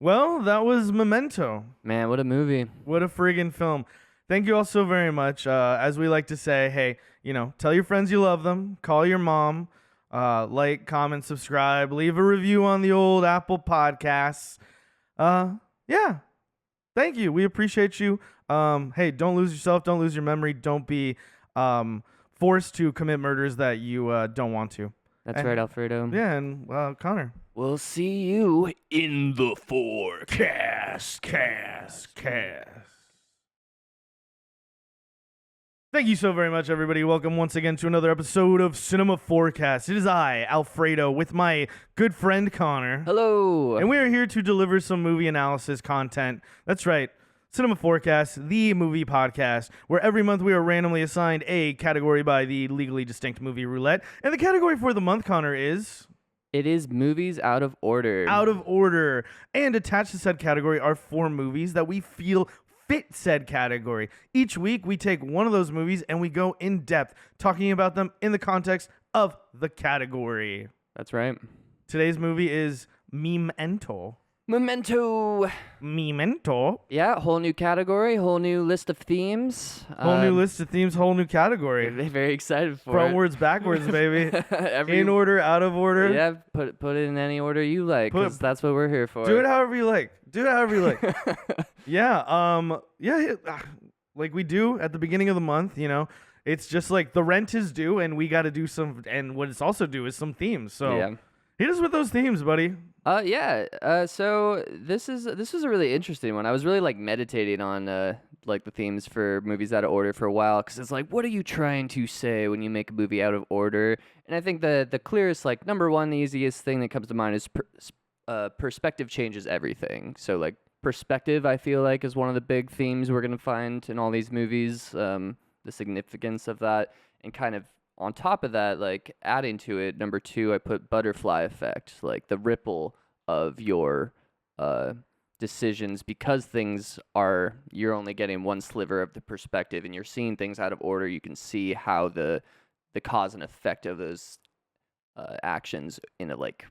Well, that was Memento. Man, what a movie. What a friggin' film. Thank you all so very much. As we like to say, hey, tell your friends you love them, call your mom, like, comment, subscribe, leave a review on the old Apple Podcasts. Yeah. Thank you. We appreciate you. Hey, don't lose yourself. Don't lose your memory. Don't be forced to commit murders that you don't want to. That's right, Alfredo. Yeah, and Connor. We'll see you In the forecast. Cast. Thank you so very much, everybody. Welcome once again to another episode of Cinema Forecast. It is I, Alfredo, with my good friend Connor. Hello. And we are here to deliver some movie analysis content. That's right. Cinema Forecast, the movie podcast, where every month we are randomly assigned a category by the legally distinct movie roulette. And the category for the month, Connor, is... It is movies out of order. Out of order. And attached to said category are 4 movies that we feel fit said category. Each week we take one of those movies and we go in depth talking about them in the context of the category. That's right. Today's movie is Memento. Memento. Yeah, whole new category, whole new list of themes. Whole new list of themes, whole new category. Very excited for Frontwards, backwards, baby. it. In order, out of order. Yeah, put it in any order you like, because that's what we're here for. Do it however you like. Yeah, like we do at the beginning of the month, it's just like the rent is due and we got to do some, and what it's also due is some themes. So yeah. Hit us with those themes, buddy. So this was a really interesting one. I was really like meditating on like the themes for movies out of order for a while, because it's like, what are you trying to say when you make a movie out of order? And I think the clearest, like, number one, the easiest thing that comes to mind is perspective changes everything. So like perspective, I feel like, is one of the big themes we're gonna find in all these movies. The significance of that, and kind of on top of that, like adding to it, number 2, I put butterfly effect, like the ripple of your decisions, because you're only getting one sliver of the perspective and you're seeing things out of order. You can see how the cause and effect of those actions in a, like,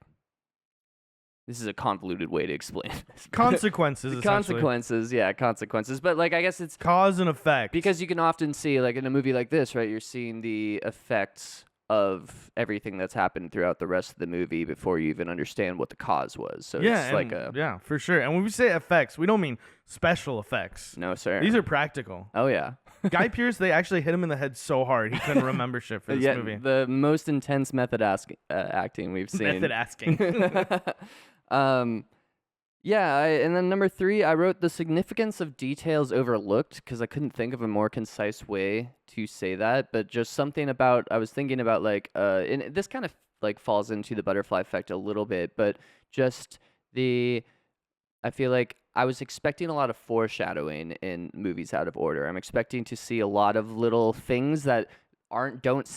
this is a convoluted way to explain this. Consequences, Consequences. But, like, I guess it's cause and effect. Because you can often see, like, in a movie like this, right, you're seeing the effects of everything that's happened throughout the rest of the movie before you even understand what the cause was. So yeah, it's like yeah, for sure. And when we say effects, we don't mean special effects. No, sir. These are practical. Oh, yeah. Guy Pearce, they actually hit him in the head so hard he couldn't remember shit for this movie. The most intense method acting we've seen. Method asking. And then number 3, I wrote the significance of details overlooked, because I couldn't think of a more concise way to say that. But just something about, I was thinking about, like, and this kind of like falls into the butterfly effect a little bit, but just I feel like I was expecting a lot of foreshadowing in movies out of order. I'm expecting to see a lot of little things that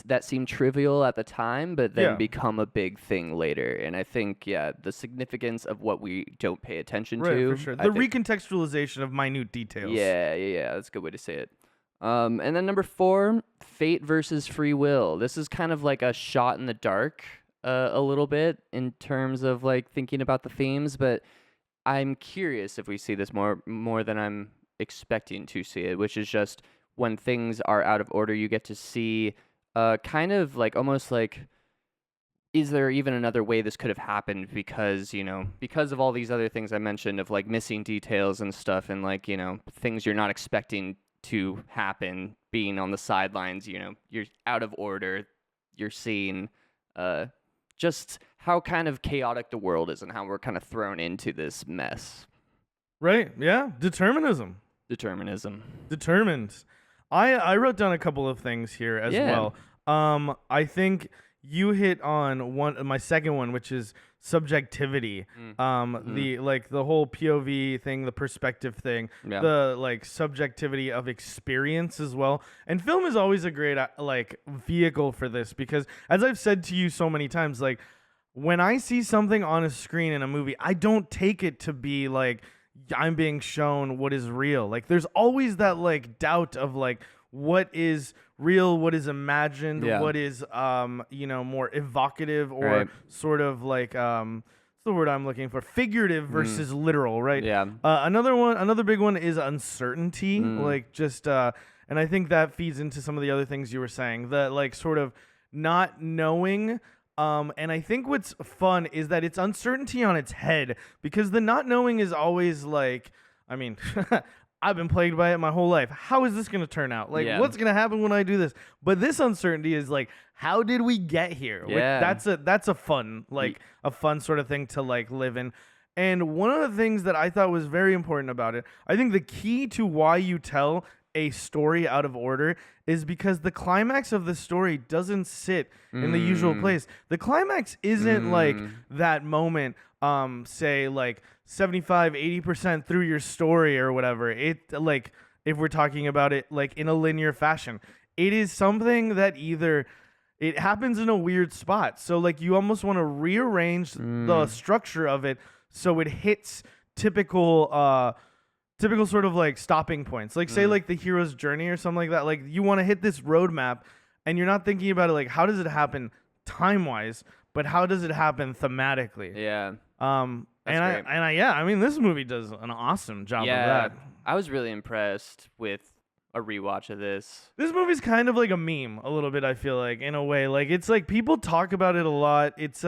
that seem trivial at the time, but then become a big thing later. And I think, the significance of what we don't pay attention to. For sure. The recontextualization of minute details. Yeah, that's a good way to say it. And then number 4, fate versus free will. This is kind of like a shot in the dark a little bit in terms of, like, thinking about the themes, but I'm curious if we see this more than I'm expecting to see it, which is just, when things are out of order, you get to see kind of like, almost like, is there even another way this could have happened? Because of all these other things I mentioned, of like missing details and stuff, and like, things you're not expecting to happen, being on the sidelines, you're out of order. You're seeing just how kind of chaotic the world is and how we're kind of thrown into this mess. Right, yeah. Determinism. Determined. I wrote down a couple of things here as well. I think you hit on my second one, which is subjectivity. The whole POV thing, the perspective thing, the like subjectivity of experience as well. And film is always a great like vehicle for this, because as I've said to you so many times, like, when I see something on a screen in a movie, I don't take it to be like I'm being shown what is real. Like, there's always that like doubt of like, what is real, what is imagined, what is more evocative, or sort of like the word I'm looking for? Figurative versus literal, right? Yeah. Another big one is uncertainty. Like just and I think that feeds into some of the other things you were saying. The like sort of not knowing. And I think what's fun is that it's uncertainty on its head, because the not knowing is always like, I mean, I've been plagued by it my whole life. How is this going to turn out? Like, what's going to happen when I do this? But this uncertainty is like, how did we get here? Yeah. That's a fun, like a fun sort of thing to like live in. And one of the things that I thought was very important about it, I think the key to why you tell a story out of order is because the climax of the story doesn't sit in the usual place. The climax isn't like that moment, say like 75-80% through your story or whatever. It like, if we're talking about it like in a linear fashion, it is something that either it happens in a weird spot. So like you almost want to rearrange the structure of it so it hits typical sort of like stopping points. Like say like the hero's journey or something like that. Like you want to hit this roadmap and you're not thinking about it like how does it happen time-wise, but how does it happen thematically? Yeah. I mean this movie does an awesome job of that. I was really impressed with a rewatch of this. This movie's kind of like a meme a little bit, I feel like, in a way. Like it's like people talk about it a lot. It's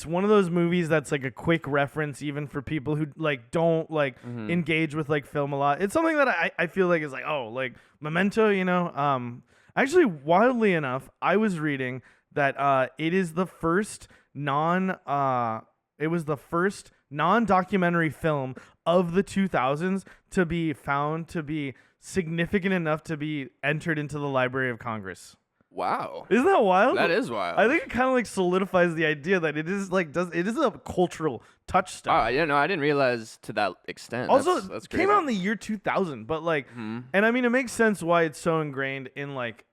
one of those movies that's like a quick reference even for people who like don't like engage with like film a lot. It's something that I feel like is like, oh, like Memento, you know? Actually, wildly enough, I was reading that it is the first non-documentary film of the 2000s to be found to be significant enough to be entered into the Library of Congress. Wow. Isn't that wild? That is wild. I think it kind of like solidifies the idea that it is like it is a cultural touchstone. Oh, yeah, no, I didn't realize to that extent. Also, that's came crazy. out in the year 2000, but like, and I mean, it makes sense why it's so ingrained in like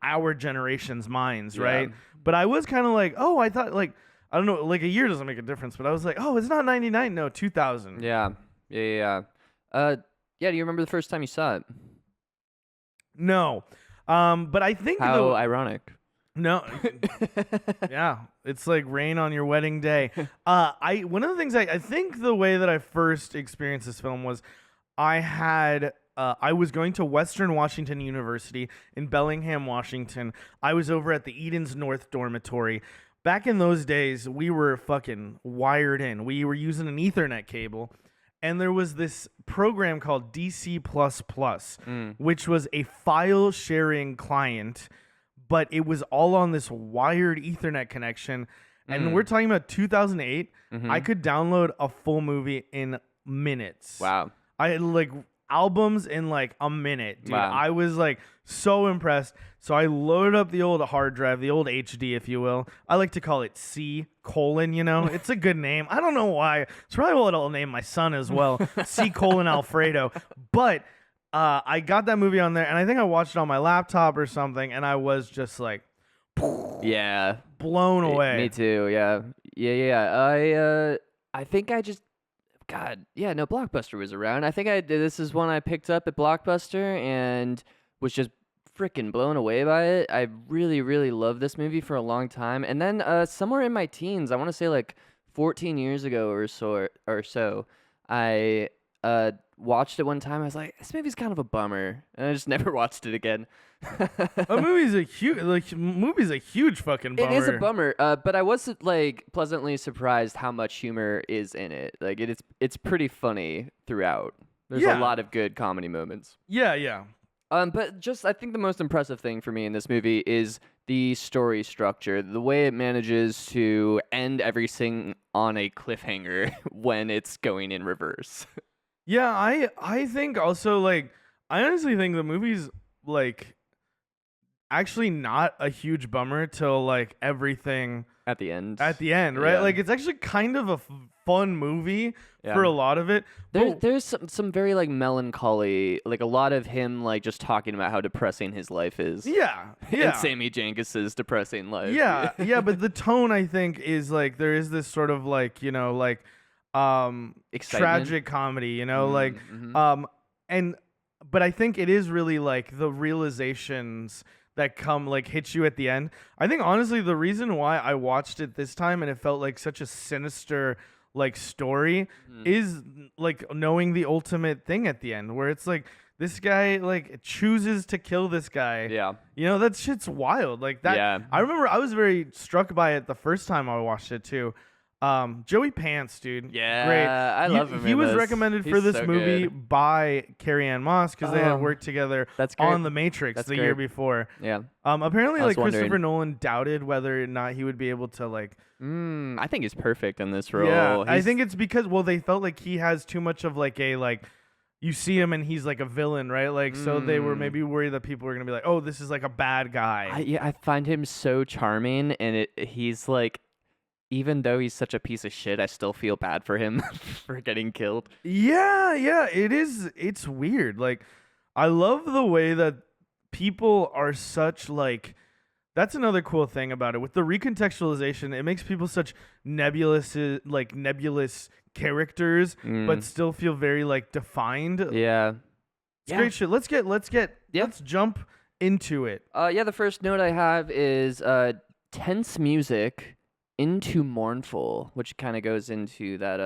our generation's minds, right? But I was kind of like, oh, I thought like, I don't know, like a year doesn't make a difference, but I was like, oh, it's not 99, no, 2000. Yeah. Do you remember the first time you saw it? No. But I think how ironic. No. Yeah, it's like rain on your wedding day. One of the things I think the way that I first experienced this film was I was going to Western Washington University in Bellingham, Washington. I was over at the Edens North Dormitory. Back in those days, we were fucking wired in. We were using an Ethernet cable. And there was this program called DC++, which was a file sharing client, but it was all on this wired Ethernet connection. And we're talking about 2008. I could download a full movie in minutes. Wow. I had like albums in like a minute, dude. Wow. I was like so impressed. So I loaded up the old hard drive, the old HD, if you will. I like to call it C:, you know? It's a good name. I don't know why. It's probably what I'll name my son as well. C: Alfredo. But I got that movie on there, and I think I watched it on my laptop or something, and I was just like, yeah, blown away. Me too. Yeah. I think I just, God, yeah, no, Blockbuster was around. I think this is one I picked up at Blockbuster and was just freaking blown away by it. I really, really loved this movie for a long time. And then somewhere in my teens, I want to say like 14 years ago or so, I watched it one time. I was like, this movie's kind of a bummer, and I just never watched it again. A movie's a huge fucking bummer. It is a bummer, but I was like pleasantly surprised how much humor is in it. Like it's pretty funny throughout. There's a lot of good comedy moments. Yeah. But just I think the most impressive thing for me in this movie is the story structure, the way it manages to end everything on a cliffhanger when it's going in reverse. Yeah, I think also like I honestly think the movie's like actually not a huge bummer till like everything at the end, right? Yeah. Like it's actually kind of a fun movie for a lot of it. There's some very like melancholy, like a lot of him like just talking about how depressing his life is. Yeah. And Sammy Jenkins' depressing life. Yeah, but the tone I think is like there is this sort of like, you know, like tragic comedy, you know, but I think it is really like the realizations that come like hit you at the end. I think honestly the reason why I watched it this time and it felt like such a sinister like story is like knowing the ultimate thing at the end where it's like this guy like chooses to kill this guy. Yeah. You know, that shit's wild. Like that. Yeah. I remember I was very struck by it the first time I watched it too. Joey Pants, dude. Yeah, Great. I love him. He in was this. recommended He's for this so movie good. by Carrie-Anne Moss because they had worked together That's great. on The Matrix That's the year great. before. Yeah. Apparently, I was like Christopher wondering. Nolan doubted whether or not he would be able to like. I think he's perfect in this role. Yeah, I He's- think it's because they felt like he has too much of like a like. You see him and he's like a villain, right? Like, so they were maybe worried that people were gonna be like, "Oh, this is like a bad guy." I find him so charming, and he's like, even though he's such a piece of shit, I still feel bad for him for getting killed. Yeah, it is. It's weird. Like, I love the way that people are such like. That's another cool thing about it. With the recontextualization, it makes people such nebulous characters, but still feel very like defined. Yeah. It's great shit. Let's jump into it. The first note I have is tense music into mournful, which kind of goes into that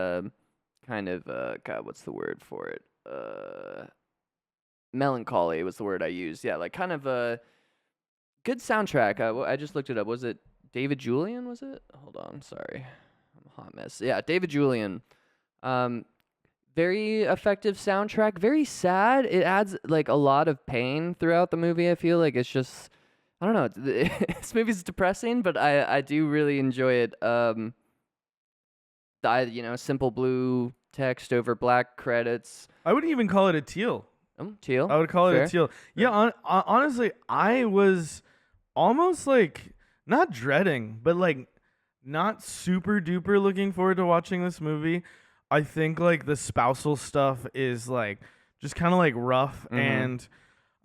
God, what's the word for it? Melancholy was the word I used. Yeah, like kind of a good soundtrack. I just looked it up. Was it David Julian? Was it? Hold on, sorry, I'm a hot mess. Yeah, David Julian. Very effective soundtrack. Very sad. It adds like a lot of pain throughout the movie. I feel like it's just, I don't know. This movie's depressing, but I do really enjoy it. Simple blue text over black credits. I wouldn't even call it a teal. Teal. I would call it Fair. a teal. Yeah, honestly, I was almost like not dreading, but like not super duper looking forward to watching this movie. I think like the spousal stuff is like just kind of like rough, and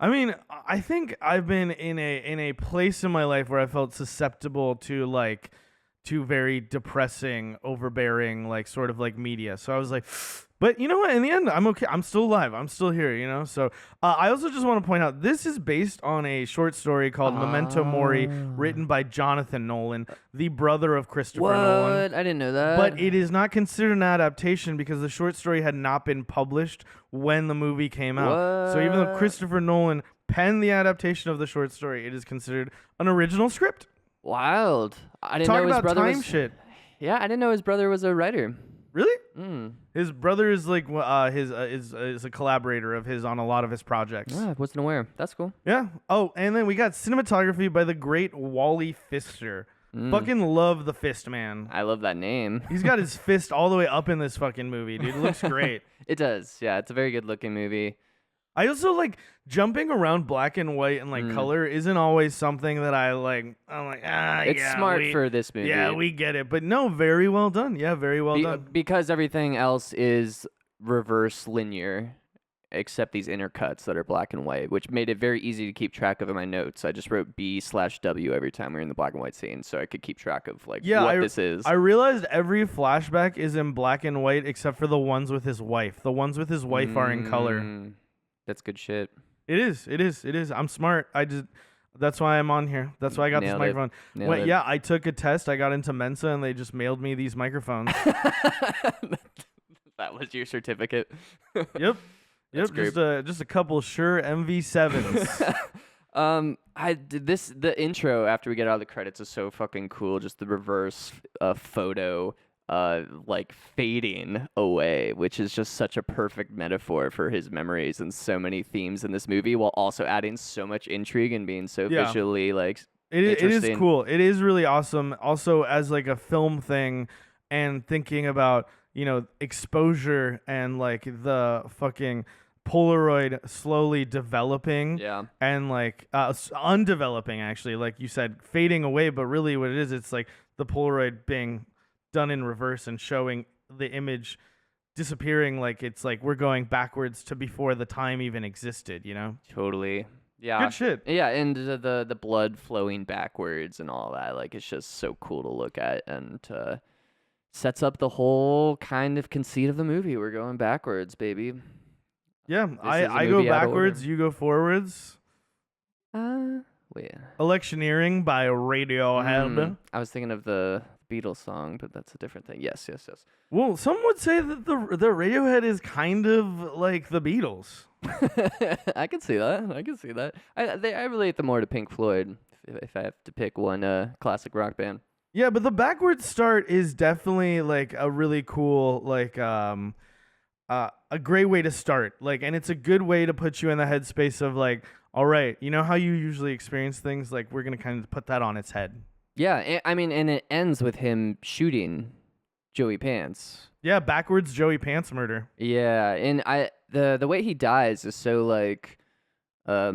I mean, I think I've been in a place in my life where I felt susceptible to very depressing, overbearing, like sort of like media. So I was like, but you know what? In the end, I'm okay. I'm still alive. I'm still here, you know? So I also just want to point out, this is based on a short story called Memento Mori, written by Jonathan Nolan, the brother of Christopher Nolan. I didn't know that. But it is not considered an adaptation because the short story had not been published when the movie came out. So even though Christopher Nolan penned the adaptation of the short story, it is considered an original script. Wild. I didn't Talk know his about brother time was. shit. Yeah, I didn't know his brother was a writer. Really? His brother is like is a collaborator of his on a lot of his projects. I wasn't aware. That's cool. Yeah. Oh, and then we got cinematography by the great Wally Pfister. Fucking love the Fist Man. I love that name. He's got his fist all the way up in this fucking movie, dude. It looks great. It does. Yeah, it's a very good looking movie. I also like jumping around black and white and like color isn't always something that I like. I'm like, It's yeah, smart for this movie. Yeah, we get it. But no, very well done. Yeah, very well done. Because everything else is reverse linear, except these intercuts that are black and white, which made it very easy to keep track of in my notes. I just wrote B/W every time we were in the black and white scene, so I could keep track of like what this is. I realized every flashback is in black and white except for the ones with his wife. The ones with his wife are in color. That's good shit. It is. I'm smart. That's why I'm on here. That's why I got this microphone. Nailed it. Yeah, I took a test. I got into Mensa and they just mailed me these microphones. That was your certificate. Yep. Just a couple Shure MV7s. The intro after we get out of the credits is so fucking cool. Just the reverse photo like fading away, which is just such a perfect metaphor for his memories and so many themes in this movie, while also adding so much intrigue and being so visually like it is cool. It is really awesome. Also, as like a film thing, and thinking about exposure and like the fucking Polaroid slowly developing, and like undeveloping actually, like you said, fading away. But really, what it is, it's like the Polaroid being done in reverse and showing the image disappearing, like it's like we're going backwards to before the time even existed, Totally. Yeah. Good shit. Yeah, and the blood flowing backwards and all that, like it's just so cool to look at, and sets up the whole kind of conceit of the movie. We're going backwards, baby. Yeah, I go backwards, you go forwards. Wait. Electioneering by Radiohead. I was thinking of the Beatles song, but that's a different thing. Yes. Well, some would say that the Radiohead is kind of like the Beatles. I can see that. I relate them more to Pink Floyd if I have to pick one classic rock band. Yeah, but the backwards start is definitely like a really cool a great way to start. Like, and it's a good way to put you in the headspace of like, all right, you know how you usually experience things? Like, we're gonna kind of put that on its head. Yeah, I mean, and it ends with him shooting Joey Pants. Yeah, backwards Joey Pants murder. Yeah, and the way he dies is so like, I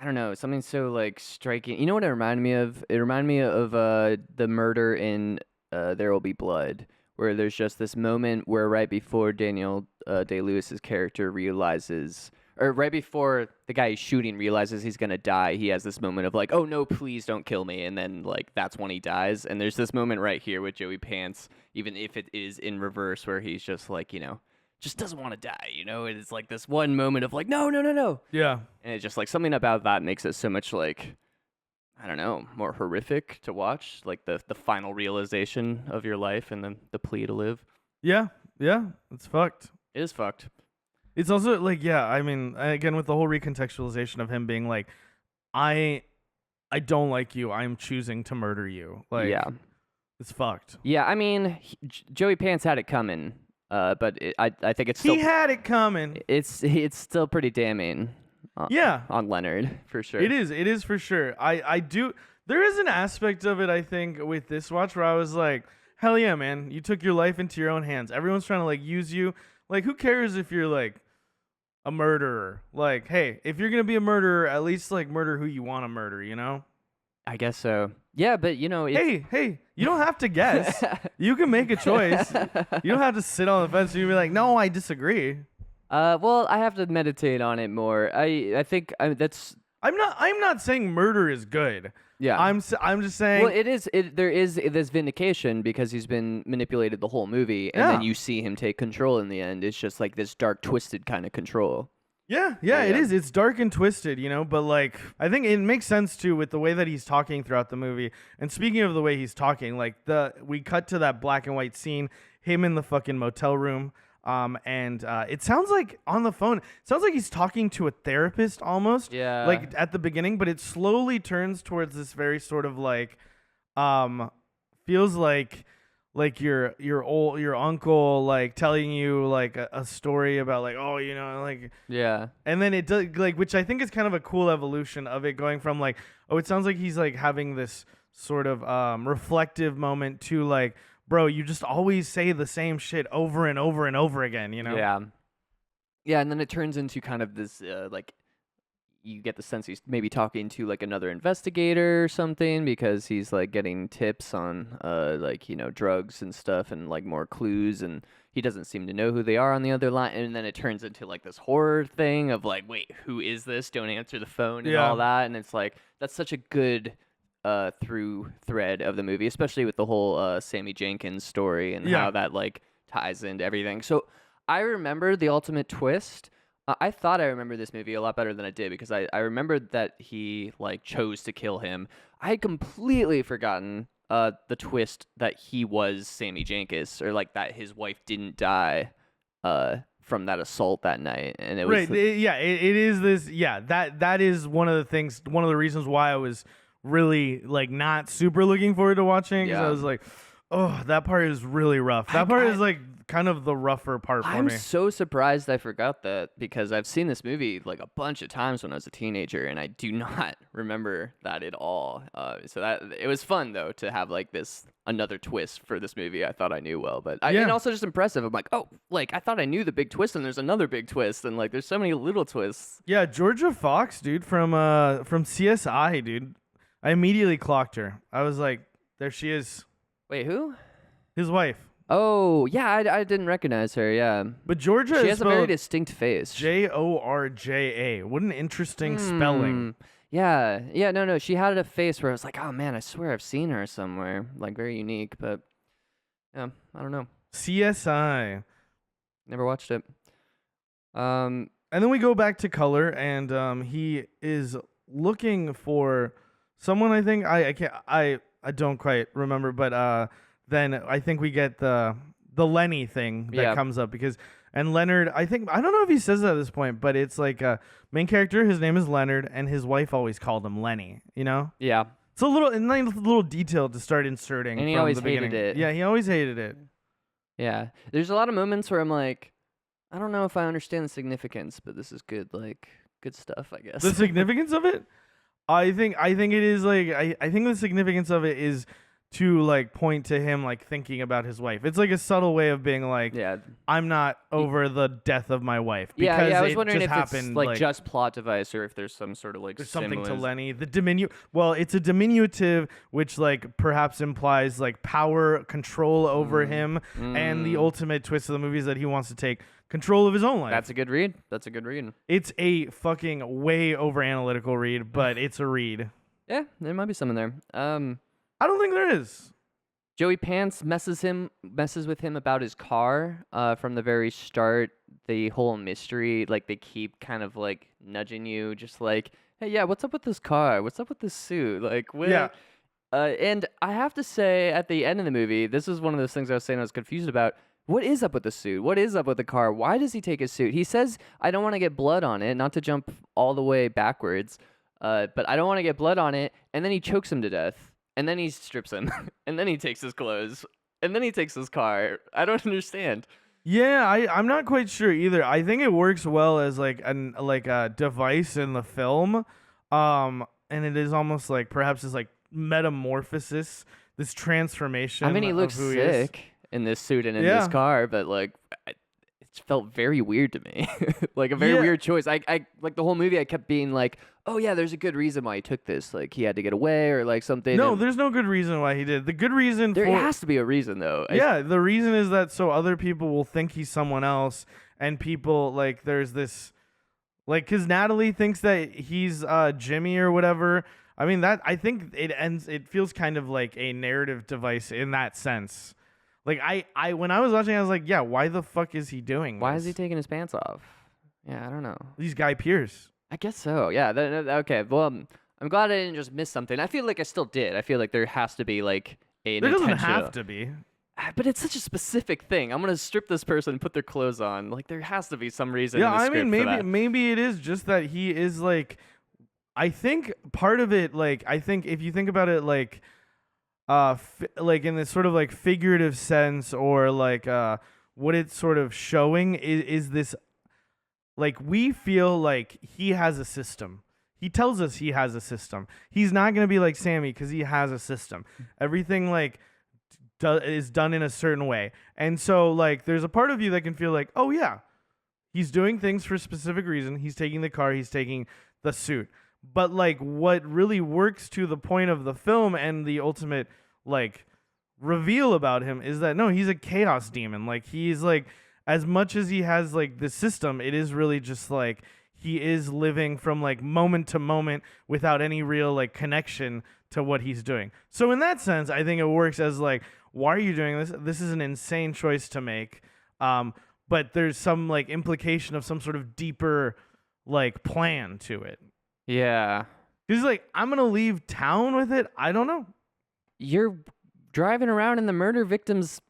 don't know, something so like striking. You know what it reminded me of? It reminded me of the murder in There Will Be Blood, where there's just this moment where right before Daniel Day-Lewis's character realizes, or right before the guy he's shooting realizes he's gonna die, he has this moment of like, oh no, please don't kill me, and then like that's when he dies. And there's this moment right here with Joey Pants, even if it is in reverse, where he's just like, just doesn't want to die, and it's like this one moment of like, no. Yeah. And it's just like something about that makes it so much like, I don't know, more horrific to watch, like the final realization of your life and then the plea to live. Yeah, it's fucked. It is fucked. It's also like, yeah, I mean, again, with the whole recontextualization of him being like, I don't like you, I'm choosing to murder you. Like, yeah, it's fucked. Yeah, I mean, Joey Pants had it coming, but I think it's still... He had it coming. It's still pretty damning. On Leonard, for sure. It is for sure. I do... There is an aspect of it, I think, with this watch where I was like, hell yeah, man, you took your life into your own hands. Everyone's trying to, like, use you. Like, who cares if you're, like, a murderer? Like, hey, if you're gonna be a murderer, at least like murder who you want to murder, I guess so. Yeah, but hey, you don't have to guess. You can make a choice. You don't have to sit on the fence and you be like, no, I disagree. Well, I have to meditate on it more. I think that's... I'm not saying murder is good. Yeah. I'm just saying... Well, there is this vindication because he's been manipulated the whole movie, and then you see him take control in the end. It's just like this dark, twisted kind of control. Yeah, it is. It's dark and twisted, but like, I think it makes sense too with the way that he's talking throughout the movie. And speaking of the way he's talking, like we cut to that black and white scene, him in the fucking motel room. And it sounds like on the phone, it sounds like he's talking to a therapist almost. Yeah. Like at the beginning, but it slowly turns towards this very sort of like, feels like your uncle like telling you like a story about like, oh, like. Yeah. And then it does like, which I think is kind of a cool evolution of it going from like, oh, it sounds like he's like having this sort of reflective moment to like, bro, you just always say the same shit over and over and over again, Yeah. Yeah, and then it turns into kind of this, like, you get the sense he's maybe talking to, like, another investigator or something because he's, like, getting tips on, drugs and stuff and, like, more clues, and he doesn't seem to know who they are on the other line, and then it turns into, like, this horror thing of, like, wait, who is this? Don't answer the phone and all that, and it's, like, that's such a good... through thread of the movie, especially with the whole Sammy Jenkins story and how that like ties into everything. So I remember the ultimate twist. I thought I remembered this movie a lot better than I did because I remembered that he like chose to kill him. I had completely forgotten the twist that he was Sammy Jenkins, or like that his wife didn't die from that assault that night. And it was right. It is this. Yeah, that is one of the things. One of the reasons why I was really like not super looking forward to watching because I was like, oh, that part is really rough. That part is like kind of the rougher part for me. I'm so surprised I forgot that because I've seen this movie like a bunch of times when I was a teenager and I do not remember that at all. So that it was fun though to have like this another twist for this movie I thought I knew well, but and also just impressive. I'm like, oh, like I thought I knew the big twist and there's another big twist and like there's so many little twists. Yeah, Georgia Fox, dude, from CSI, dude. I immediately clocked her. I was like, there she is. Wait, who? His wife. Oh, yeah, I didn't recognize her, yeah. But Georgia she has a very distinct face. Georgia. What an interesting spelling. Yeah, no. She had a face where I was like, oh, man, I swear I've seen her somewhere. Like, very unique, but, yeah, I don't know. CSI. Never watched it. And then we go back to color, and he is looking for someone. I think I can't I don't quite remember, but then I think we get the Lenny thing that comes up because and Leonard, I don't know if he says that at this point, but it's like main character, his name is Leonard, and his wife always called him Lenny. You know? Yeah. It's a little detail to start inserting. And he from always the hated beginning. it. Yeah, he always hated it. Yeah. There's a lot of moments where I'm like, I don't know if I understand the significance, but this is good, like good stuff, I guess. The significance of it? I think it is like I think the significance of it is to like point to him like thinking about his wife. It's like a subtle way of being like, I'm not over the death of my wife. Because I was wondering if happened, it's like just plot device or if there's some sort of like there's something to Lenny. Well, it's a diminutive which like perhaps implies like power, control over him, and the ultimate twist of the movie is that he wants to take control of his own life. That's a good read. It's a fucking way over analytical read, but it's a read. Yeah, there might be some in there. I don't think there is. Joey Pants messes with him about his car from the very start. The whole mystery, like they keep kind of like nudging you, just like, hey, yeah, what's up with this car? What's up with this suit? Like, what? Yeah. And I have to say, at the end of the movie, this is one of those things I was saying I was confused about. What is up with the suit? What is up with the car? Why does he take his suit? He says, I don't want to get blood on it, not to jump all the way backwards, but I don't want to get blood on it, and then he chokes him to death. And then he strips him, and then he takes his clothes, and then he takes his car. I don't understand. Yeah, I'm not quite sure either. I think it works well as like a device in the film, and it is almost like perhaps this like metamorphosis, this transformation. I mean, he looks sick in this suit and in this car, but like it felt very weird to me, like a very weird choice. I like the whole movie. I kept being like, oh yeah, there's a good reason why he took this. Like he had to get away or like something. No, there's no good reason why he did. The good reason there has to be a reason though. Yeah, the reason is that so other people will think he's someone else, and people like there's this, like, because Natalie thinks that he's Jimmy or whatever. I mean that I think it feels kind of like a narrative device in that sense. Like I when I was watching, I was like, yeah, why the fuck is he doing this? Why is he taking his pants off? Yeah, I don't know. He's Guy Pearce. I guess so. Yeah. Okay. Well, I'm glad I didn't just miss something. I feel like I still did. I feel like there has to be like an There doesn't intentional... have to be. But it's such a specific thing. I'm gonna strip this person and put their clothes on. Like there has to be some reason. Yeah, in the I script mean for that. maybe it is just that he is like. I think part of it, like I think if you think about it, like like in this sort of like figurative sense, or like what it's sort of showing is this. Like, we feel like he has a system. He tells us he has a system. He's not going to be like Sammy because he has a system. Everything, like, is done in a certain way. And so, like, there's a part of you that can feel like, oh, yeah, he's doing things for a specific reason. He's taking the car. He's taking the suit. But, like, what really works to the point of the film and the ultimate, like, reveal about him is that, no, he's a chaos demon. Like, he's, like... As much as he has like the system, it is really just like he is living from like moment to moment without any real like connection to what he's doing. So in that sense, I think it works as like, why are you doing this? This is an insane choice to make. But there's some like implication of some sort of deeper like plan to it. Yeah. He's like, I'm going to leave town with it. I don't know. You're driving around in the murder victim's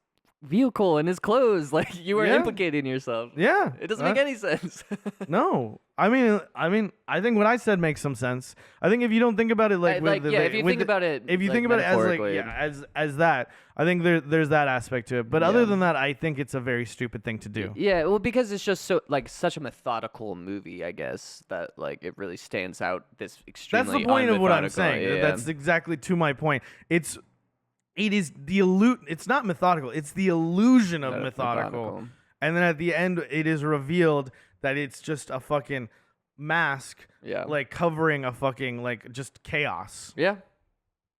vehicle and his clothes, like you are implicating yourself. Yeah, it doesn't make any sense. No, I mean, I think what I said makes some sense. I think if you don't think about it like, if you think about it as like as that, I think there's that aspect to it. But other than that, I think it's a very stupid thing to do. Yeah, well, because it's just so like such a methodical movie, I guess, that like it really stands out. This extremely. That's the point of what I'm saying. Yeah. That's exactly to my point. It is it's not methodical. It's the illusion of methodical. And then at the end, it is revealed that it's just a fucking mask, like covering a fucking like just chaos. Yeah,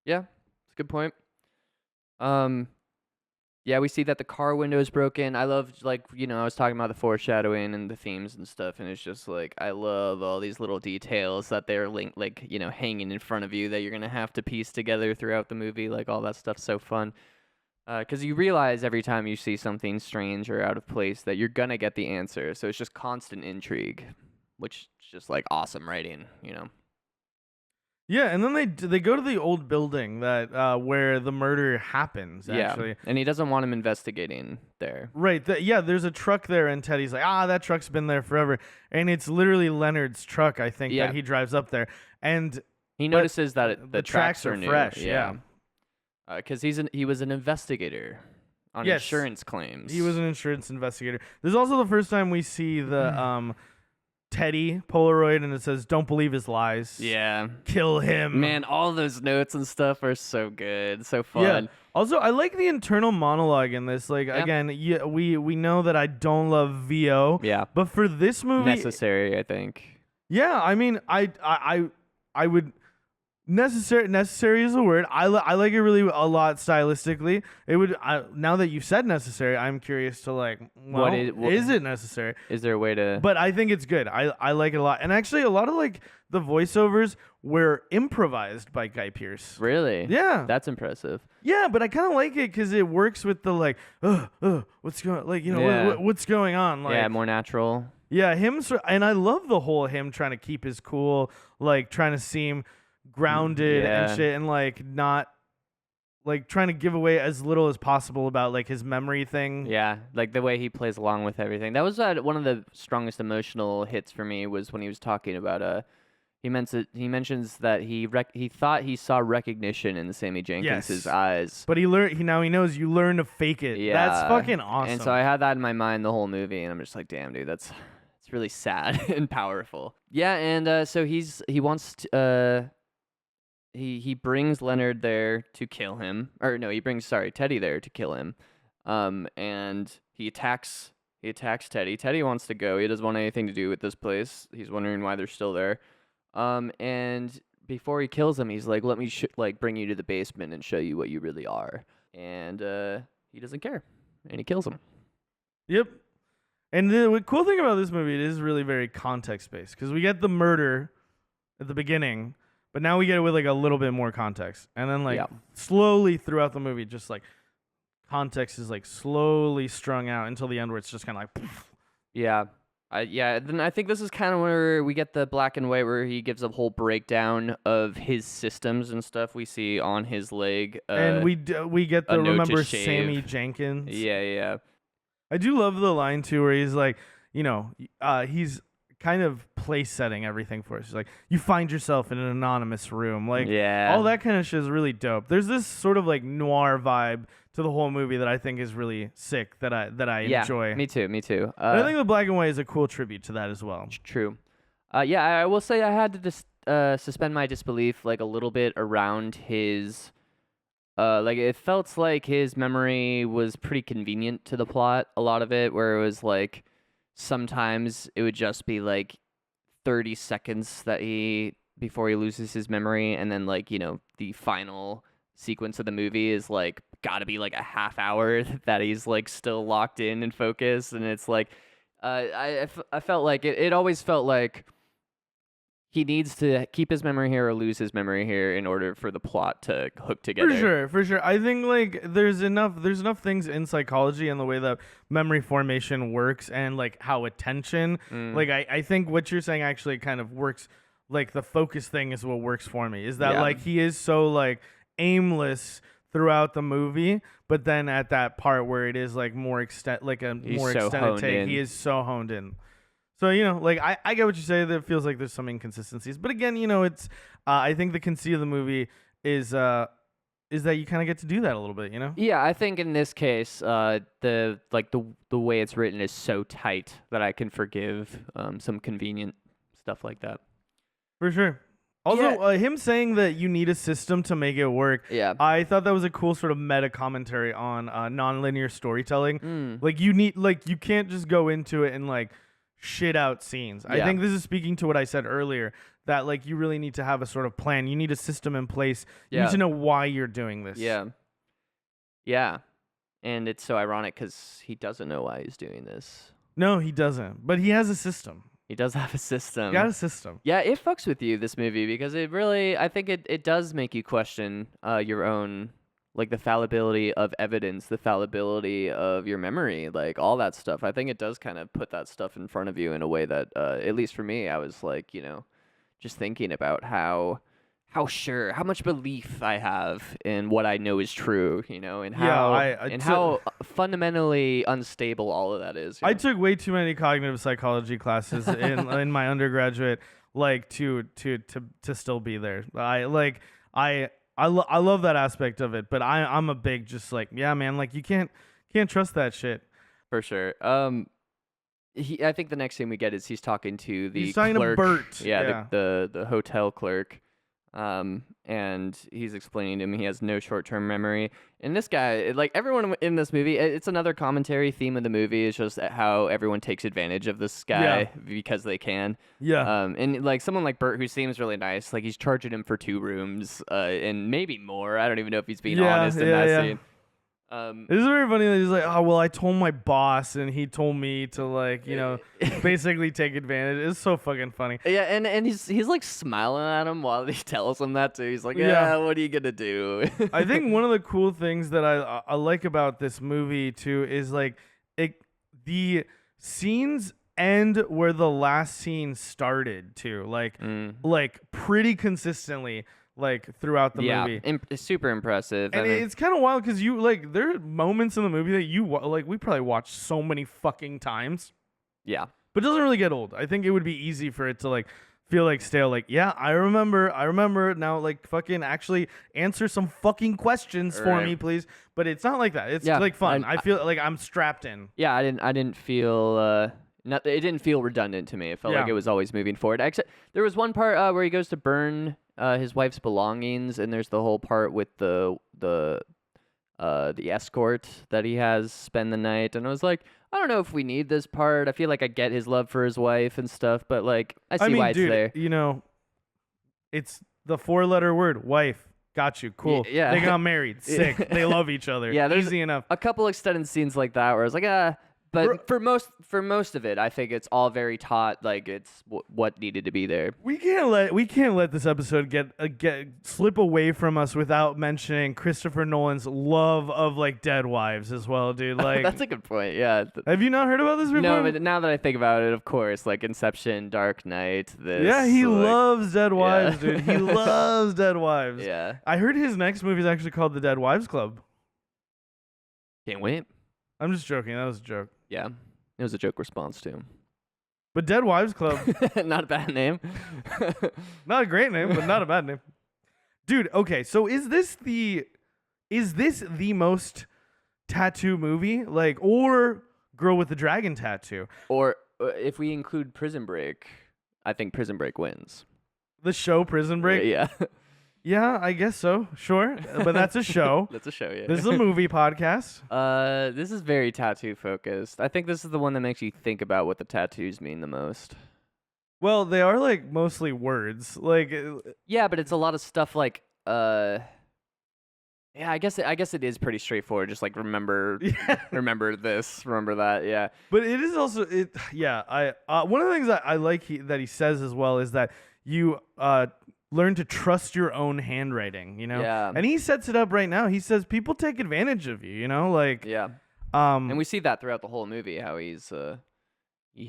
it's a good point. Yeah, we see that the car window is broken. I love, like, I was talking about the foreshadowing and the themes and stuff, and it's just, like, I love all these little details that they're, like, hanging in front of you that you're going to have to piece together throughout the movie. Like, all that stuff's so fun. Because you realize every time you see something strange or out of place that you're going to get the answer. So it's just constant intrigue, which is just, like, awesome writing, Yeah, and then they go to the old building that where the murder happens. Actually, and he doesn't want him investigating there. Right. There's a truck there, and Teddy's like, that truck's been there forever, and it's literally Leonard's truck, I think, that he drives up there, and he notices that the tracks are new. fresh. Yeah. Because he was an investigator on insurance claims. He was an insurance investigator. This is also the first time we see the Teddy Polaroid, and it says, "Don't believe his lies. Yeah. Kill him." Man, all those notes and stuff are so good, so fun. Yeah. Also, I like the internal monologue in this. Like, again, we know that I don't love VO. Yeah. But for this movie, necessary, I think. Yeah, I mean, I would. Necessary is a word. I like it really a lot stylistically. It would now that you've said necessary, I'm curious to like, well, is it necessary? Is there a way to? But I think it's good. I like it a lot, and actually a lot of like the voiceovers were improvised by Guy Pearce. Really? Yeah, that's impressive. Yeah, but I kind of like it because it works with the like, what's going, like, you know, what's going on? Like, more natural. Yeah, and I love the whole him trying to keep his cool, like trying to seem grounded and shit, and like not like trying to give away as little as possible about like his memory thing. Yeah, like the way he plays along with everything. That was one of the strongest emotional hits for me, was when he was talking about he mentions that he thought he saw recognition in Sammy Jenkins' eyes, but he knows you learn to fake it. Yeah, that's fucking awesome. And so I had that in my mind the whole movie, and I'm just like, damn, dude, it's really sad and powerful. Yeah, and so he wants to, He brings Leonard there to kill him, or no, he brings Teddy there to kill him, and he attacks Teddy. Teddy wants to go. He doesn't want anything to do with this place. He's wondering why they're still there, and before he kills him, he's like, "Let me bring you to the basement and show you what you really are." And he doesn't care, and he kills him. Yep. And the cool thing about this movie, it is really very context based, because we get the murder at the beginning. But now we get it with like a little bit more context, and then like slowly throughout the movie, just like context is like slowly strung out until the end, where it's just kind of like, poof. Then I think this is kind of where we get the black and white, where he gives a whole breakdown of his systems and stuff we see on his leg. And we get the remember Sammy Jenkins. Yeah. I do love the line too, where he's like, you know, he's kind of place setting everything for us. It's like, you find yourself in an anonymous room, like all that kind of shit is really dope. There's this sort of like noir vibe to the whole movie that I think is really sick, that I enjoy. Me too. I think the black and white is a cool tribute to that as well. True. I will say I had to just suspend my disbelief like a little bit around his like it felt like his memory was pretty convenient to the plot, a lot of it, where it was like sometimes it would just be like 30 seconds before he loses his memory, and then like, you know, the final sequence of the movie is like gotta be like a half hour that he's like still locked in and focused, and it's like I felt like it always felt like he needs to keep his memory here or lose his memory here in order for the plot to hook together. For sure. I think like there's enough things in psychology and the way that memory formation works, and like how attention, like I think what you're saying actually kind of works. Like the focus thing is what works for me, is that like he is so like aimless throughout the movie, but then at that part where it is like more extended take, he is so honed in. So, you know, like, I get what you say, that it feels like there's some inconsistencies. But again, you know, it's, I think the conceit of the movie is that you kind of get to do that a little bit, you know? Yeah, I think in this case, the way it's written is so tight that I can forgive some convenient stuff like that. For sure. Also, him saying that you need a system to make it work. Yeah. I thought that was a cool sort of meta commentary on nonlinear storytelling. Like, you can't just go into it and, like, shit out scenes. I think this is speaking to what I said earlier, that like you really need to have a sort of plan. You need a system in place. You need to know why you're doing this. Yeah. And it's so ironic because he doesn't know why he's doing this. No, he doesn't. But he has a system. He does have a system. He got a system. Yeah, it fucks with you, this movie, because it really, I think it does make you question your own, like the fallibility of evidence, the fallibility of your memory, like all that stuff. I think it does kind of put that stuff in front of you in a way that, at least for me, I was like, you know, just thinking about how how much belief I have in what I know is true, and how fundamentally unstable all of that is. I took way too many cognitive psychology classes in my undergraduate, like to still be there. I love that aspect of it, but I'm a big just like, yeah, man, like you can't trust that shit. For sure. I think the next thing we get is he's talking to the clerk. To Bert. Yeah. The hotel clerk. And he's explaining to him he has no short-term memory. And this guy, like everyone in this movie, it's another commentary theme of the movie. It's just how everyone takes advantage of this guy because they can. Yeah. And like someone like Bert, who seems really nice, like he's charging him for 2 rooms, and maybe more. I don't even know if he's being honest in that scene. It's very funny that he's like, oh, well, I told my boss and he told me to like, basically take advantage. It's so fucking funny. Yeah, and he's like smiling at him while he tells him that too. He's like, yeah, what are you gonna do? I think one of the cool things that I like about this movie too is like the scenes end where the last scene started too, like pretty consistently. Like throughout the movie, super impressive, and it's kind of wild because you like there are moments in the movie that you like we probably watched so many fucking times. Yeah, but it doesn't really get old. I think it would be easy for it to like feel like stale. Like, yeah, I remember now. Like, fucking actually answer some fucking questions for me, please. But it's not like that. It's like fun. I feel like I'm strapped in. Yeah, I didn't feel. It didn't feel redundant to me. It felt like it was always moving forward. Except there was one part where he goes to burn his wife's belongings, and there's the whole part with the escort that he has spend the night, and I was like, I don't know if we need this part. I feel like I get his love for his wife and stuff, but like I see why it's there. It's the 4-letter word, wife. Got you. Cool. Yeah. They got married. Sick. They love each other. Yeah, there's easy enough. A couple extended scenes like that where I was like, But for most of it, I think it's all very taut. Like it's what needed to be there. We can't let this episode get slip away from us without mentioning Christopher Nolan's love of like dead wives as well, dude. Like that's a good point. Yeah. Have you not heard about this before? No, but now that I think about it, of course, like Inception, Dark Knight. He loves dead wives, dude. He loves dead wives. Yeah. I heard his next movie is actually called The Dead Wives Club. Can't wait. I'm just joking. That was a joke. Yeah, it was a joke response too. But Dead Wives Club. Not a bad name. Not a great name, but not a bad name. Dude, okay, so is this the most tattoo movie? Like, or Girl with the Dragon Tattoo? Or if we include Prison Break, I think Prison Break wins. The show Prison Break? Yeah. Yeah, I guess so. Sure. But that's a show. That's a show, yeah. This is a movie podcast. This is very tattoo focused. I think this is the one that makes you think about what the tattoos mean the most. Well, they are like mostly words. Like yeah, but it's a lot of stuff like yeah, I guess it is pretty straightforward. Just like remember this, remember that, yeah. But it is also one of the things that I like that he says as well is that you learn to trust your own handwriting, Yeah. And he sets it up right now. He says people take advantage of you, like yeah. And we see that throughout the whole movie, how he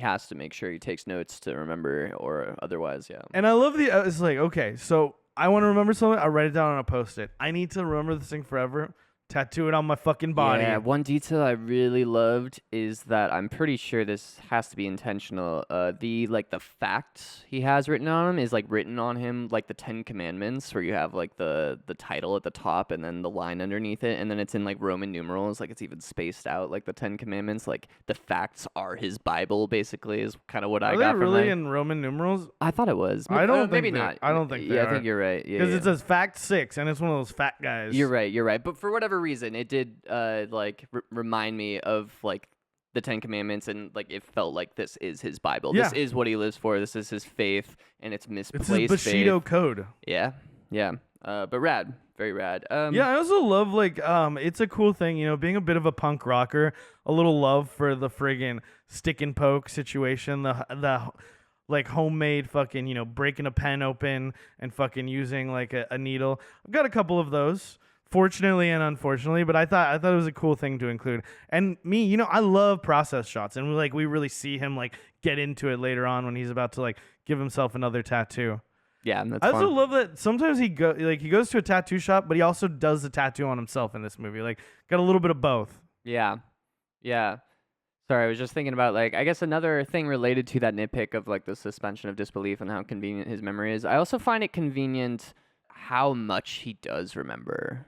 has to make sure he takes notes to remember or otherwise, yeah. And I love it's like, okay, so I want to remember something. I write it down on a Post-it. I need to remember this thing forever. Tattoo it on my fucking body. Yeah, one detail I really loved is that I'm pretty sure this has to be intentional. The facts he has written on him is like written on him like the 10 Commandments, where you have like the title at the top and then the line underneath it, and then it's in like Roman numerals, like it's even spaced out like the 10 Commandments. Like the facts are his Bible, basically, is kind of what I got from that. Are they really in Roman numerals? I thought it was. I don't think maybe not. I don't think they Yeah, are. I think you're right. Yeah, because it says fact 6, and it's one of those fat guys. You're right. But for whatever reason, it did remind me of like the 10 Commandments, and like it felt like this is his Bible. Yeah. This is what he lives for. This is his faith, and it's misplaced. It's his Bushido code. Yeah. But rad, very rad. Yeah, I also love like it's a cool thing, being a bit of a punk rocker, a little love for the friggin' stick and poke situation, the like homemade fucking, breaking a pen open and fucking using like a needle. I've got a couple of those. Fortunately and unfortunately, but I thought it was a cool thing to include. And me, I love process shots, and we really see him like get into it later on when he's about to like give himself another tattoo. Yeah, and that's I also fun. love that sometimes he goes to a tattoo shop, but he also does a tattoo on himself in this movie. Like, got a little bit of both. Yeah. Yeah. Sorry, I was just thinking about, like, I guess another thing related to that nitpick of, like, the suspension of disbelief and how convenient his memory is. I also find it convenient how much he does remember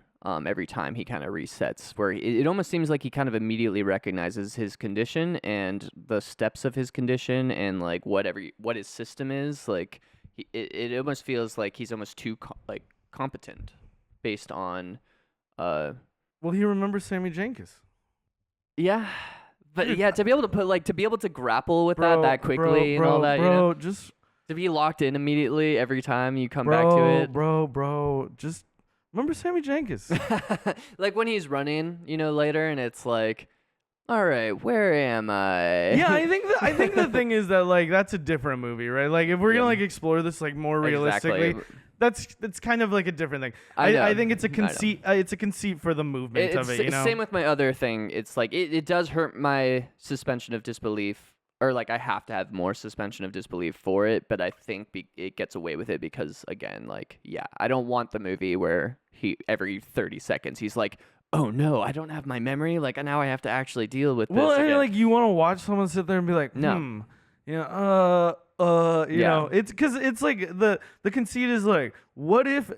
every time he kind of resets, where it almost seems like he kind of immediately recognizes his condition and the steps of his condition and, like, what his system is. Like, it almost feels like he's almost too, competent based on... Well, he remembers Sammy Jenkins. Yeah. But yeah, to be able to grapple with that quickly and all that, just to be locked in immediately every time you come back to it. Just remember Sammy Jenkins. Like when he's running, later, and it's like, all right, where am I? Yeah, I think the thing is that, like, that's a different movie, right? Like, if we're gonna, like, explore this, like, more realistically. Exactly. That's kind of like a different thing. I think it's a conceit. It's a conceit for the movement of it. Same with my other thing. It's like it does hurt my suspension of disbelief, or like I have to have more suspension of disbelief for it. But I think it gets away with it because, again, like, yeah, I don't want the movie where every 30 seconds he's like, oh no, I don't have my memory. Like, now I have to actually deal with this. Well, and again. like, you want to watch someone sit there and be like, No. you know, it's because it's like the conceit is like, what if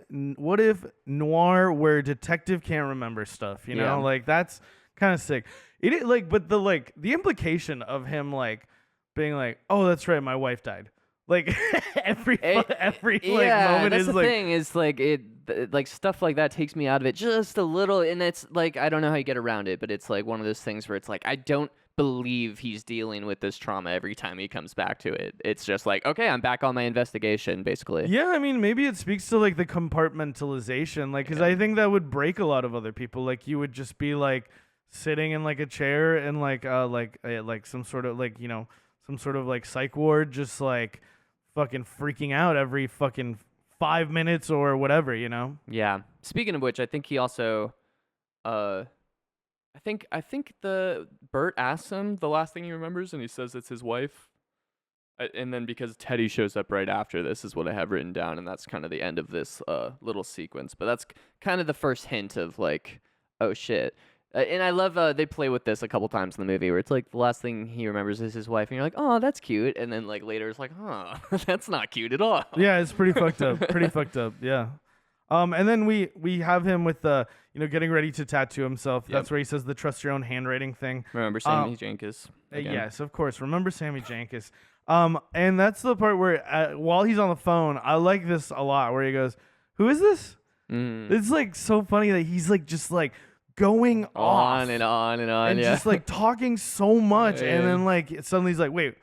noir where detective can't remember stuff, you know, like, that's kind of sick. It like, but the implication of him, like, being like, oh, that's right, my wife died. Like, every moment that's is the like, thing is like like stuff like that takes me out of it just a little, and it's like I don't know how you get around it, but it's like one of those things where it's like I don't believe he's dealing with this trauma every time he comes back to it. It's just like, okay, I'm back on my investigation, basically. Yeah, I mean, maybe it speaks to, like, the compartmentalization, like, because I think that would break a lot of other people. Like, you would just be like sitting in, like, a chair and like some sort of, like, some sort of, like, psych ward, just like fucking freaking out every fucking 5 minutes or whatever, Yeah. Speaking of which, I think he also I think the Bert asks him the last thing he remembers, and he says it's his wife. And then because Teddy shows up right after this is what I have written down, and that's kind of the end of this little sequence. But that's kind of the first hint of, like, oh shit. And I love they play with this a couple times in the movie where it's like the last thing he remembers is his wife, and you're like, oh, that's cute. And then, like, later it's like, huh, that's not cute at all. Yeah, it's pretty fucked up. Pretty fucked up. Yeah. And then we have him with getting ready to tattoo himself. Yep. That's where he says the trust your own handwriting thing. Remember Sammy Jenkins. Yes, of course. Remember Sammy Jenkins. And that's the part where while he's on the phone, I like this a lot, where he goes, "Who is this?" It's like so funny that he's like just like going on and on and on, and just like talking so much, and then like suddenly he's like, "Wait,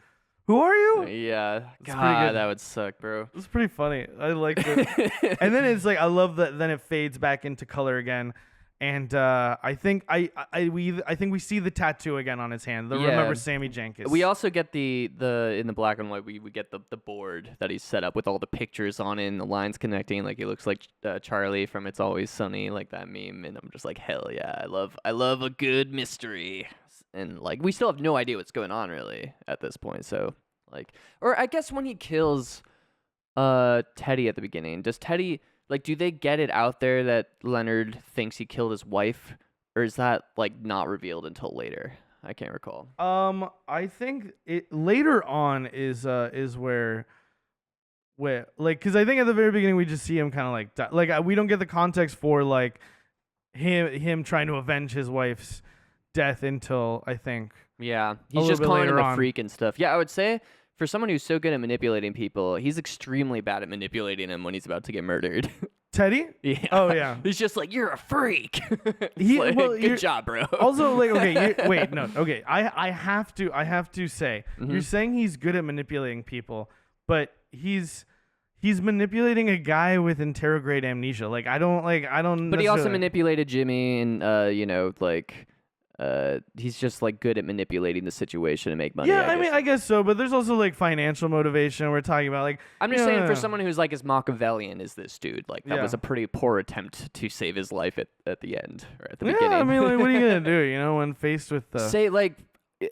who are you?" Yeah, God, that would suck, bro. It's pretty funny. I like it. And then it's like, I love that. Then it fades back into color again, and I think we see the tattoo again on his hand. Remember Sammy Jenkins. We also get the in the black and white. We get the board that he's set up with all the pictures on it and the lines connecting. Like, he looks like Charlie from It's Always Sunny, like that meme. And I'm just like, hell yeah, I love a good mystery. And, like, we still have no idea what's going on, really, at this point. So, like, or I guess when he kills Teddy at the beginning, does Teddy, like, do they get it out there that Leonard thinks he killed his wife? Or is that, like, not revealed until later? I can't recall. I think it later on is where like, because I think at the very beginning we just see him kind of like die. Like, we don't get the context for, like, him trying to avenge his wife's death until, I think, yeah, he's just calling him a freak and stuff. Yeah, I would say for someone who's so good at manipulating people, he's extremely bad at manipulating him when he's about to get murdered. Teddy? Yeah. Oh yeah. He's just like, you're a freak. Good job, bro. Also, like, okay, wait, no, okay. I have to say, you're saying he's good at manipulating people, but he's manipulating a guy with interrograde amnesia. Like, I don't. But he also manipulated Jimmy, and he's just, like, good at manipulating the situation to make money. Yeah, I mean, I guess so, but there's also, like, financial motivation. We're talking about, like, I'm just saying, for someone who's, like, as Machiavellian as this dude, like, that was a pretty poor attempt to save his life at the end, or at the beginning. I mean, like, what are you gonna do, when faced with say, like,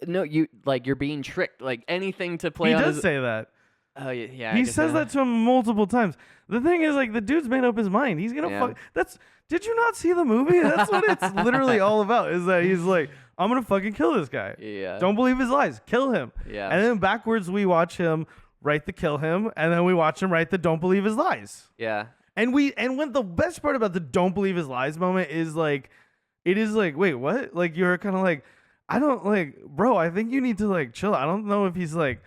no, you're being tricked, like, anything to play on He does say that. Oh yeah. He says that to him multiple times. The thing is, like, the dude's made up his mind. He's gonna fuck. Did you not see the movie? That's what it's literally all about. Is that he's like, I'm gonna fucking kill this guy. Yeah. Don't believe his lies. Kill him. Yeah. And then backwards, we watch him write the kill him, and then we watch him write the don't believe his lies. Yeah. And when the best part about the don't believe his lies moment is like, it is like, wait, what? Like, you're kind of like, I don't like, bro, I think you need to like chill. I don't know if he's like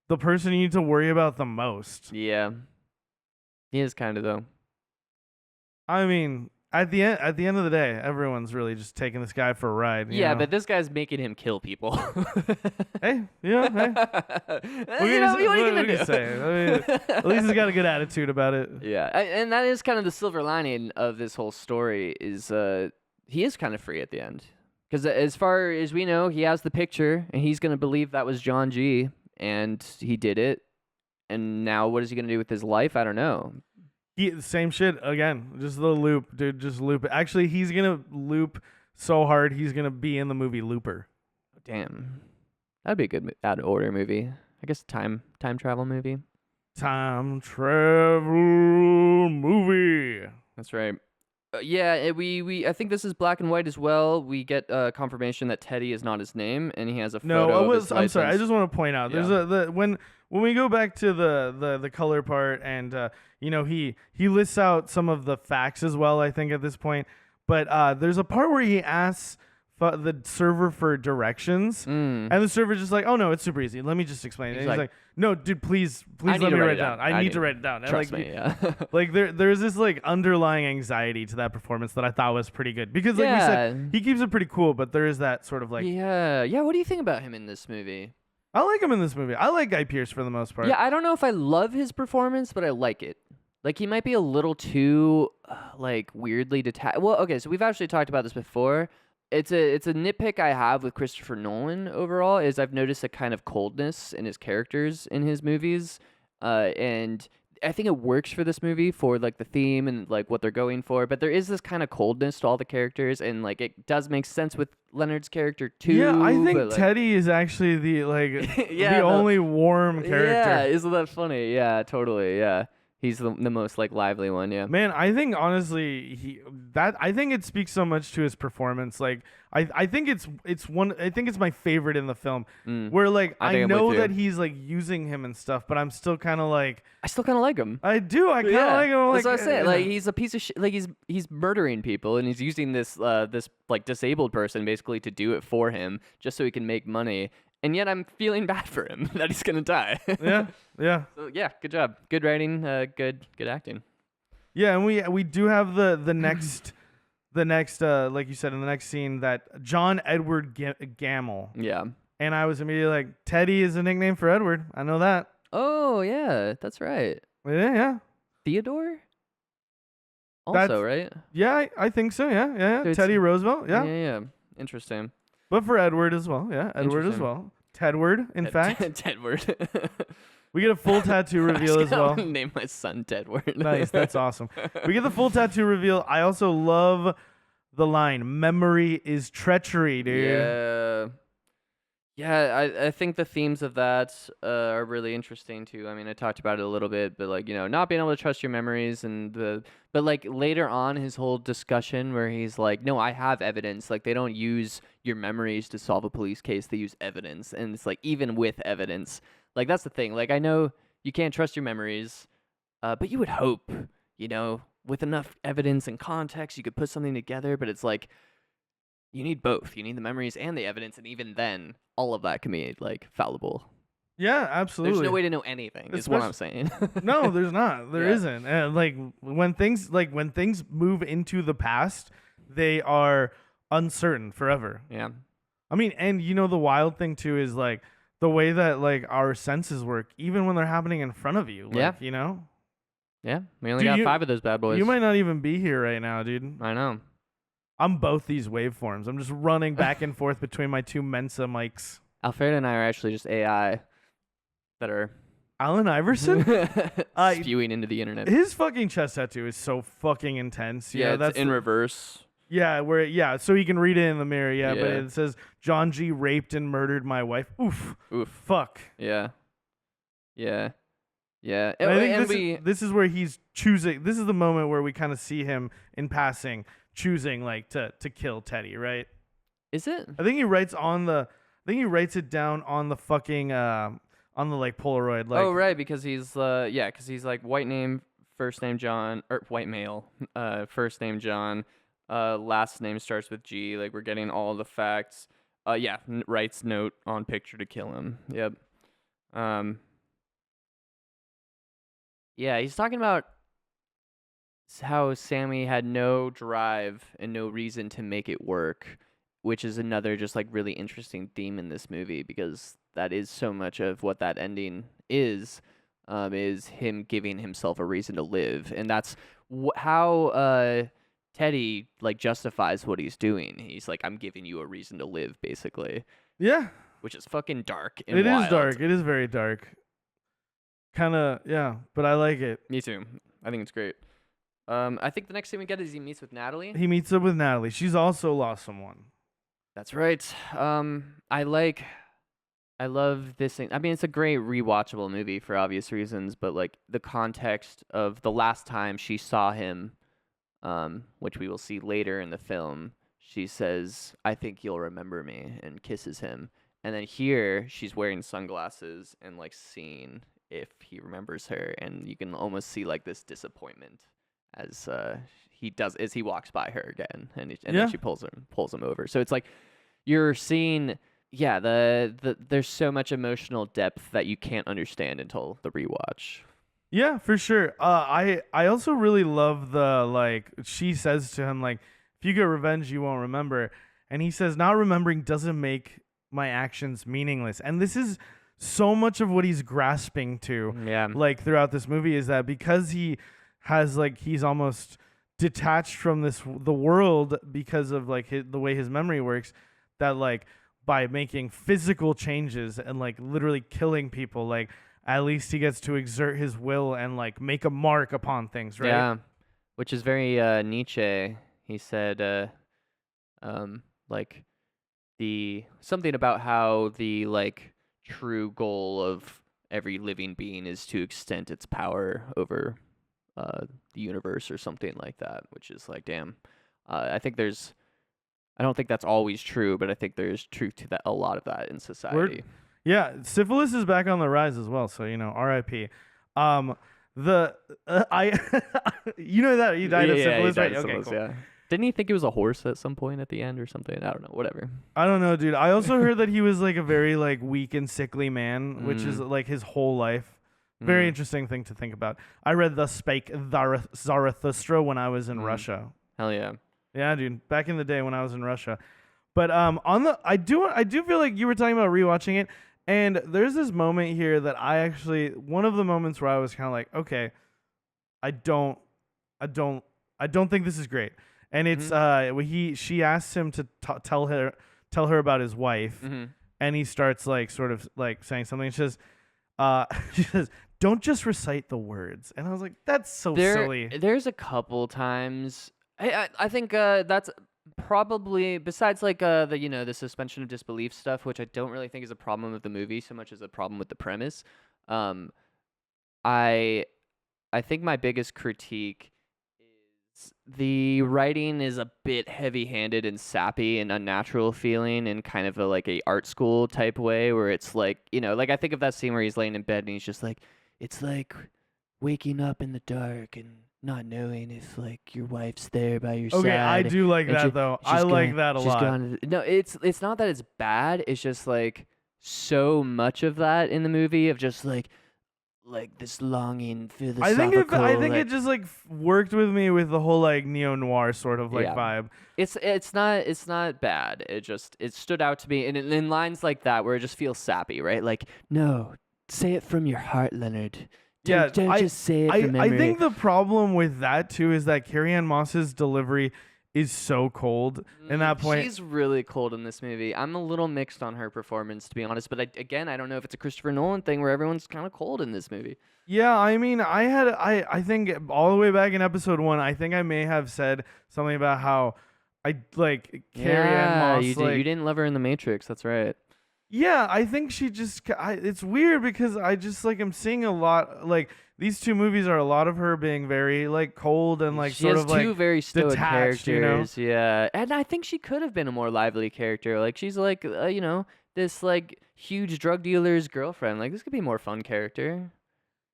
the person you need to worry about the most. Yeah. He is kind of though. I mean, at the end of the day, everyone's really just taking this guy for a ride. Yeah, know? but this guy's making him kill people. Hey, hey. What are you gonna do? Say? I mean, at least he's got a good attitude about it. Yeah, and that is kind of the silver lining of this whole story is he is kind of free at the end. Because as far as we know, he has the picture, and he's going to believe that was John G., and he did it. And now what is he going to do with his life? I don't know. Same shit again. Just the loop, dude. Just loop it. Actually, he's going to loop so hard, he's going to be in the movie Looper. Damn. That'd be a good out-of-order movie. I guess time travel movie. Time travel movie. That's right. Yeah, I think this is black and white as well. We get confirmation that Teddy is not his name, and he has a photo of his I'm sorry. I license. just want to point out there's when we go back to the color part, and he lists out some of the facts as well. I think at this point, but there's a part where he asks the server for directions, and the server's just like, "Oh no, it's super easy. Let me just explain it." He's like, "No, dude, please let me write it down. I need to write it down." Trust and me, yeah. like there's this like underlying anxiety to that performance that I thought was pretty good because, like we said, he keeps it pretty cool, but there is that sort of like, yeah. What do you think about him in this movie? I like him in this movie. I like Guy Pearce for the most part. Yeah, I don't know if I love his performance, but I like it. Like, he might be a little too like weirdly detached. Well, okay, so we've actually talked about this before. It's a nitpick I have with Christopher Nolan overall is I've noticed a kind of coldness in his characters in his movies, and I think it works for this movie for like the theme and like what they're going for. But there is this kind of coldness to all the characters, and like it does make sense with Leonard's character too. Yeah, I think like, Teddy is actually the like yeah, the only warm character. Yeah, isn't that funny? Yeah, totally. Yeah. He's the most like lively one, yeah. Man, I think honestly I think it speaks so much to his performance. Like I think it's my favorite in the film. Where like I know that he's like using him and stuff, but I'm still kind of like I still kind of like him. I do. I kind of like him. Like, that's what I say. Like he's a piece of shit. Like he's murdering people and he's using this like disabled person basically to do it for him just so he can make money. And yet I'm feeling bad for him that he's gonna die. Yeah. So yeah, good job, good writing, good acting. Yeah, and we do have the next like you said in the next scene that John Edward Gamble. Yeah. And I was immediately like, Teddy is a nickname for Edward. I know that. Oh yeah, that's right. Yeah. Theodore. Also, right? Yeah, I think so. Yeah. Teddy Roosevelt. Yeah. Yeah. Interesting. But for Edward as well. Yeah, Edward as well. Tedward, in fact. Tedward. We get a full tattoo reveal as well. Name my son Tedward. Nice, that's awesome. We get the full tattoo reveal. I also love the line, "Memory is treachery," dude. Yeah, I think the themes of that are really interesting too. I mean, I talked about it a little bit, but like, not being able to trust your memories but like later on his whole discussion where he's like, no, I have evidence. Like they don't use your memories to solve a police case. They use evidence. And it's like, even with evidence, like that's the thing. Like I know you can't trust your memories, but you would hope, with enough evidence and context, you could put something together, but it's like, you need both. You need the memories and the evidence, and even then, all of that can be like fallible. Yeah, absolutely. There's no way to know anything. Is what I'm saying. No, there's not. There isn't. And like when things move into the past, they are uncertain forever. Yeah. I mean, and the wild thing too is like the way that like our senses work, even when they're happening in front of you. Like, Yeah. Yeah. We only got 5 of those bad boys. You might not even be here right now, dude. I know. I'm both these waveforms. I'm just running back and forth between my 2 Mensa mics. Alfredo and I are actually just AI that are Allen Iverson spewing into the internet. His fucking chest tattoo is so fucking intense. Yeah, that's in reverse. Yeah, so he can read it in the mirror. Yeah, but it says John G. raped and murdered my wife. Oof. Fuck. Yeah. Yeah. And I think this is where he's choosing. This is the moment where we kind of see him in passing choosing like to kill Teddy, right? Is it? I think he writes it down on the fucking on the like Polaroid. Like, oh right, because he's because he's like white name, first name John, or white male, first name John, last name starts with G. Like we're getting all the facts. Writes note on picture to kill him. Yep. Yeah, he's talking about how Sammy had no drive and no reason to make it work, which is another just like really interesting theme in this movie, because that is so much of what that ending is him giving himself a reason to live, and that's how Teddy like justifies what he's doing. He's like, I'm giving you a reason to live, basically. Yeah. Which is fucking dark and It wild. is dark. It is very dark. Kind of, yeah, but I like it. Me too. I think it's great. I think the next thing we get is he meets with Natalie. He meets up with Natalie. She's also lost someone. That's right. I love this thing. I mean, it's a great rewatchable movie for obvious reasons, but like the context of the last time she saw him, which we will see later in the film, she says, "I think you'll remember me," and kisses him. And then here she's wearing sunglasses and like seeing if he remembers her, and you can almost see like this disappointment as he walks by her again, and then she pulls him over. So it's like you're seeing, there's so much emotional depth that you can't understand until the rewatch. Yeah, for sure. I also really love the like she says to him like, if you get revenge, you won't remember, and he says, not remembering doesn't make my actions meaningless. And this is so much of what he's grasping to, like throughout this movie, is that because he has like he's almost detached from the world because of like the way his memory works, that like by making physical changes and like literally killing people, like at least he gets to exert his will and like make a mark upon things, right? Yeah, which is very Nietzsche. He said like the something about how the like true goal of every living being is to extend its power over the universe or something like that, which is like, damn. I don't think that's always true, but I think there's truth to that, a lot of that in society. Yeah, syphilis is back on the rise as well, so R.I.P. You know that he died of syphilis, right? Okay, cool. Yeah. Didn't he think he was a horse at some point at the end or something? I don't know. Whatever. I don't know, dude. I also heard that he was like a very like weak and sickly man, which is like his whole life. Very interesting thing to think about. I read Thus Spake Zarathustra when I was in Russia. Hell yeah. Yeah, dude. Back in the day when I was in Russia. But I do feel like you were talking about rewatching it, and there's this moment here that one of the moments where I was kind of like, okay, I don't think this is great. And it's she asks him to tell her about his wife, and he starts like sort of like saying something. She says, "Don't just recite the words." And I was like, that's so silly. There's a couple times I think that's probably, besides like the suspension of disbelief stuff, which I don't really think is a problem with the movie so much as a problem with the premise. I think my biggest critique is the writing is a bit heavy-handed and sappy and unnatural feeling in kind of a art school type way, where it's like, like I think of that scene where he's laying in bed and he's just like, it's like waking up in the dark and not knowing if like your wife's there by your side. Okay, I do like that though. I like that a lot. No, it's not that it's bad. It's just like so much of that in the movie of just like this longing philosophical. I think it just like worked with me with the whole like neo-noir sort of vibe. It's not bad. It stood out to me, and in lines like that where it just feels sappy, right? Like, no, say it from your heart, Leonard. Don't just say it from memory. I think the problem with that too is that Carrie-Anne Moss's delivery is so cold in that point. She's really cold in this movie. I'm a little mixed on her performance, to be honest. But I don't know if it's a Christopher Nolan thing where everyone's kind of cold in this movie. Yeah, I mean, I think all the way back in episode 1, I think I may have said something about how I like Carrie-Anne Moss. You didn't love her in The Matrix. That's right. Yeah, I think she just. It's weird because I just like am seeing a lot. Like these two movies are a lot of her being very like cold and like She sort has of like two very stoic detached, characters, yeah. And I think she could have been a more lively character. Like she's like, this like huge drug dealer's girlfriend. Like this could be a more fun character.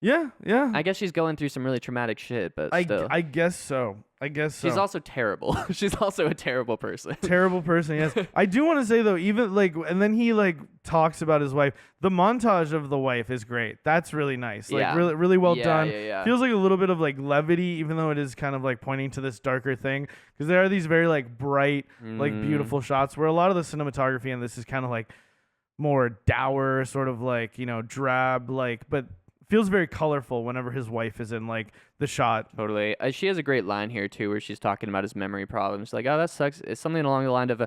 Yeah, yeah. I guess she's going through some really traumatic shit, but still. I guess so. She's also terrible. She's also a terrible person. Terrible person, yes. I do want to say though, even like, and then he like talks about his wife. The montage of the wife is great. That's really nice. Like really, really well done. Yeah. Feels like a little bit of like levity, even though it is kind of like pointing to this darker thing. Because there are these very like bright, like beautiful shots where a lot of the cinematography in this is kind of like more dour, sort of like drab, like but. Feels very colorful whenever his wife is in like the shot. Totally. She has a great line here too, where she's talking about his memory problems. Like, oh, that sucks. It's something along the line of,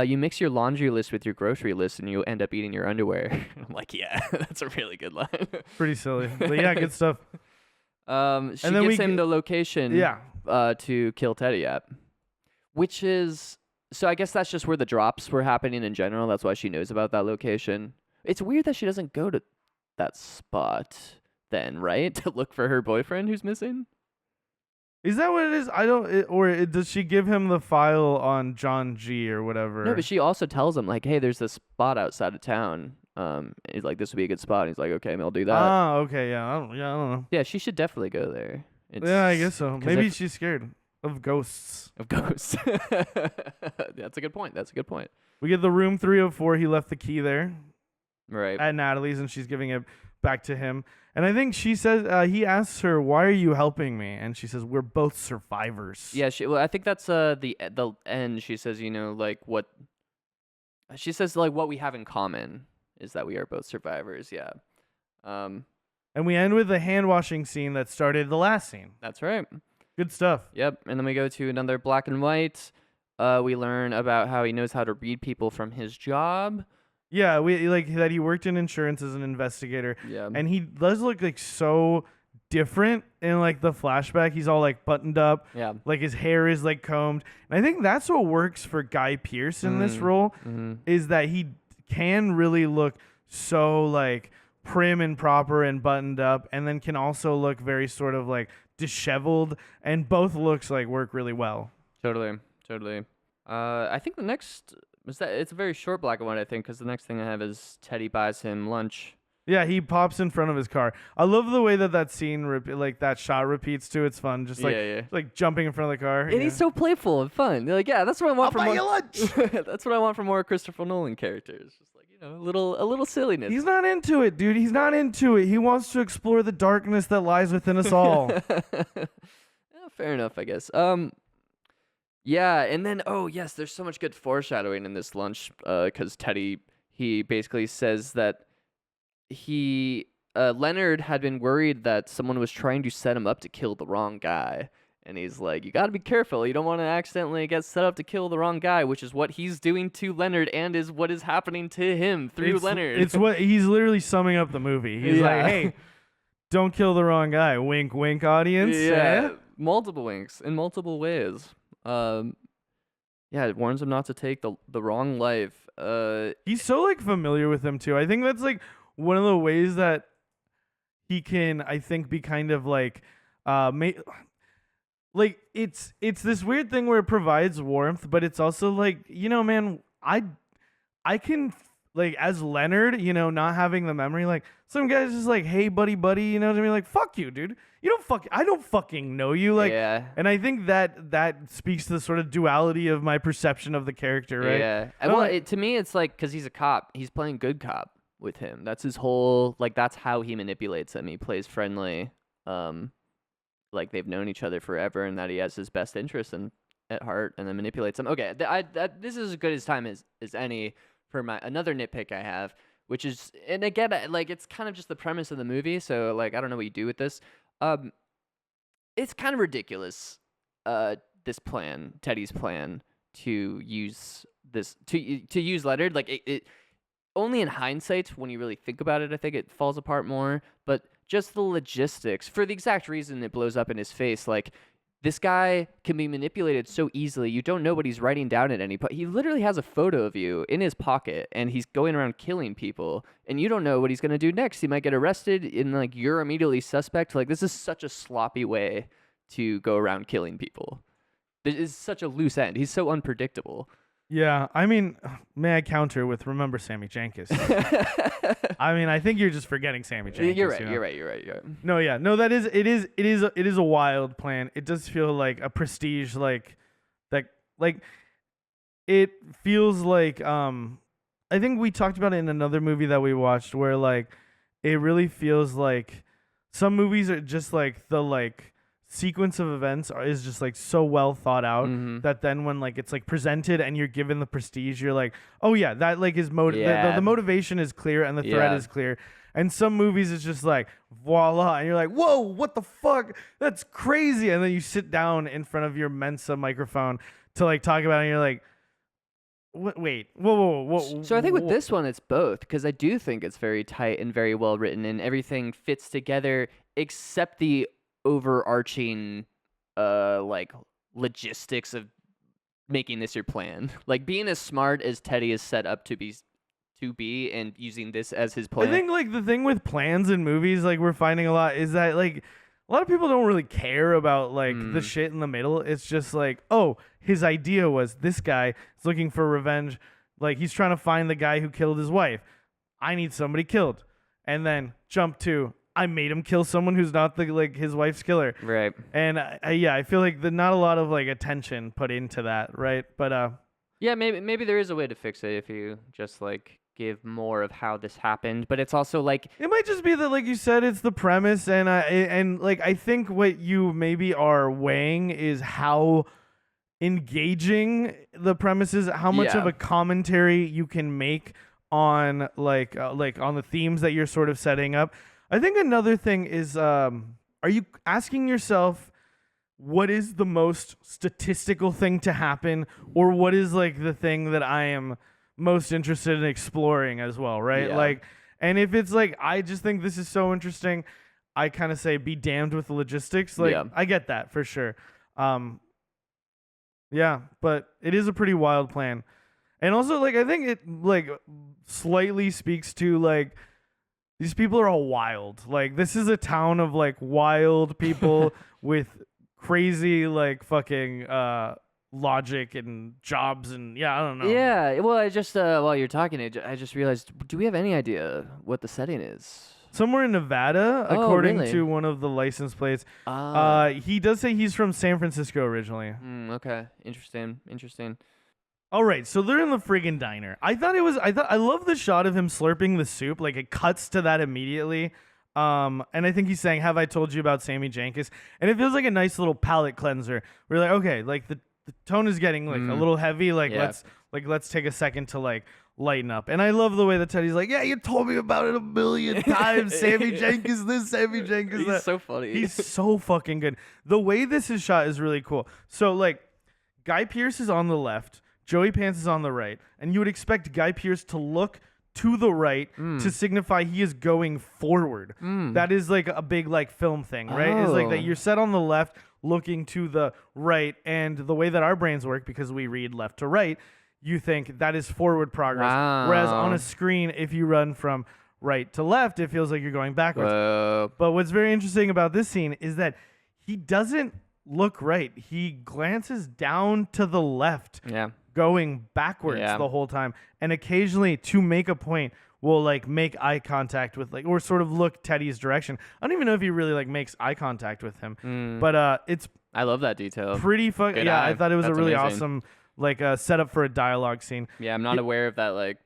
you mix your laundry list with your grocery list, and you end up eating your underwear. I'm like, yeah, that's a really good line. Pretty silly, but yeah, good stuff. She gives him the location. Yeah. To kill Teddy at, which is so. I guess that's just where the drops were happening in general. That's why she knows about that location. It's weird that she doesn't go to that spot then, right? To look for her boyfriend who's missing? Is that what it is? Does she give him the file on John G or whatever? No, but she also tells him like, hey, there's this spot outside of town. He's like, this would be a good spot. And he's like, okay, I'll do that. Ah, okay, yeah. I don't know. Yeah, she should definitely go there. Yeah, I guess so. Maybe she's scared of ghosts. That's a good point. We get the room 304. He left the key there. Right. At Natalie's, and she's giving it back to him. And I think she says, he asks her, why are you helping me? And she says, we're both survivors. Yeah, I think that's the end. She says, like what she says, like what we have in common is that we are both survivors. Yeah. And we end with the hand washing scene that started the last scene. That's right. Good stuff. Yep. And then we go to another black and white. We learn about how he knows how to read people from his job. Yeah, we like that he worked in insurance as an investigator. Yeah. And he does look like so different in like the flashback. He's all like buttoned up. Yeah. Like his hair is like combed. And I think that's what works for Guy Pearce in this role is that he can really look so like prim and proper and buttoned up, and then can also look very sort of like disheveled, and both looks like work really well. Totally. I think the next it's a very short black and white, I think, because the next thing I have is Teddy buys him lunch. Yeah, he pops in front of his car. I love the way that scene, like that shot repeats too. It's fun, just like like jumping in front of the car. And he's so playful and fun. You're like, yeah, that's what I want I'll from buy more. You lunch. That's what I want from more Christopher Nolan characters. Just like a little silliness. He's not into it, dude. He's not into it. He wants to explore the darkness that lies within us all. Fair enough, I guess. Yeah, and then yes, there's so much good foreshadowing in this lunch. Because Teddy, he basically says that Leonard had been worried that someone was trying to set him up to kill the wrong guy. And he's like, you got to be careful. You don't want to accidentally get set up to kill the wrong guy, which is what he's doing to Leonard and is what is happening to him through Leonard. It's what he's literally summing up the movie. He's like, hey, don't kill the wrong guy. Wink, wink, audience. Yeah, multiple winks in multiple ways. It warns him not to take the wrong life. He's so like familiar with him too. I think that's like one of the ways that he can, I think, be kind of like, like it's this weird thing where it provides warmth, but it's also like, man, I can like as Leonard, not having the memory, like some guys just like, hey buddy, you know what I mean? Like, fuck you, dude. I don't fucking know you. Like, and I think that speaks to the sort of duality of my perception of the character, right? Yeah. Well, to me, it's like, cause he's a cop, he's playing good cop with him. That's his whole, like, that's how he manipulates him. He plays friendly, like they've known each other forever, and that he has his best interest at heart, and then manipulates him. Okay, this is as good as time as any for another nitpick I have, which is, and again, like it's kind of just the premise of the movie, so like I don't know what you do with this. It's kind of ridiculous. This plan, Teddy's plan to use this to use Leonard, like it only in hindsight, when you really think about it, I think it falls apart more. But just the logistics, for the exact reason it blows up in his face, like this guy can be manipulated so easily. You don't know what he's writing down at any point. He literally has a photo of you in his pocket, and he's going around killing people, and you don't know what he's going to do next. He might get arrested, and like you're immediately suspect. Like, this is such a sloppy way to go around killing people. This is such a loose end. He's so unpredictable. Yeah, I mean, may I counter with remember Sammy Jenkins? I mean, I think you're just forgetting Sammy Jenkins. You're right. You know? You're right. No, yeah, no. It is a wild plan. It does feel like a prestige, like that. Like it feels like I think we talked about it in another movie that we watched, where like it really feels like some movies are just like the like sequence of events is just like so well thought out that then when like it's like presented and you're given the prestige, you're like, oh yeah, that like is the motivation is clear and the thread is clear. And some movies it's just like voila, and you're like, whoa, what the fuck, that's crazy. And then you sit down in front of your Mensa microphone to like talk about it, and you're like, wait, whoa. So I think with this one it's both, because I do think it's very tight and very well written and everything fits together except the overarching like logistics of making this your plan. Like being as smart as Teddy is set up to be and using this as his plan. I think like the thing with plans in movies, like we're finding a lot, is that like a lot of people don't really care about like the shit in the middle. It's just like, oh, his idea was this guy is looking for revenge. Like he's trying to find the guy who killed his wife. I need somebody killed. And then jump to, I made him kill someone who's not the like his wife's killer. Right. And I feel like not a lot of like attention put into that, right? But yeah, maybe there is a way to fix it if you just like give more of how this happened, but it's also like it might just be that, like you said, it's the premise, and like I think what you maybe are weighing is how engaging the premise is, how much of a commentary you can make on like on the themes that you're sort of setting up. I think another thing is, are you asking yourself what is the most statistical thing to happen, or what is like the thing that I am most interested in exploring as well, right? Yeah. Like, and if it's like, I just think this is so interesting, I kind of say be damned with the logistics. Like, I get that for sure. Yeah, but it is a pretty wild plan. And also, like, I think it like slightly speaks to like, these people are all wild. Like, this is a town of like wild people with crazy like fucking logic and jobs, and I don't know. Yeah, well, I just while you're talking, I just realized, do we have any idea what the setting is? Somewhere in Nevada, according to one of the license plates. He does say he's from San Francisco originally. Okay, interesting. All right, so they're in the friggin' diner. I love the shot of him slurping the soup. Like, it cuts to that immediately. And I think he's saying, "Have I told you about Sammy Jenkins?" And it feels like a nice little palate cleanser. We're like, okay, like the tone is getting like a little heavy. Like let's take a second to like lighten up. And I love the way that Teddy's like, "Yeah, you told me about it a million times. Sammy Jenkins this, Sammy Jenkins that." He's so funny. He's so fucking good. The way this is shot is really cool. So like, Guy Pearce is on the left, Joey Pants is on the right, and you would expect Guy Pearce to look to the right to signify he is going forward. That is like a big like film thing, right? Is like that you're set on the left looking to the right, and the way that our brains work, because we read left to right, you think that is forward progress. Wow. Whereas on a screen, if you run from right to left, it feels like you're going backwards. Whoa. But what's very interesting about this scene is that he doesn't look right. He glances down to the left. Yeah. Going backwards the whole time, and occasionally to make a point will like make eye contact with like, or sort of look Teddy's direction. I don't even know if he really like makes eye contact with him, but it's I love that detail. pretty fun. Yeah, I thought it was a really amazing. awesome like setup for a dialogue scene. Yeah, I'm not aware of that like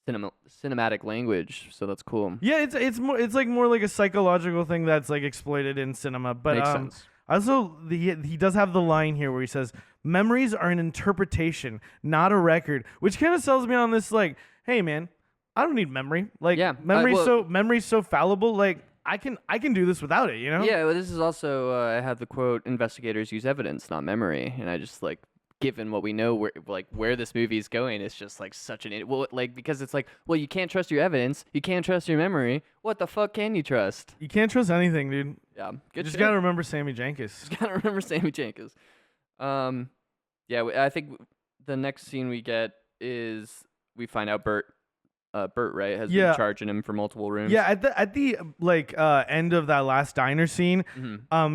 cinematic language, so that's cool. Yeah, it's more like a psychological thing that's like exploited in cinema, but Makes sense. Also, he does have the line here where he says, "Memories are an interpretation, not a record," which kind of sells me on this, like, hey man, I don't need memory. Like, memory's so fallible. Like, I can do this without it, you know? Yeah, well, this is also I have the quote, "Investigators use evidence, not memory," and I just like, given what we know, where this movie is going, it's just like such because it's like, well, you can't trust your evidence, you can't trust your memory. What the fuck can you trust? You can't trust anything, dude. Yeah, You good. just gotta remember Sammy Jenkins. Just gotta remember Sammy Jenkins. Yeah, I think the next scene we get is we find out Bert, right, has been charging him for multiple rooms. Yeah, at the end of that last diner scene,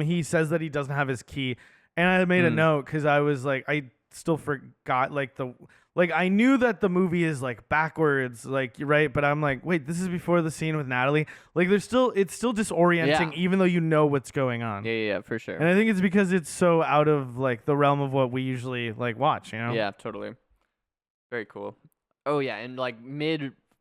he says that he doesn't have his key, and I made a note because I was like, I still forgot I knew that the movie is like backwards, like right, but I'm like, wait, this is before the scene with Natalie. Like, it's still disorienting, even though you know what's going on. Yeah, for sure. And I think it's because it's so out of like the realm of what we usually like watch, you know? Yeah, totally. Very cool. Oh yeah, and like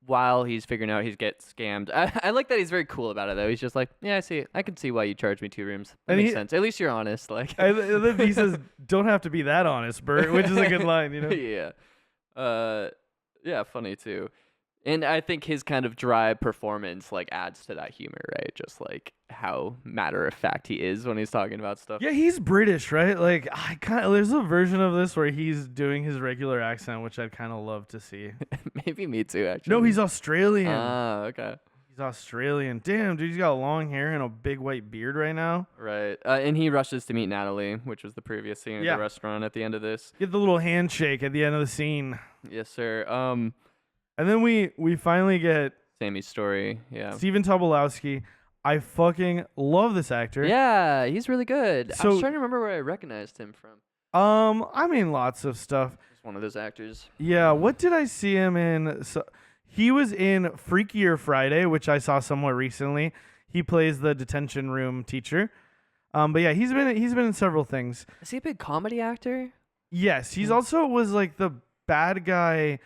while he's figuring out he gets scammed. I like that he's very cool about it though. He's just like, yeah, I can see why you charged me 2 rooms. That makes sense. At least you're honest. Like, and then he says, "Don't have to be that honest, Bert," which is a good line, you know? Yeah. Yeah, funny too. And I think his kind of dry performance like adds to that humor, right? Just like how matter of fact he is when he's talking about stuff. Yeah, he's British, right? Like, there's a version of this where he's doing his regular accent, which I'd kind of love to see. Maybe me too, actually. No, he's Australian. Ah, okay. He's Australian. Damn, dude, he's got long hair and a big white beard right now. Right. And he rushes to meet Natalie, which was the previous scene at the restaurant at the end of this. Get the little handshake at the end of the scene. Yes, sir. And then we finally get Sammy's story. Yeah. Stephen Tobolowsky. I fucking love this actor. Yeah, he's really good. So, I was trying to remember where I recognized him from. I mean, lots of stuff. He's one of those actors. Yeah, what did I see him in? So, he was in Freakier Friday, which I saw somewhat recently. He plays the detention room teacher. But yeah, he's been in several things. Is he a big comedy actor? Yes, he's also was like the bad guy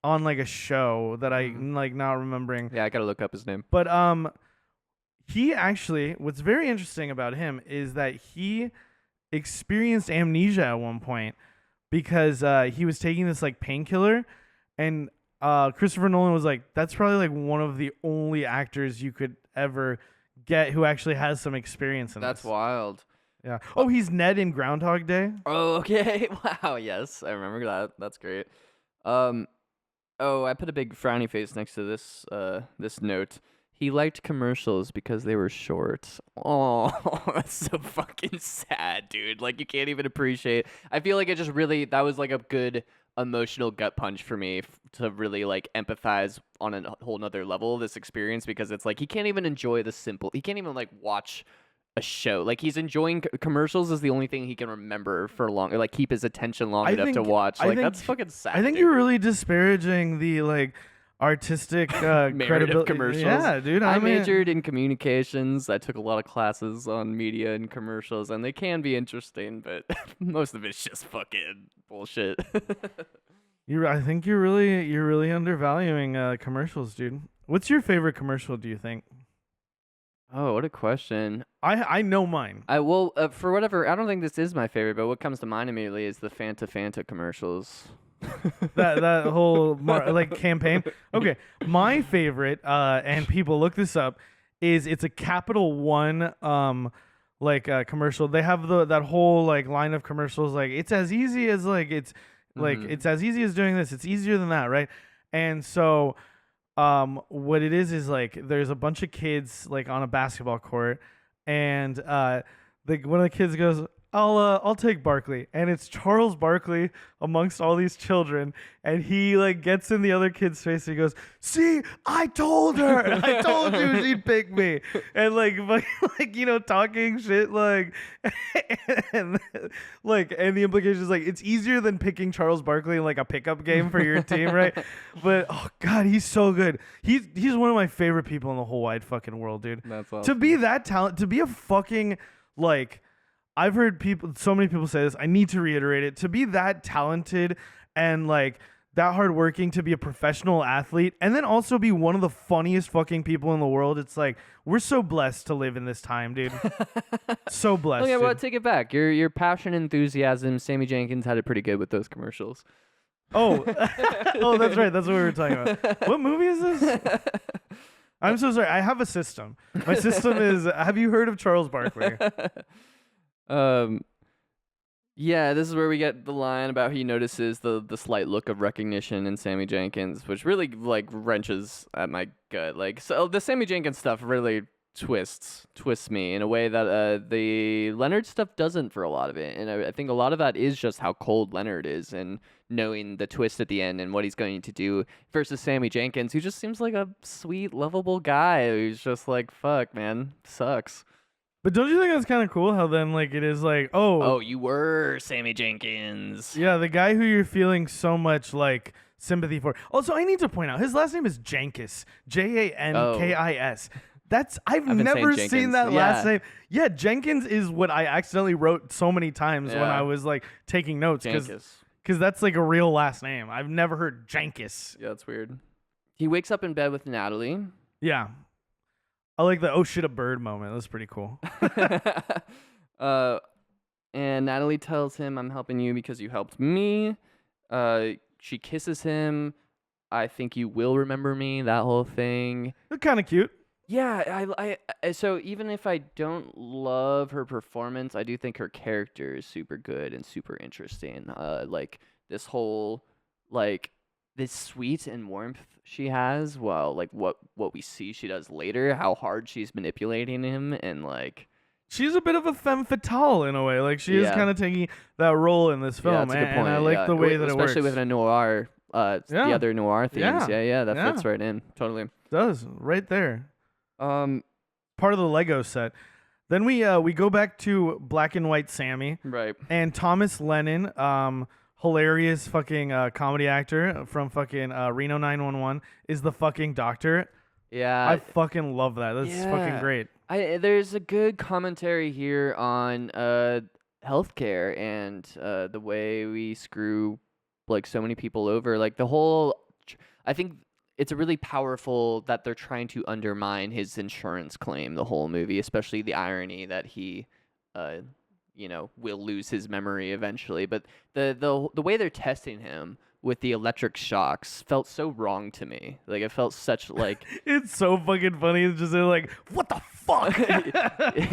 on like a show that I like not remembering. Yeah, I gotta look up his name. But he actually, what's very interesting about him is that he experienced amnesia at one point because he was taking this like painkiller, and Christopher Nolan was like, that's probably like one of the only actors you could ever get who actually has some experience in this. That's wild. Yeah. Oh, he's Ned in Groundhog Day. Oh, okay. Wow. Yes, I remember that. That's great. Oh, I put a big frowny face next to this this note. He liked commercials because they were short. Oh, that's so fucking sad, dude. Like, you can't even appreciate. I feel like it just really, that was like a good emotional gut punch for me to really like empathize on a whole nother level of this experience, because it's like he can't even enjoy the simple. He can't even like watch a show. Like, he's enjoying commercials is the only thing he can remember for long, or like keep his attention long enough to watch. Like, that's fucking sad. I think you're really disparaging the like artistic credibility commercials. Yeah, dude. I majored in communications. I took a lot of classes on media and commercials, and they can be interesting, but most of it's just fucking bullshit. I think you're really undervaluing commercials, dude. What's your favorite commercial, do you think? Oh, what a question. I know mine. For whatever, I don't think this is my favorite, but what comes to mind immediately is the Fanta commercials. that whole like campaign. Okay, my favorite, and people look this up, is it's a Capital One commercial. They have that whole like line of commercials, like it's as easy as like it's like it's as easy as doing this. It's easier than that, right? And so what it is like there's a bunch of kids like on a basketball court, and one of the kids goes, I'll take Barkley, and it's Charles Barkley amongst all these children, and he like gets in the other kid's face and he goes, "See, I told her, I told you she'd pick me," and like talking shit like, and the implication is like it's easier than picking Charles Barkley in like a pickup game for your team, right? But oh god, he's so good. He's one of my favorite people in the whole wide fucking world, dude. That's awesome. To be that talent, to be a fucking like. I've heard so many people say this. I need to reiterate it. To be that talented and like that hardworking, to be a professional athlete, and then also be one of the funniest fucking people in the world. It's like we're so blessed to live in this time, dude. So blessed. Okay, well, take it back. Your passion, enthusiasm. Sammy Jenkins had it pretty good with those commercials. Oh, oh, that's right. That's what we were talking about. What movie is this? I'm so sorry. I have a system. My system is. Have you heard of Charles Barkley? Yeah, this is where we get the line about he notices the slight look of recognition in Sammy Jenkins, which really like wrenches at my gut. Like, so the Sammy Jenkins stuff really twists me in a way that the Leonard stuff doesn't for a lot of it. And I think a lot of that is just how cold Leonard is and knowing the twist at the end and what he's going to do versus Sammy Jenkins, who just seems like a sweet, lovable guy who's just like, fuck, man, sucks. But don't you think that's kind of cool how then like it is like, oh, you were Sammy Jenkins. Yeah, the guy who you're feeling so much like sympathy for. Also, I need to point out his last name is Jenkins. Jankis. I've never seen that last name. Yeah, Jenkins is what I accidentally wrote so many times when I was like taking notes because that's like a real last name. I've never heard Jenkins. Yeah, that's weird. He wakes up in bed with Natalie. Yeah. I like the oh shit a bird moment. That's pretty cool. And Natalie tells him, I'm helping you because you helped me. She kisses him. I think you will remember me, that whole thing. They're kind of cute. Yeah, so even if I don't love her performance, I do think her character is super good and super interesting. Like this whole this sweet and warmth she has, well, like what we see she does later, how hard she's manipulating him, and like she's a bit of a femme fatale in a way. Like she is kind of taking that role in this film, that's a good point. And I like the way that it works, especially with a noir, the other noir themes. That fits right in totally. It does right there. Part of the Lego set. Then we go back to black and white Sammy, right? And Thomas Lennon, hilarious fucking comedy actor from fucking Reno 911 is the fucking doctor. Yeah, I fucking love that. That's fucking great. There's a good commentary here on healthcare and the way we screw like so many people over. Like the whole, I think it's really powerful that they're trying to undermine his insurance claim the whole movie, especially the irony that he will lose his memory eventually. But the way they're testing him with the electric shocks felt so wrong to me. Like it felt such like it's so fucking funny. It's just like, what the fuck?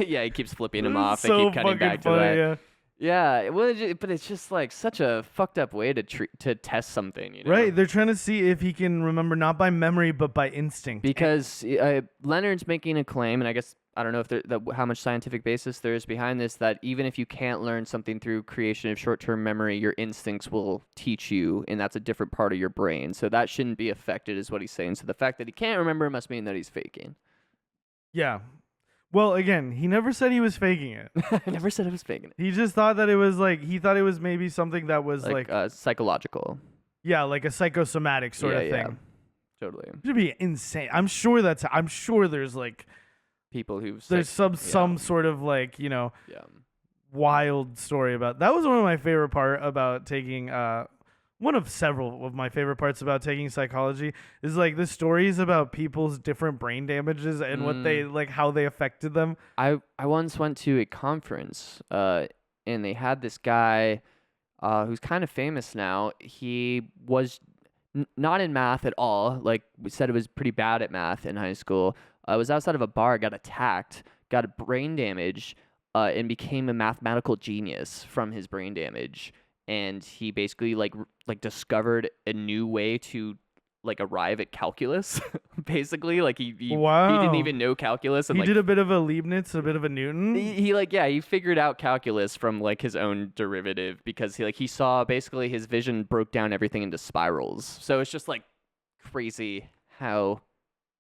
Yeah, he keeps flipping him off and keep cutting back to that. Yeah, but it's just like such a fucked up way to test something, you know? Right, they're trying to see if he can remember not by memory but by instinct. Because Leonard's making a claim, and I guess I don't know if how much scientific basis there is behind this, that even if you can't learn something through creation of short-term memory, your instincts will teach you, and that's a different part of your brain. So that shouldn't be affected, is what he's saying. So the fact that he can't remember must mean that he's faking. Yeah. Well, again, he never said he was faking it. I never said I was faking it. He just thought that it was like, he thought it was maybe something that was like psychological. Yeah, like a psychosomatic sort of thing. Yeah, totally. It should be insane. I'm sure there's like people there's some sort of like, wild story about. That was one of my favorite part about taking one of several of my favorite parts about taking psychology is like the stories about people's different brain damages and what they like, how they affected them. I once went to a conference and they had this guy who's kind of famous now. He was not in math at all. Like we said, it was pretty bad at math in high school. Was outside of a bar, got attacked, got a brain damage, and became a mathematical genius from his brain damage. And he basically like discovered a new way to like arrive at calculus. Basically, like he didn't even know calculus. And he did a bit of a Leibniz, a bit of a Newton. He figured out calculus from like his own derivative because he saw basically his vision broke down everything into spirals. So it's just like crazy how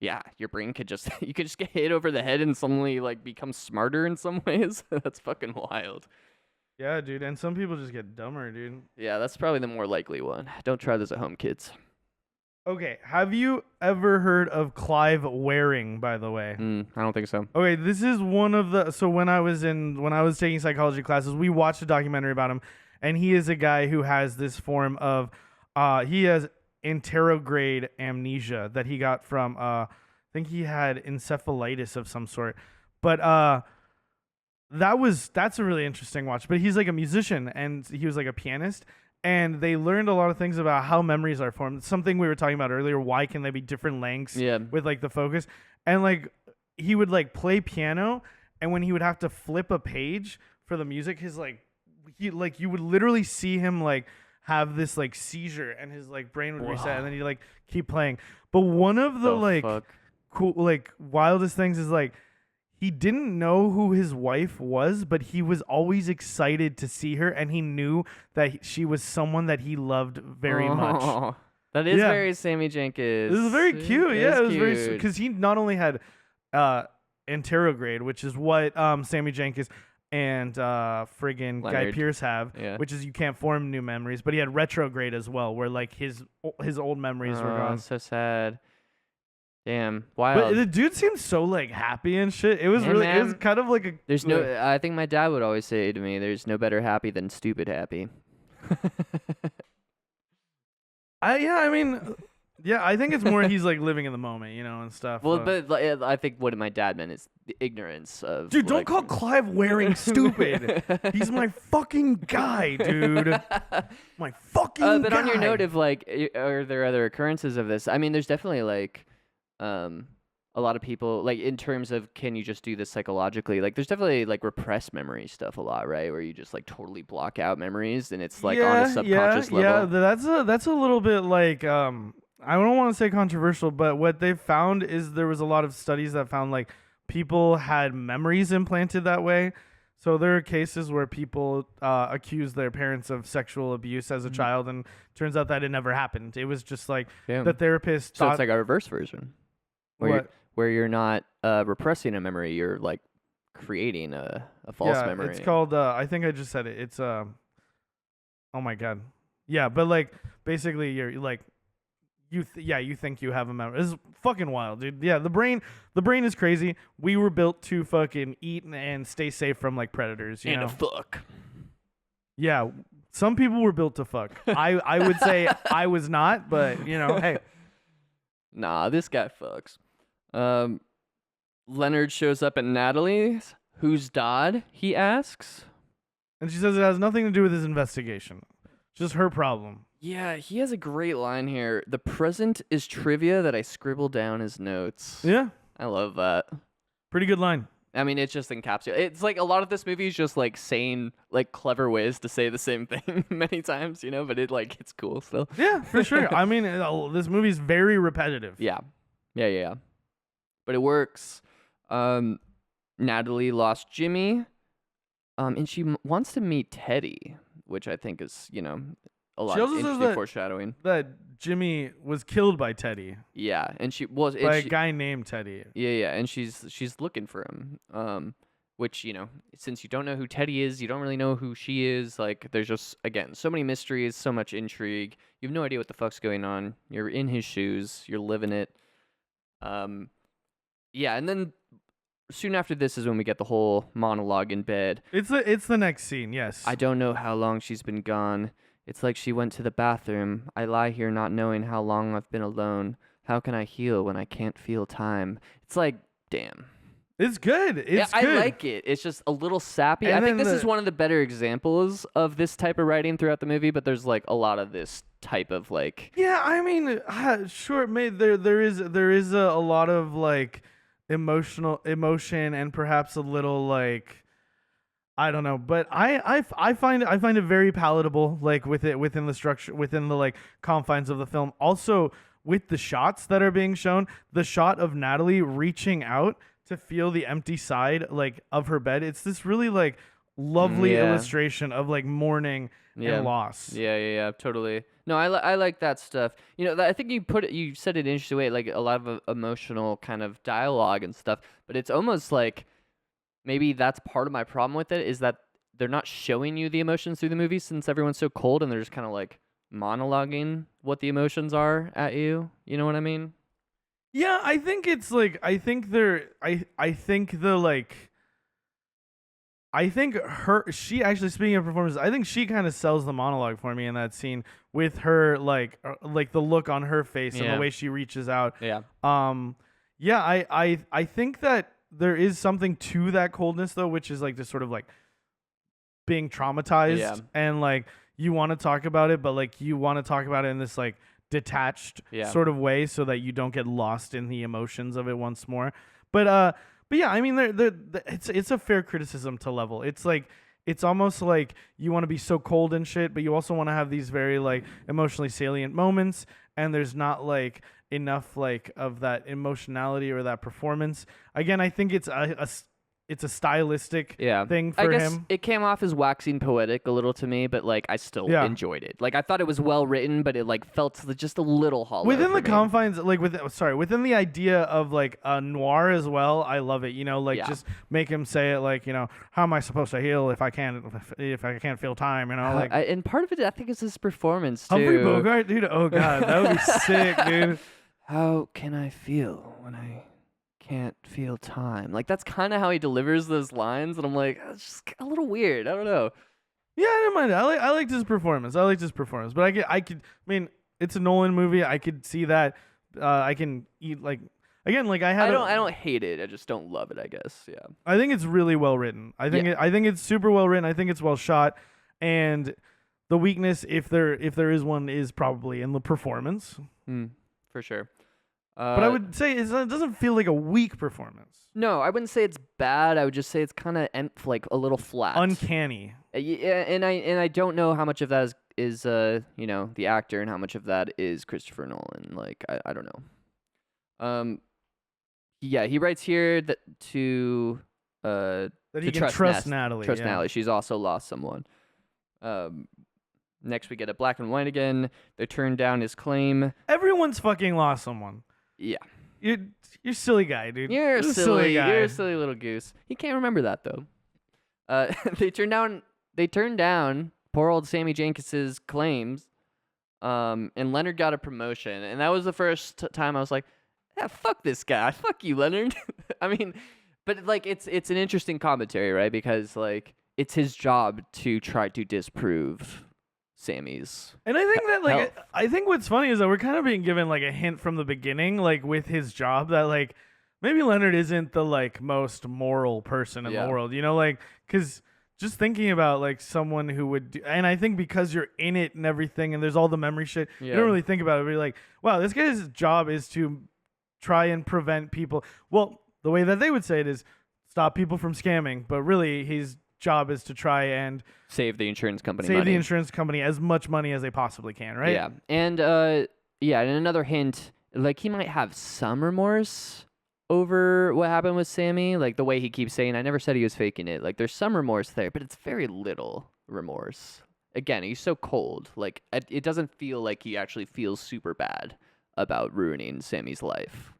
your brain could just get hit over the head and suddenly like become smarter in some ways. That's fucking wild. Yeah, dude, and some people just get dumber, dude. Yeah, that's probably the more likely one. Don't try this at home, kids. Okay, have you ever heard of Clive Waring, by the way? I don't think so. Okay, this is one of the... So when I was taking psychology classes, we watched a documentary about him, and he is a guy who has this form of... he has anterograde amnesia that he got from... I think he had encephalitis of some sort. But... That's a really interesting watch. But he's like a musician and he was like a pianist, and they learned a lot of things about how memories are formed. Something we were talking about earlier, why can they be different lengths with like the focus? And like he would like play piano, and when he would have to flip a page for the music, his like you would literally see him like have this like seizure and his like brain would reset and then he'd like keep playing. But one of the cool like wildest things is like he didn't know who his wife was, but he was always excited to see her, and he knew that she was someone that he loved very much. That is very Sammy Jenkins. This is very cute. It was very cute. because he not only had anterograde, which is what Sammy Jenkins and friggin' Guy Leonard. Pearce have, Yeah. which is you can't form new memories, but he had retrograde as well, where like his old memories were gone. So sad. Damn, wild. But the dude seemed so like happy and shit. It was Yeah, really, it was man. kind of like a. There's no. I think my dad would always say to me, "There's no better happy than stupid happy." I mean, yeah, I think it's more he's like living in the moment, and stuff. Well, but like, I think what my dad meant is the ignorance of. Dude, don't like, call Clive Waring stupid. He's my fucking guy, dude. My fucking guy. But on your note of like, are there other occurrences of this? I mean, there's definitely like, a lot of people like in terms of can you just do this psychologically? Like, there's definitely like repressed memory stuff a lot, right? Where you just like totally block out memories and it's like on a subconscious level. Yeah, that's a little bit like I don't want to say controversial, but what they found is there was a lot of studies that found like people had memories implanted that way. So there are cases where people accuse their parents of sexual abuse as a child, and turns out that it never happened. It was just like the therapist So thought. it's like a reverse version. Where you're not repressing a memory, you're like creating a false memory. It's called I think I just said it. It's oh my god. Yeah, but like basically you're like you think you have a memory. It's fucking wild, dude. Yeah, the brain is crazy. We were built to fucking eat and stay safe from like predators, you know. And a fuck. Yeah, some people were built to fuck. I would say I was not, but hey. Nah, this guy fucks. Leonard shows up at Natalie's. Who's Dodd? He asks. And she says it has nothing to do with his investigation. Just her problem. Yeah, he has a great line here. The present is trivia that I scribbled down his notes. Yeah. I love that. Pretty good line. I mean, it's just encapsulated. It's like a lot of this movie is just like saying like clever ways to say the same thing many times, but it's cool still. Yeah, for sure. I mean, this movie's very repetitive. Yeah. But it works. Natalie lost Jimmy, and she wants to meet Teddy, which I think is, a lot of interesting foreshadowing. That Jimmy was killed by Teddy. Yeah, and she was by a guy named Teddy. Yeah, and she's looking for him. Which, since you don't know who Teddy is, you don't really know who she is. Like, there's just, again, so many mysteries, so much intrigue. You have no idea what the fuck's going on. You're in his shoes. You're living it. Yeah, and then soon after this is when we get the whole monologue in bed. It's the next scene, yes. I don't know how long she's been gone. It's like she went to the bathroom. I lie here not knowing how long I've been alone. How can I heal when I can't feel time? It's like, damn. It's good. It's good. I like it. It's just a little sappy. And I think this is one of the better examples of this type of writing throughout the movie, but there's like a lot of this type of like. Yeah, I mean, sure, there is a lot of like emotion and perhaps a little like, I don't know, but I find it very palatable, like within the structure, within the like confines of the film. Also with the shots that are being shown, the shot of Natalie reaching out to feel the empty side like of her bed. It's this really like lovely illustration of like mourning and loss. Yeah, totally. No, I like that stuff. I think you said it in an interesting way, like a lot of emotional kind of dialogue and stuff, but it's almost like maybe that's part of my problem with it is that they're not showing you the emotions through the movie since everyone's so cold and they're just kind of like monologuing what the emotions are at you. You know what I mean? Yeah, I think it's like I think she actually, speaking of performances, I think she kind of sells the monologue for me in that scene with her like the look on her face and the way she reaches out. Yeah. I think that there is something to that coldness though, which is like just sort of like being traumatized and like you want to talk about it, but like you want to talk about it in this like detached sort of way so that you don't get lost in the emotions of it once more. But yeah, I mean, it's a fair criticism to level. It's like it's almost like you want to be so cold and shit, but you also want to have these very like emotionally salient moments, and there's not like enough like of that emotionality or that performance. Again, I think it's a stylistic thing for I guess him. It came off as waxing poetic a little to me, but like I still enjoyed it. Like I thought it was well written, but it like felt just a little hollow. Within the confines, like within the idea of like a noir as well, I love it. You know, like just make him say it like, you know, how am I supposed to heal if I can't feel time? You know, like and part of it I think is his performance too. Humphrey Bogart, dude. Oh god, that would be sick, dude. How can I feel when I can't feel time? Like that's kind of how he delivers those lines, and I'm like, it's just a little weird. I don't know. Yeah, I didn't mind it. I liked his performance. But I mean, it's a Nolan movie. I could see that. I can eat like again, like I don't hate it. I just don't love it. I guess. Yeah. I think it's really well written. I think it's super well written. I think it's well shot, and the weakness, if there is one, is probably in the performance. For sure. But I would say it doesn't feel like a weak performance. No, I wouldn't say it's bad. I would just say it's kind of like a little flat, uncanny. Yeah, and I don't know how much of that is you know, the actor, and how much of that is Christopher Nolan. Like I don't know. Yeah, he writes here that that he can trust Natalie. Natalie. She's also lost someone. Next we get a black and white again. They turn down his claim. Everyone's fucking lost someone. Yeah. You're silly guy, dude. You're a silly guy. You're a silly little goose. He can't remember that though. They turn down poor old Sammy Jenkins's claims. And Leonard got a promotion, and that was the first time I was like, yeah, fuck this guy. Fuck you, Leonard. I mean, but like it's an interesting commentary, right? Because like it's his job to try to disprove Sammy's. And I think that like I think what's funny is that we're kind of being given like a hint from the beginning, like with his job, that like maybe Leonard isn't the like most moral person in the world, you know, like because just thinking about like someone who would do, and I think because you're in it and everything, and there's all the memory shit, you don't really think about it. But you're like, wow, this guy's job is to try and prevent people. Well, the way that they would say it is stop people from scamming, but really his job is to try and save the insurance company the insurance company as much money as they possibly can, right? Yeah. And and another hint, like he might have some remorse over what happened with Sammy, like the way he keeps saying, I never said he was faking it. Like there's some remorse there, but it's very little remorse. Again, he's so cold. Like it doesn't feel like he actually feels super bad about ruining Sammy's life.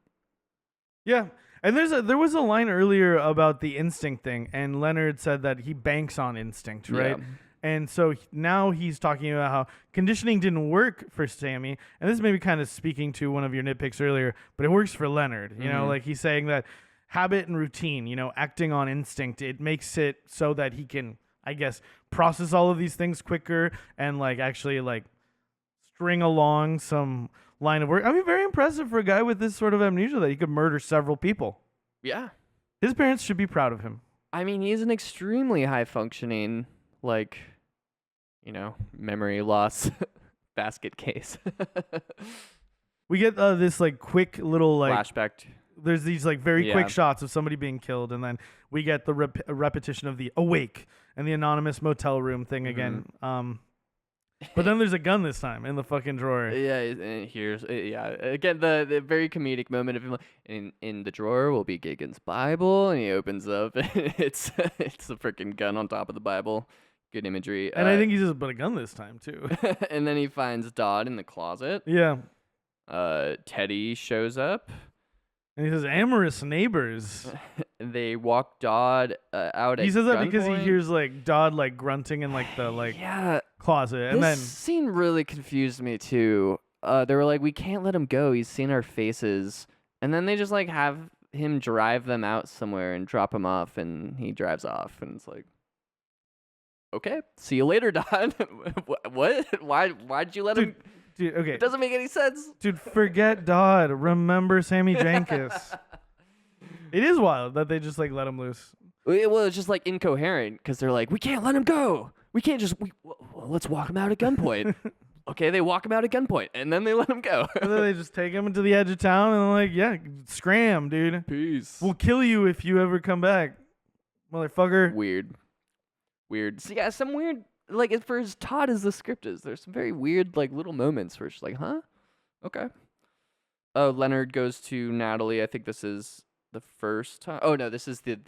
Yeah. And there was a line earlier about the instinct thing, and Leonard said that he banks on instinct, right? Yeah. And so now he's talking about how conditioning didn't work for Sammy, and this may be kind of speaking to one of your nitpicks earlier, but it works for Leonard. You know, like he's saying that habit and routine, you know, acting on instinct, it makes it so that he can, I guess, process all of these things quicker and like actually like string along some line of work. I mean, very impressive for a guy with this sort of amnesia that he could murder several people. Yeah. His parents should be proud of him. I mean, he's an extremely high functioning, like, you know, memory loss basket case. We get this like quick little like flashback. There's these like very quick shots of somebody being killed, and then we get the repetition of the awake and the anonymous motel room thing again. But then there's a gun this time in the fucking drawer. Yeah, and here's again the very comedic moment of him in the drawer will be Gigan's Bible, and he opens up and it's a freaking gun on top of the Bible. Good imagery. And I think he just put a gun this time too. And then he finds Dodd in the closet. Yeah. Teddy shows up. And he says, amorous neighbors. They walk Dodd out. He says that because he hears like Dodd like grunting in like the closet. And this scene really confused me too. They were like, we can't let him go. He's seen our faces. And then they just like have him drive them out somewhere and drop him off, and he drives off, and it's like, okay, see you later, Dodd. What? Why'd you let him? Dude, okay. It doesn't make any sense. Dude, forget Dodd. Remember Sammy Jenkins. It is wild that they just like let him loose. Well, it's just like incoherent because they're like, we can't let him go. We can't just let's walk him out at gunpoint. Okay, they walk him out at gunpoint, and then they let him go. And then they just take him to the edge of town, and they're like, yeah, scram, dude. Peace. We'll kill you if you ever come back, motherfucker. Weird. So yeah, some weird, like, for as taut as the script is, there's some very weird, like, little moments where it's just like, huh? Okay. Leonard goes to Natalie. I think this is the first time. Oh no, this is the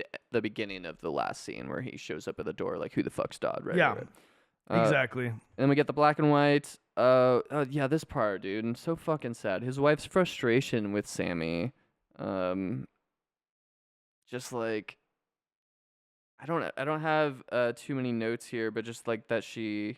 beginning of the last scene where he shows up at the door like, who the fuck's Dodd, right? Yeah. Right. Exactly. And we get the black and white. Yeah, this part, dude, and so fucking sad. His wife's frustration with Sammy, just like, I don't have too many notes here, but just like that she's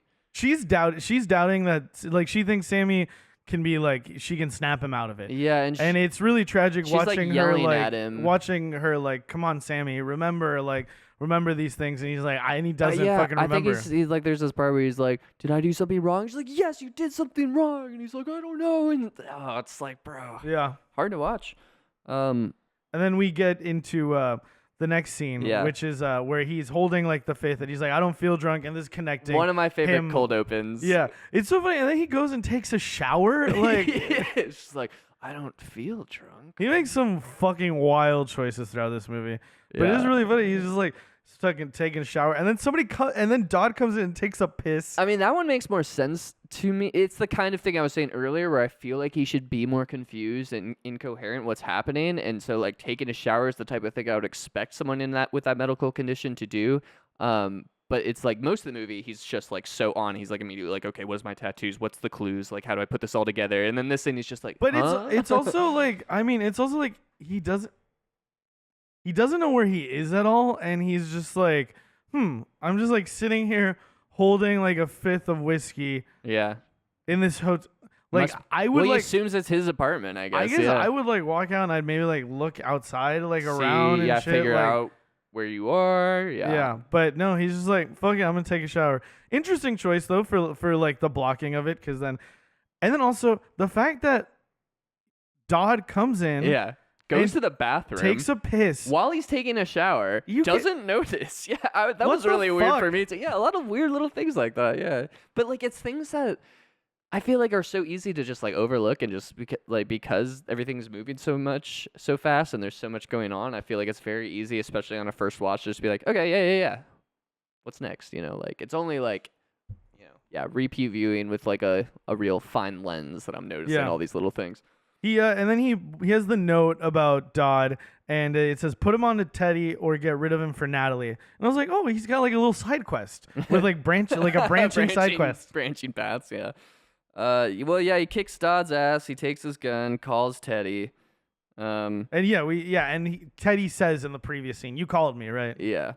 doubting that, like, she thinks Sammy can be like, she can snap him out of it. Yeah, and it's really tragic watching like her at him. watching her like, come on, Sammy, remember these things, and he's like, and he doesn't fucking remember. I think he's like, there's this part where he's like, did I do something wrong? She's like, yes, you did something wrong, and he's like, I don't know, and it's like, bro, yeah, hard to watch. And then we get into the next scene, which is where he's holding like the faith, and he's like, I don't feel drunk, and this connecting. One of my favorite cold opens. Yeah, it's so funny. And then he goes and takes a shower. Like, it's just like, I don't feel drunk. He makes some fucking wild choices throughout this movie, but it is really funny. He's just like fucking taking a shower, and then and then Dodd comes in and takes a piss. I mean, that one makes more sense to me. It's the kind of thing I was saying earlier where I feel like he should be more confused and incoherent what's happening, and so like taking a shower is the type of thing I would expect someone with that medical condition to do. But it's like most of the movie, he's just like so on. He's like immediately like, okay, what's my tattoos? What's the clues? Like, how do I put this all together? And then this thing, he's just like, but it's also like, I mean, it's also like he doesn't know where he is at all, and he's just like, I'm just like sitting here holding like a fifth of whiskey. Yeah. In this hotel. Like, I would, he like, assumes it's his apartment, I guess. I would like walk out and I'd maybe like look outside, like around and shit. Figure like, out where you are. Yeah. But no, he's just like, fuck it, I'm gonna take a shower. Interesting choice though for like the blocking of it, because then also the fact that Dodd comes in. Yeah. Goes to the bathroom, takes a piss while he's taking a shower. Doesn't notice. Yeah, that was really weird for me too. Yeah, a lot of weird little things like that. Yeah, but like it's things that I feel like are so easy to just like overlook, and just because everything's moving so fast, and there's so much going on. I feel like it's very easy, especially on a first watch, just to be like, okay, yeah. What's next? You know, like it's only like, repeat viewing with like a real fine lens that I'm noticing all these little things. And then he has the note about Dodd, and it says, put him on to Teddy or get rid of him for Natalie. And I was like, oh, he's got like a little side quest with like a branching side quest. Branching paths, yeah. He kicks Dodd's ass, he takes his gun, calls Teddy. And Teddy says in the previous scene, you called me, right? Yeah.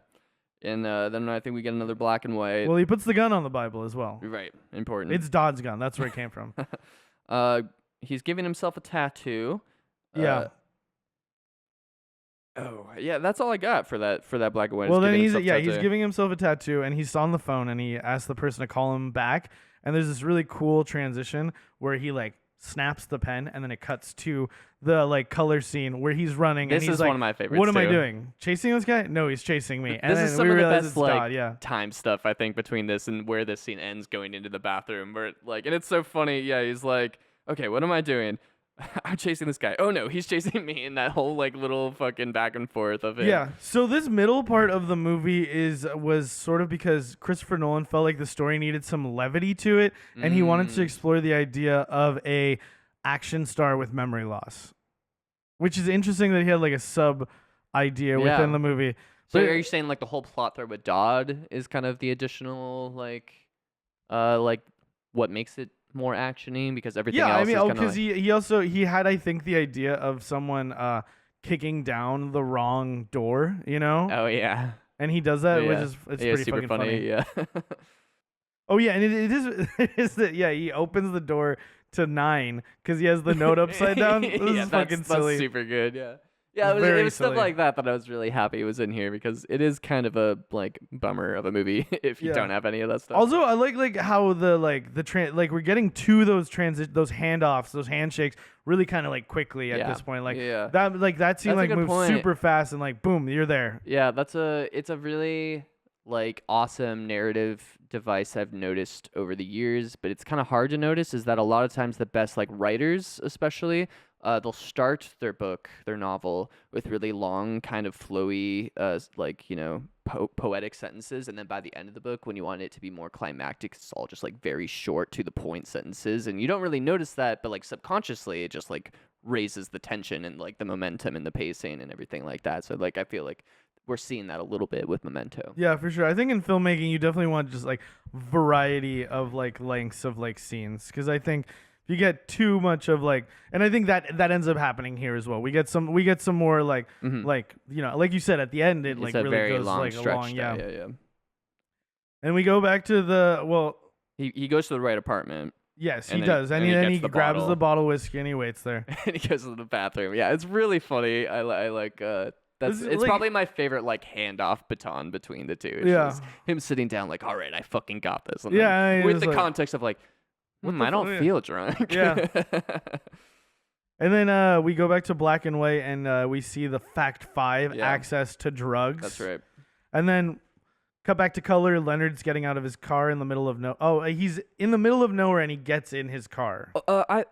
And then I think we get another black and white. Well, he puts the gun on the Bible as well. Right, important. It's Dodd's gun. That's where it came from. He's giving himself a tattoo. Yeah. That's all I got for that black and white. Well, then he's giving himself a tattoo, and he's on the phone, and he asks the person to call him back. And there's this really cool transition where he like snaps the pen, and then it cuts to the like color scene where he's running. This and he's is like, one of my favorites. What am I doing? Chasing this guy? No, he's chasing me. And this is some of the best Dodd, time stuff I think between this and where this scene ends, going into the bathroom, where and it's so funny. Yeah, he's like, okay, what am I doing? I'm chasing this guy. Oh no, he's chasing me, and that whole like little fucking back and forth of it. Yeah. So this middle part of the movie was sort of because Christopher Nolan felt like the story needed some levity to it, and he wanted to explore the idea of a action star with memory loss, which is interesting that he had like a sub idea within the movie. So are you saying like the whole plot thread with Dodd is kind of the additional like what makes it more actiony, because everything else because he had, I think, the idea of someone kicking down the wrong door, Oh yeah. And he does that, which is pretty super fucking funny. Yeah. Oh yeah, and it is that he opens the door to 9 because he has the note upside down. This is fucking silly. That's super good. Yeah. Yeah, it was stuff like that I was really happy was in here, because it is kind of a like bummer of a movie if you don't have any of that stuff. Also, I like how we're getting to those handoffs, those handshakes really kind of like quickly at this point. That scene like moves super fast, and like boom, you're there. Yeah, it's a really like awesome narrative device I've noticed over the years, but it's kind of hard to notice is that a lot of times the best like writers especially they'll start their novel with really long, kind of flowy, poetic sentences, and then by the end of the book, when you want it to be more climactic, it's all just like very short, to the point sentences, and you don't really notice that, but like subconsciously, it just like raises the tension and like the momentum and the pacing and everything like that. So like I feel like we're seeing that a little bit with Memento. Yeah, for sure. I think in filmmaking you definitely want just like variety of like lengths of like scenes, because I think if you get too much of like, and I think that ends up happening here as well. We get some more like like like you said at the end it It's like a really very goes long like stretch. yeah. Yeah. And we go back to the He goes to the right apartment. yes, he And then- does. And and he then gets he the grabs bottle. the bottle of whiskey and he waits there. And he goes to the bathroom. Yeah, it's really funny. I like This it's is, like- probably my favorite like handoff baton between the two. It's Yeah. just him sitting down like, all right, I fucking got this. And Yeah, then and with it's the like, context of like, what I the don't fuck? feel drunk. Yeah. And then we go back to black and white and we see the Fact 5 Yeah. access to drugs. That's right. And then cut back to color. Leonard's getting out of his car in the middle of he's in the middle of nowhere and he gets in his car.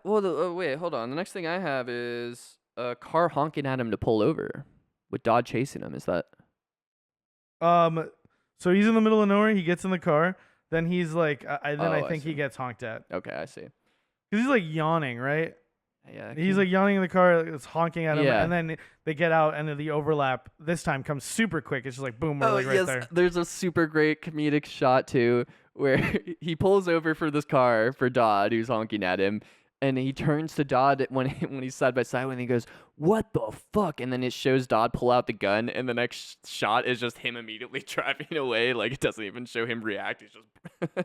Wait, hold on. The next thing I have is a car honking at him to pull over, with Dodd chasing him. Is that? So he's in the middle of nowhere. He gets in the car. Then he's like, I think see. he gets honked at Okay, I see. because he's like yawning, right? Yeah. He's like yawning in the car. It's honking at him, Yeah. and then they get out, and the overlap this time comes super quick. It's just like boom, we're like right there. There's a super great comedic shot too, where he pulls over for this car for Dodd, who's honking at him, and he turns to Dodd when he's side by side, when he goes, "What the fuck?" And then it shows Dodd pull out the gun, and the next shot is just him immediately driving away. Like it doesn't even show him react. He's just,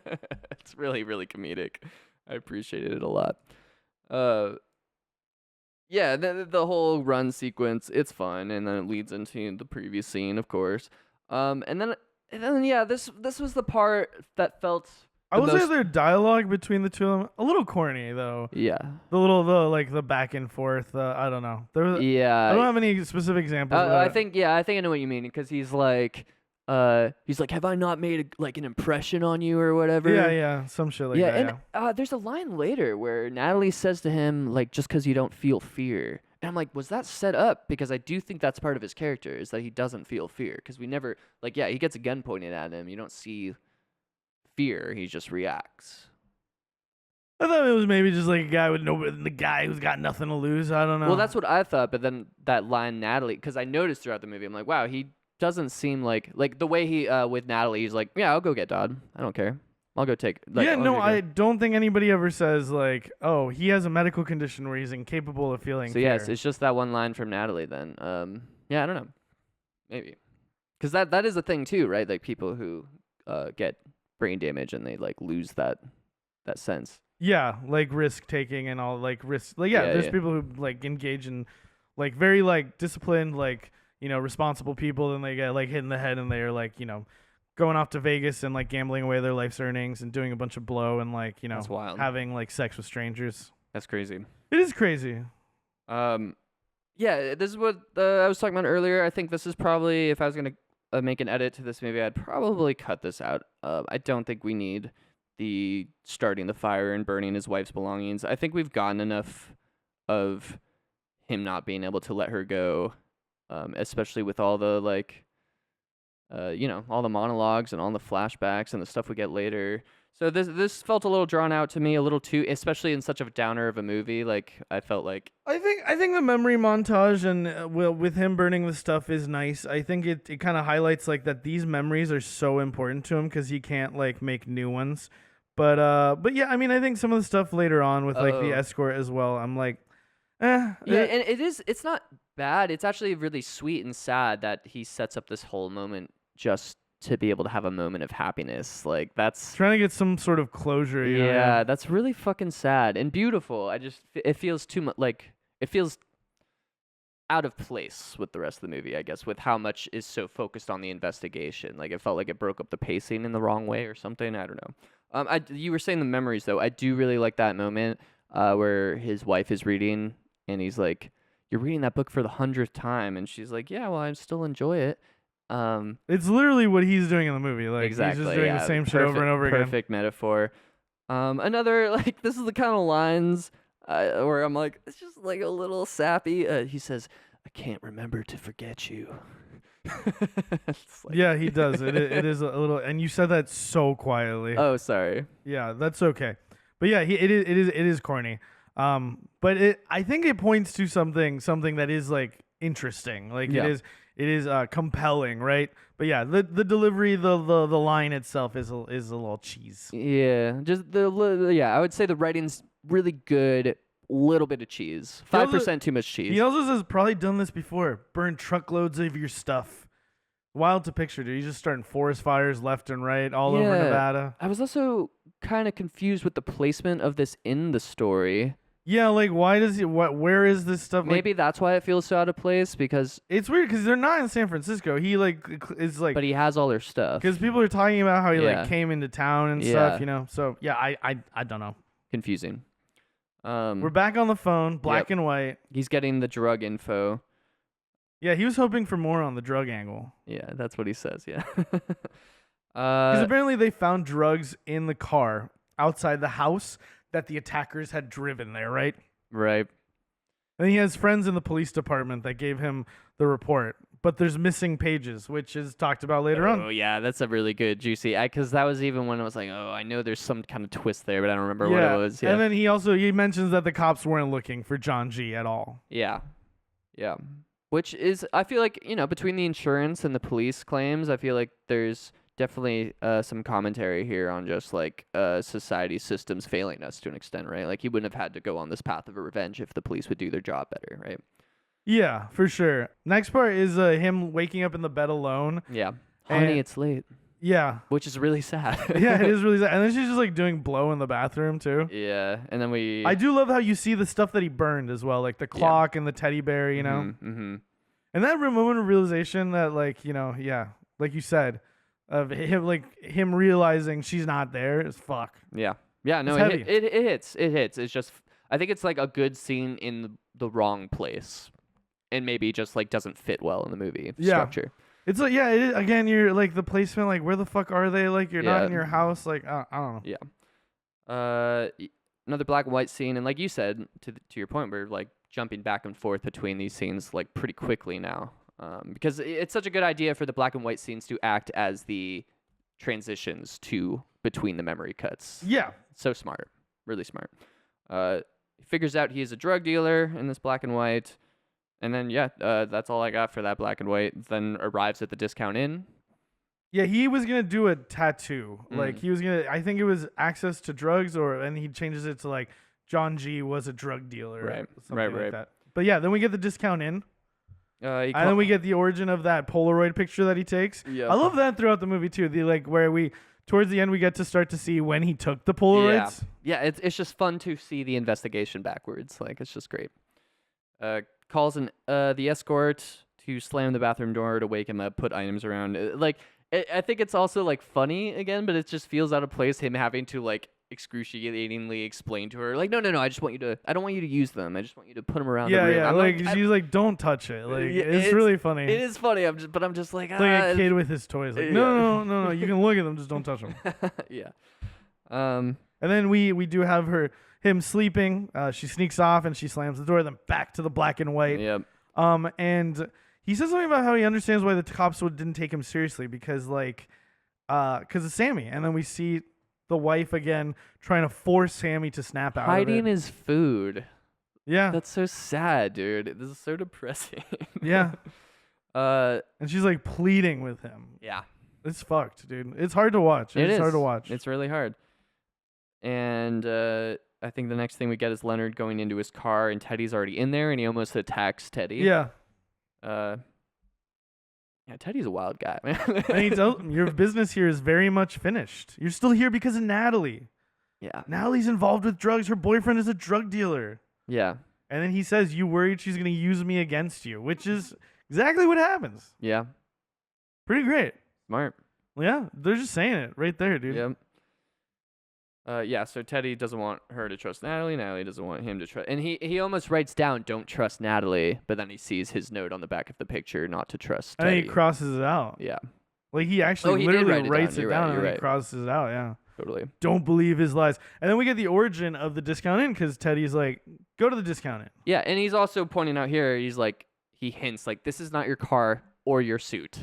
it's really really comedic. I appreciated it a lot. Yeah, the whole run sequence, it's fun, and then it leads into the previous scene, of course. And then yeah, this was the part that felt. I would say their dialogue between the two of them a little corny though. Yeah. The back and forth. I don't know. Yeah. I don't have any specific examples. I think I know what you mean, because he's like, have I not made an impression on you or whatever? Yeah, some shit like that. And there's a line later where Natalie says to him, like, just because you don't feel fear. And I'm like, was that set up? Because I do think that's part of his character, is that he doesn't feel fear. Because we never, he gets a gun pointed at him. You don't see fear. He just reacts. I thought it was maybe just like the guy who's got nothing to lose. I don't know. Well, that's what I thought. But then that line, Natalie, because I noticed throughout the movie, I'm like, wow, he doesn't seem like the way he with Natalie, he's like, yeah, I'll go get Dodd. I don't care. I'll go take. I don't think anybody ever says like, oh, he has a medical condition where he's incapable of feeling. So fear. yes, it's just that one line from Natalie. Then, yeah, I don't know, maybe, because that is a thing too, right? Like people who get brain damage and they like lose that sense. Yeah, like risk taking and all like risk. Like there's people who like engage in like very like disciplined like responsible people, and they get like hit in the head and they're like going off to Vegas and like gambling away their life's earnings and doing a bunch of blow and like That's wild. having like sex with strangers. That's crazy. It is crazy. Yeah, this is what I was talking about earlier. I think this is probably, if I was gonna make an edit to this movie, I'd probably cut this out. I don't think we need the starting the fire and burning his wife's belongings. I think we've gotten enough of him not being able to let her go, especially with all the all the monologues and all the flashbacks and the stuff we get later. So this felt a little drawn out to me, a little too, especially in such a downer of a movie. Like I felt like I think the memory montage and with him burning the stuff is nice. I think it kind of highlights like that these memories are so important to him because he can't like make new ones. But yeah, I mean I think some of the stuff later on with like the escort as well, I'm like, yeah, and it's not bad. It's actually really sweet and sad that he sets up this whole moment just to be able to have a moment of happiness. Like that's trying to get some sort of closure. Yeah, that's really fucking sad and beautiful. It feels too much like it feels out of place with the rest of the movie, I guess, with how much is so focused on the investigation. Like it felt like it broke up the pacing in the wrong way or something. I don't know. You were saying the memories though. I do really like that moment where his wife is reading and he's like, "You're reading that book for the 100th time," and she's like, "Yeah, well, I still enjoy it." It's literally what he's doing in the movie. Like exactly, he's just doing the same shit over and over again. Perfect metaphor. Another this is the kind of lines where I'm like, it's just like a little sappy. He says, "I can't remember to forget you." Yeah, he does. It is a little, and you said that so quietly. Oh, sorry. Yeah, that's okay. But yeah, it is corny. But I think it points to something that is like interesting. Like it is compelling, right? But yeah, the delivery, the line itself is a little cheese. Yeah, just I would say the writing's really good. Little bit of cheese, 5% too much cheese. He also says probably done this before. Burn truckloads of your stuff. Wild to picture, dude. He's just starting forest fires left and right all over Nevada. I was also kind of confused with the placement of this in the story. Yeah, like why does he? Where is this stuff? Maybe that's why it feels so out of place because it's weird because they're not in San Francisco. He is like, but he has all their stuff. Because people are talking about how he like came into town and stuff, you know. So yeah, I don't know. Confusing. We're back on the phone, black and white. He's getting the drug info. Yeah, he was hoping for more on the drug angle. Yeah, that's what he says. Yeah. Because apparently they found drugs in the car outside the house that the attackers had driven there, right? Right. And he has friends in the police department that gave him the report. But there's missing pages, which is talked about later on. Oh, yeah, that's a really good, juicy... Because that was even when I was like, oh, I know there's some kind of twist there, but I don't remember what it was. Yeah. And then he mentions that the cops weren't looking for John G. at all. Yeah. Yeah. Which is, I feel like, between the insurance and the police claims, I feel like there's definitely some commentary here on just, like, society systems failing us to an extent, right? Like, he wouldn't have had to go on this path of revenge if the police would do their job better, right? Yeah, for sure. Next part is him waking up in the bed alone. Yeah. Honey, it's late. Yeah. Which is really sad. Yeah, it is really sad. And then she's just like doing blow in the bathroom too. Yeah. And then I do love how you see the stuff that he burned as well, like the clock and the teddy bear, you know? Mm-hmm. And that moment of realization that like, like you said, of him realizing she's not there is fuck. Yeah. Yeah, no, it hits. It hits. It's just, I think it's like a good scene in the wrong place. And maybe just like doesn't fit well in the movie structure. It's like, yeah, it is, again, you're like the placement, like where the fuck are they? Like you're not in your house. Like, I don't know. Yeah. Another black and white scene. And like you said, to your point, we're like jumping back and forth between these scenes like pretty quickly now. Because it's such a good idea for the black and white scenes to act as the transitions between the memory cuts. Yeah. So smart. Really smart. He figures out he is a drug dealer in this black and white. And then, that's all I got for that black and white. Then arrives at the discount inn. Yeah, he was going to do a tattoo. Like, he was going to, I think it was access to drugs, and he changes it to, like, John G. was a drug dealer. Right, or something like that. But yeah, then we get the discount inn. And then we get the origin of that Polaroid picture that he takes. Yep. I love that throughout the movie, too. Where towards the end, we get to start to see when he took the Polaroids. Yeah, it's just fun to see the investigation backwards. Like, it's just great. Calls the escort to slam the bathroom door to wake him up, put items around. I think it's also like funny again, but it just feels out of place. Him having to like excruciatingly explain to her, like, no, I don't want you to use them. I just want you to put them around. Yeah, the room. yeah. She's like, don't touch it. Like, it's really funny. It is funny. I'm just like, it's like a kid with his toys. Like, no. You can look at them, just don't touch them. Yeah. And then we do have him sleeping. She sneaks off and she slams the door. Then back to the black and white. Yep. And he says something about how he understands why the cops didn't take him seriously because of Sammy. And then we see the wife again trying to force Sammy to snap out. Hiding his food. Yeah. That's so sad, dude. This is so depressing. Yeah. And she's like pleading with him. Yeah. It's fucked, dude. It's hard to watch. It's hard to watch. It's really hard. And I think the next thing we get is Leonard going into his car, and Teddy's already in there, and he almost attacks Teddy. Yeah. Teddy's a wild guy, man. And he tells him, your business here is very much finished. You're still here because of Natalie. Yeah. Natalie's involved with drugs. Her boyfriend is a drug dealer. Yeah. And then he says, you worried she's going to use me against you, which is exactly what happens. Yeah. Pretty great. Smart. Yeah, they're just saying it right there, dude. Yep. So Teddy doesn't want her to trust Natalie. Natalie doesn't want him to trust. And he almost writes down, don't trust Natalie, but then he sees his note on the back of the picture not to trust Teddy. And he crosses it out. Yeah. Like he actually literally writes it down and he crosses it out, yeah. Totally. Don't believe his lies. And then we get the origin of the discount inn because Teddy's like, go to the discount inn. Yeah, and he's also pointing out here, he hints like, this is not your car or your suit.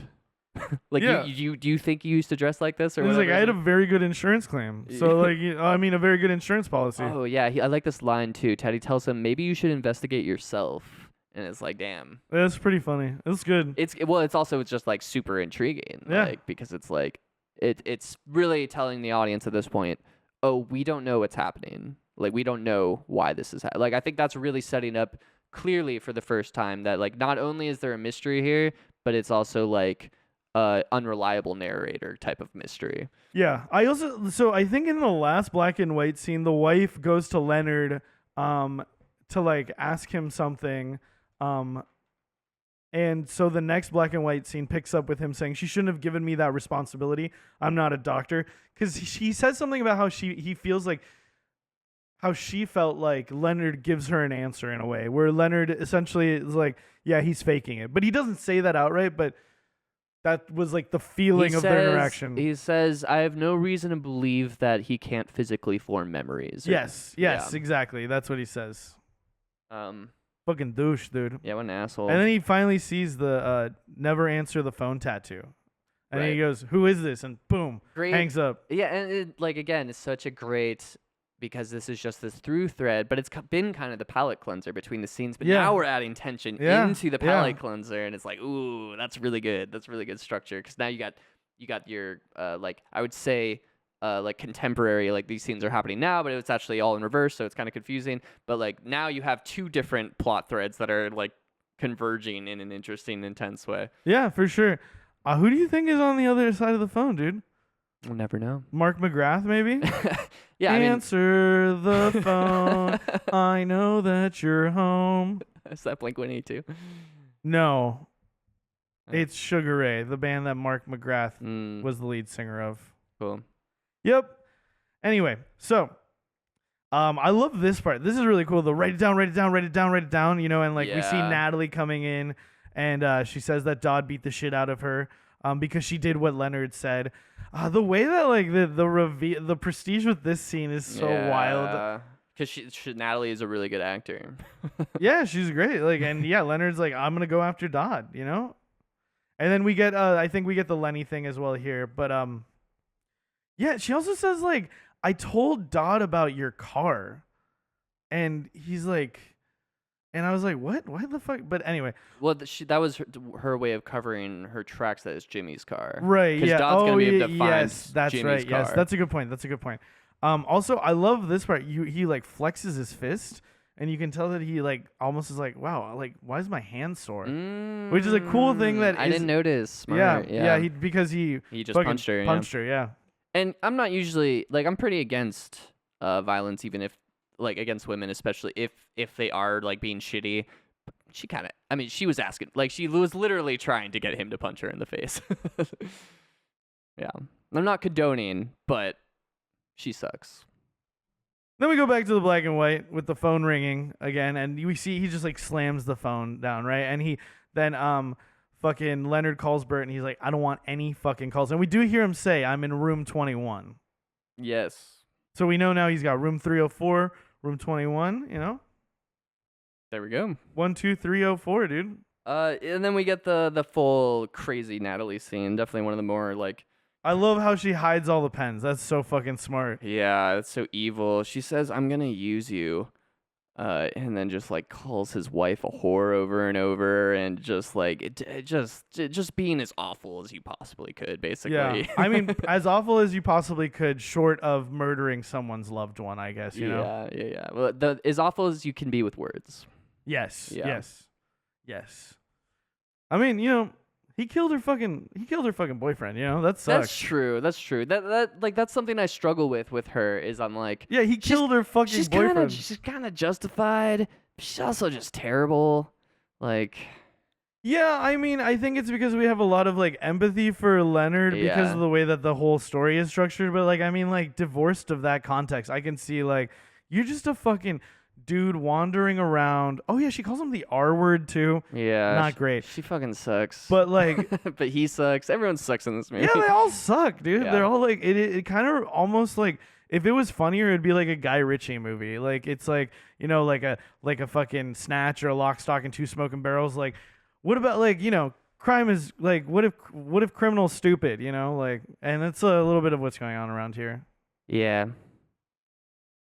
Like, Yeah. do you think you used to dress like this or He's whatever? like, I had a very good insurance claim. So like, a very good insurance policy. Oh yeah, I like this line too. Teddy tells him maybe you should investigate yourself, and it's like, damn. That's pretty funny. It's good. It's also just like super intriguing, Yeah. like because it's like it's really telling the audience at this point, oh, we don't know what's happening. Like we don't know why this is like I think that's really setting up clearly for the first time that like not only is there a mystery here, but it's also like unreliable narrator type of mystery. Yeah. I think in the last black and white scene, the wife goes to Leonard to like ask him something. And so the next black and white scene picks up with him saying, she shouldn't have given me that responsibility. I'm not a doctor. Because he says something about how he feels like how she felt like Leonard gives her an answer in a way where Leonard essentially is like, yeah, he's faking it. But he doesn't say that outright, but that was like the feeling of their interaction. He says, I have no reason to believe that he can't physically form memories. Yes, exactly. That's what he says. Fucking douche, dude. Yeah, what an asshole. And then he finally sees the never answer the phone tattoo. And then he goes, who is this? And boom, hangs up. Yeah, and again, it's such a great, because this is just this through thread, but it's been kind of the palate cleanser between the scenes. But now we're adding tension into the palate cleanser, and it's like, ooh, that's really good. That's really good structure. Because now you got your, like, I would say, like contemporary, like these scenes are happening now, but it's actually all in reverse, so it's kind of confusing. But like now you have two different plot threads that are like converging in an interesting, intense way. Yeah, for sure. Who do you think is on the other side of the phone, dude? We'll never know. Mark McGrath, maybe? Yeah, Answer the phone. I know that you're home. Is that Blink-182? No. It's Sugar Ray, the band that Mark McGrath was the lead singer of. Cool. Yep. Anyway, so I love this part. This is really cool. The write it down, write it down, write it down, write it down. You know, and like we see Natalie coming in, and she says that Dodd beat the shit out of her because she did what Leonard said. The way that like the prestige with this scene is so wild. Because Natalie is a really good actor. Yeah, she's great. Like, and yeah, Leonard's like, I'm gonna go after Dodd. You know, and then we get I think we get the Lenny thing as well here, but yeah, she also says, like, I told Dodd about your car. And he's like, and I was like, what? Why the fuck? But anyway. Well, that was her way of covering her tracks that it's Jimmy's car. Right, yeah. Because Dodd's going to be able to find that's Jimmy's right. car. Yes, that's a good point. That's a good point. Also, I love this part. He, like, flexes his fist. And you can tell that he, like, almost is like, wow, like, why is my hand sore? Which is a cool thing that I didn't notice. Smart. Yeah, because he just punched her. Punched her, yeah. And I'm not usually, like, I'm pretty against violence, even if, like, against women, especially if they are, like, being shitty. She kind of, I mean, she was asking, like, she was literally trying to get him to punch her in the face. Yeah. I'm not condoning, but she sucks. Then we go back to the black and white with the phone ringing again, and we see he just, like, slams the phone down, right? And he then, fucking Leonard calls Bert, and he's like, I don't want any fucking calls. And we do hear him say, I'm in room 21. Yes. So we know now he's got room 304, room 21, you know? There we go. 12304, dude. And then we get the full crazy Natalie scene. Definitely one of the more, like... I love how she hides all the pens. That's so fucking smart. Yeah, that's so evil. She says, I'm gonna use you. And then just like calls his wife a whore over and over, and just like just being as awful as you possibly could, basically. Yeah, I mean, as awful as you possibly could, short of murdering someone's loved one, I guess. You know. Yeah. Well, as awful as you can be with words. Yes. Yeah. Yes. I mean, you know, he killed her fucking boyfriend. You know, that sucks. That's true. That's something I struggle with her. Is I'm like, yeah, he killed her fucking boyfriend. She's kind of justified. But she's also just terrible. Like, yeah, I mean, I think it's because we have a lot of like empathy for Leonard because of the way that the whole story is structured. But like, I mean, like divorced of that context, I can see like you're just a fucking dude wandering around. Oh yeah, she calls him the R word too. Yeah, not great. She fucking sucks. But like, but he sucks. Everyone sucks in this movie. Yeah, they all suck, dude. Yeah. They're all like it kind of almost like if it was funnier, it'd be like a Guy Ritchie movie. Like it's like, you know, like a fucking Snatch or a Lock, Stock and Two Smoking Barrels. Like, what about like, you know, crime is like, what if criminals stupid, you know, like, and that's a little bit of what's going on around here. Yeah.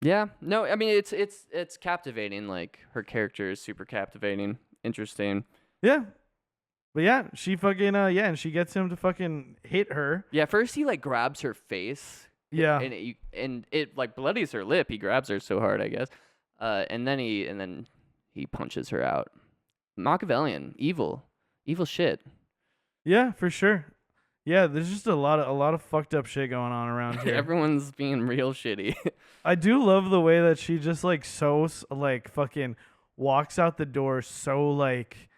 Yeah. No, I mean it's captivating. Like her character is super captivating, interesting. Yeah. But yeah, she fucking and she gets him to fucking hit her. Yeah, first he like grabs her face. Yeah. And it like bloodies her lip. He grabs her so hard, I guess. And then he punches her out. Machiavellian, evil shit. Yeah, for sure. Yeah, there's just a lot of fucked up shit going on around here. Everyone's being real shitty. I do love the way that she just like so like fucking walks out the door so like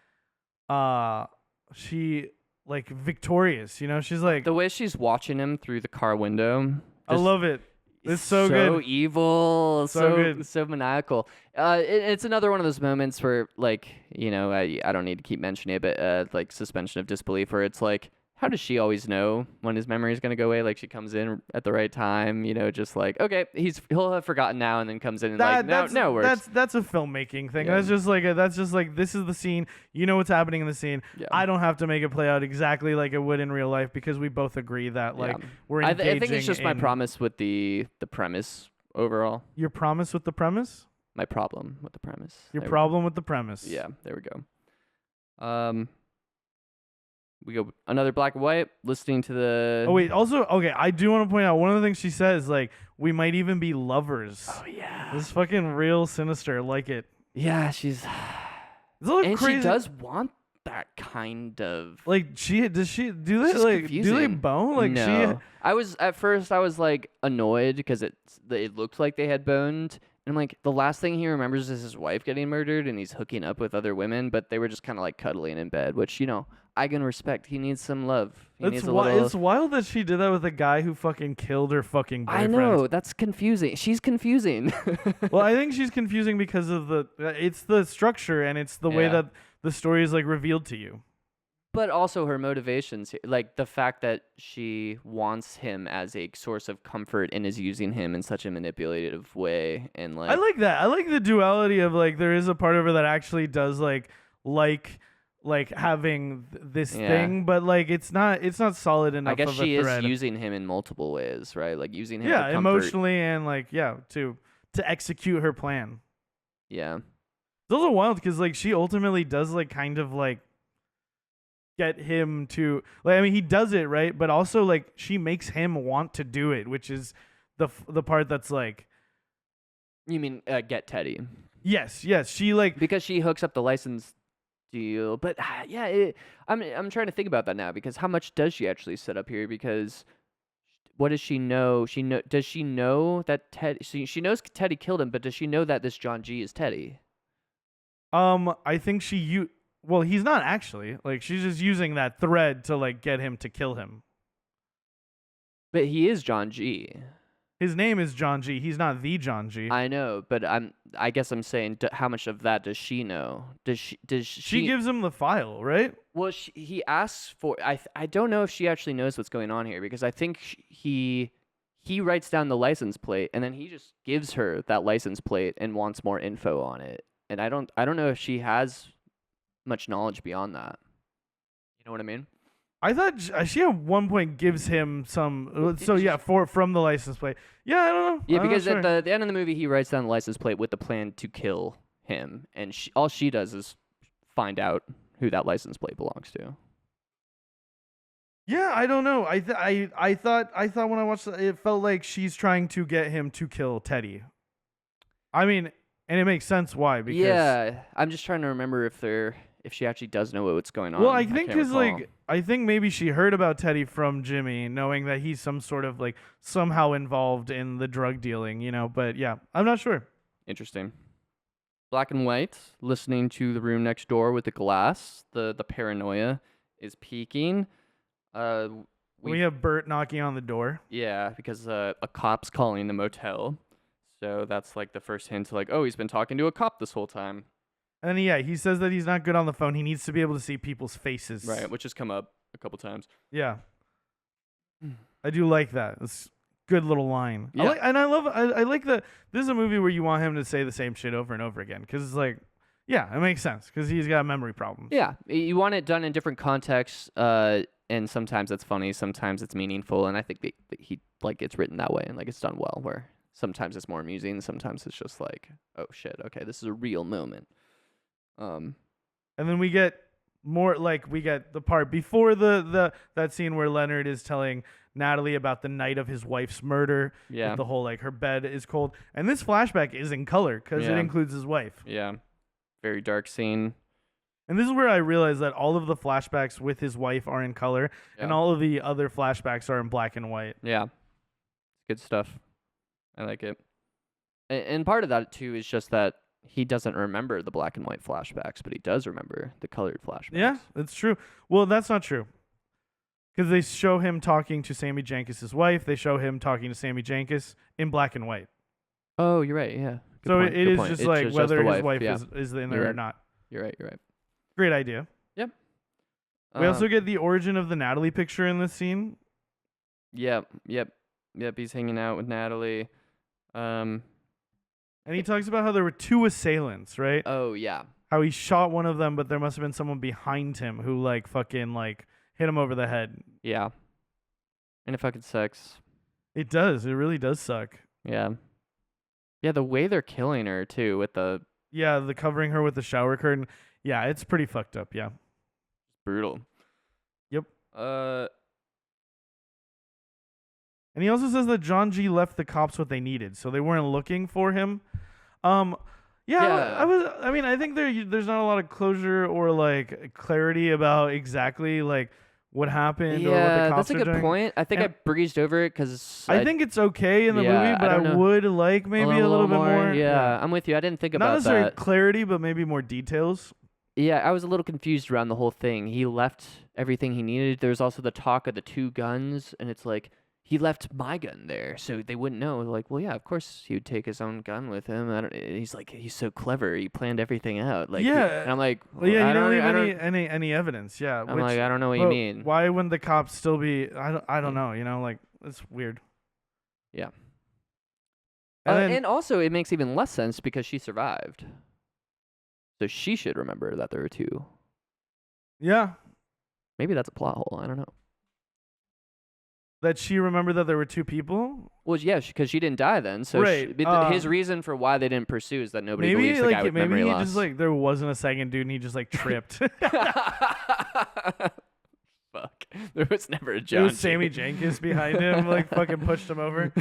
she like victorious, you know? She's like the way she's watching him through the car window. I love it. It's so good. So evil. So good. So maniacal. It's another one of those moments where, like, you know, I don't need to keep mentioning it, but like suspension of disbelief, where it's like, how does she always know when his memory is going to go away? Like, she comes in at the right time, you know, just like, okay, he'll have forgotten now, and then comes in and no works. That's a filmmaking thing. Yeah. That's just like this is the scene. You know what's happening in the scene. Yeah. I don't have to make it play out exactly like it would in real life because we both agree that like we're engaging. I think it's just my promise with the premise overall. Your promise with the premise? My problem with the premise. Your problem with the premise. Yeah, there we go. We go another black and white, listening to the... Oh, wait. Also, okay, I do want to point out one of the things she says, like, we might even be lovers. Oh, yeah. This is fucking real sinister. Like it. Yeah, she's... It's a little and crazy. she does want that kind of... Like, does she... Do they, She's like, confusing. do they bone? Like, no. At first, I was, like, annoyed because it looked like they had boned. And I'm like, the last thing he remembers is his wife getting murdered and he's hooking up with other women, but they were just kind of, like, cuddling in bed, which, you know... I can respect. He needs some love. It's wild that she did that with a guy who fucking killed her fucking boyfriend. I know. That's confusing. She's confusing. Well, I think she's confusing because of it's the structure and it's the way that the story is like revealed to you. But also her motivations, like the fact that she wants him as a source of comfort and is using him in such a manipulative way. And like, I like that. I like the duality of like there is a part of her that actually does like having this thing, but like it's not solid enough. I guess of a she thread. is using him in multiple ways, right? Like using him, yeah, for emotionally and like to execute her plan. Yeah, it's also wild because like she ultimately does like kind of like get him to like. I mean, he does it right, but also like she makes him want to do it, which is the part that's like. You mean get Teddy? Yes. She like because she hooks up the license deal, but I'm trying to think about that now because how much does she actually set up here? Because what does she know? Does she know that Teddy? She knows Teddy killed him, but does she know that this John G is Teddy? I think well, he's not actually. Like she's just using that thread to like get him to kill him. But he is John G. His name is John G. He's not the John G. I know, but I guess I'm saying how much of that does she know? Does she gives him the file, right? Well, he asks for I don't know if she actually knows what's going on here because I think he writes down the license plate and then he just gives her that license plate and wants more info on it. And I don't know if she has much knowledge beyond that. You know what I mean? I thought she at one point gives him some. So yeah, from the license plate. Yeah, I don't know. Yeah, because at the end of the movie, he writes down the license plate with the plan to kill him, and all she does is find out who that license plate belongs to. Yeah, I don't know. I thought when I watched it felt like she's trying to get him to kill Teddy. I mean, and it makes sense why because yeah, I'm just trying to remember if she actually does know what's going on. Well, I think because like I think maybe she heard about Teddy from Jimmy, knowing that he's some sort of like somehow involved in the drug dealing, you know. But yeah, I'm not sure. Interesting. Black and white, listening to The Room Next Door with the glass. The paranoia is peaking. We have Bert knocking on the door. Yeah, because a cop's calling the motel. So that's like the first hint to like, oh, he's been talking to a cop this whole time. And then, yeah, he says that he's not good on the phone. He needs to be able to see people's faces. Right, which has come up a couple times. Yeah. I do like that. It's a good little line. Yeah. I like that this is a movie where you want him to say the same shit over and over again. Because it's like, Yeah, it makes sense because he's got memory problems. Yeah, you want it done in different contexts, and sometimes it's funny, sometimes it's meaningful, and I think that he like it's written that way and like it's done well. Where sometimes it's more amusing, sometimes it's just like, oh shit, okay, this is a real moment. And then we get more like we get the part before the that scene where Leonard is telling Natalie about the night of his wife's murder. Yeah, the whole like her bed is cold, and this flashback is in color because it includes his wife. Yeah. Very dark scene. And this is where I realized that all of the flashbacks with his wife are in color, and all of the other flashbacks are in black and white. Yeah. Good stuff. I like it. And part of that, too, is just that he doesn't remember the black and white flashbacks, but he does remember the colored flashbacks. Yeah, that's true. Well, that's not true. Because they show him talking to Sammy Jankis' wife. They show him talking to Sammy Jankis in black and white. Oh, you're right, yeah. So it is just like whether his wife is in there or not. You're right. Great idea. Yep. We also get the origin of the Natalie picture in this scene. Yep. He's hanging out with Natalie. And he talks about how there were 2 assailants, right? Oh, yeah. How he shot one of them, but there must have been someone behind him who like fucking like hit him over the head. Yeah. And it fucking sucks. It does. It really does suck. Yeah. Yeah, the way they're killing her, too, with the... Yeah, the covering her with the shower curtain. Yeah, it's pretty fucked up, yeah. Brutal. Yep. And he also says that John G. left the cops what they needed, so they weren't looking for him. I think there's not a lot of closure or, like, clarity about exactly, like, what happened or what the cops that's a good doing. point. I think I breezed over it because I think it's okay in the movie, but I would like maybe a little bit more. Yeah, I'm with you. I didn't think about that. Not necessarily clarity, but maybe more details. Yeah, I was a little confused around the whole thing. He left everything he needed. There's also the talk of the 2 guns, and it's like, he left my gun there, so they wouldn't know. Like, well, yeah, of course he would take his own gun with him. He's like, he's so clever. He planned everything out. Like, yeah. And I'm like, well, yeah, you don't leave any evidence. Yeah. I'm like, I don't know what you mean. Why wouldn't the cops still be? I don't know. You know, like it's weird. Yeah. And also, it makes even less sense because she survived, so she should remember that there were 2. Yeah. Maybe that's a plot hole. I don't know. That she remembered that there were 2 people? Well, yeah, because she didn't die then. So right. His reason for why they didn't pursue is that nobody believes the guy with maybe memory he loss. just like there wasn't a second dude and he just like tripped. Fuck. There was never a John. There was Sammy Jankis behind him, like fucking pushed him over.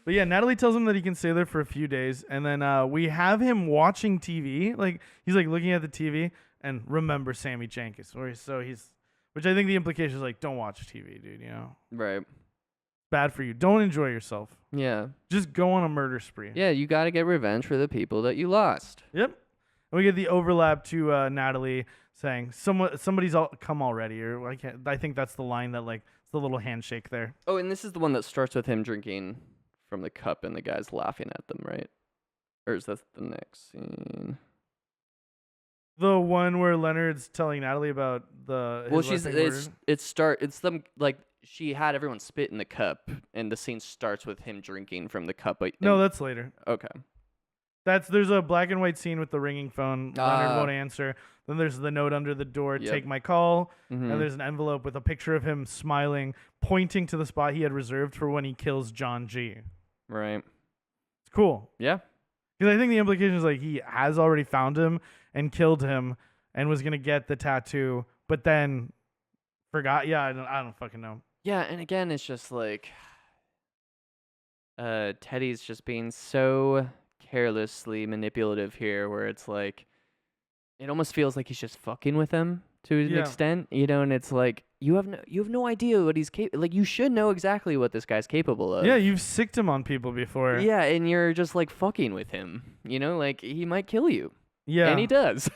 But yeah, Natalie tells him that he can stay there for a few days, and then we have him watching TV. Like he's like looking at the TV and remember Sammy Jankis, which I think the implication is like, don't watch TV, dude. You know, right? Bad for you. Don't enjoy yourself. Yeah. Just go on a murder spree. Yeah, you got to get revenge for the people that you lost. Yep. And we get the overlap to Natalie saying, "Somebody's come already," or I think that's the line that like it's the little handshake there. Oh, and this is the one that starts with him drinking from the cup and the guy's laughing at them, right? Or is that the next scene? The one where Leonard's telling Natalie about it's them like she had everyone spit in the cup and the scene starts with him drinking from the cup. No, that's later. Okay. There's a black and white scene with the ringing phone. Leonard won't answer. Then there's the note under the door, take my call. Mm-hmm. And there's an envelope with a picture of him smiling, pointing to the spot he had reserved for when he kills John G. Right. It's cool. Yeah. Because I think the implication is like he has already found him and killed him and was going to get the tattoo, but then forgot. Yeah, I don't fucking know. Yeah, and again, it's just like Teddy's just being so carelessly manipulative here, where it's like it almost feels like he's just fucking with him to an extent, you know. And it's like you have no idea what he's capable. Like you should know exactly what this guy's capable of. Yeah, you've sicked him on people before. Yeah, and you're just like fucking with him. You know, like he might kill you. Yeah, and he does.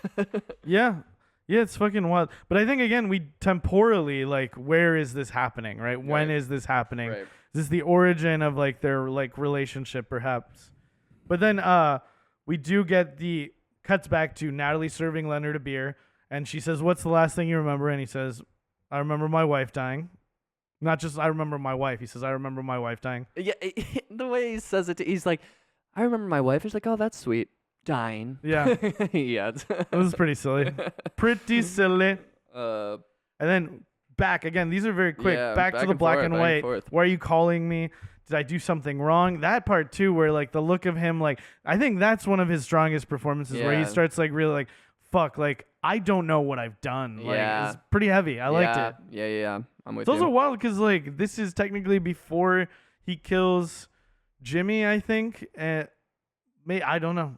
Yeah, it's fucking wild. But I think again, we temporally like, where is this happening? Right? When is this happening? Right. Is this the origin of like their like relationship, perhaps? But then we do get the cuts back to Natalie serving Leonard a beer, and she says, "What's the last thing you remember?" And he says, "I remember my wife dying." Not just I remember my wife. He says, "I remember my wife dying." Yeah, the way he says it, he's like, "I remember my wife." He's like, "Oh, that's sweet." dying. Yeah. Yeah. It was pretty silly. Pretty silly. Uh, And then back again. These are very quick. Yeah, back to the black and white. forth. Why are you calling me? Did I do something wrong? That part too, where like the look of him, like I think that's one of his strongest performances, where he Yeah. starts like really like, fuck, like I don't know what I've done. Like Yeah. it's pretty heavy. I liked it. Yeah. I'm with It's also you. wild because like this is technically before he kills Jimmy, I think. I don't know.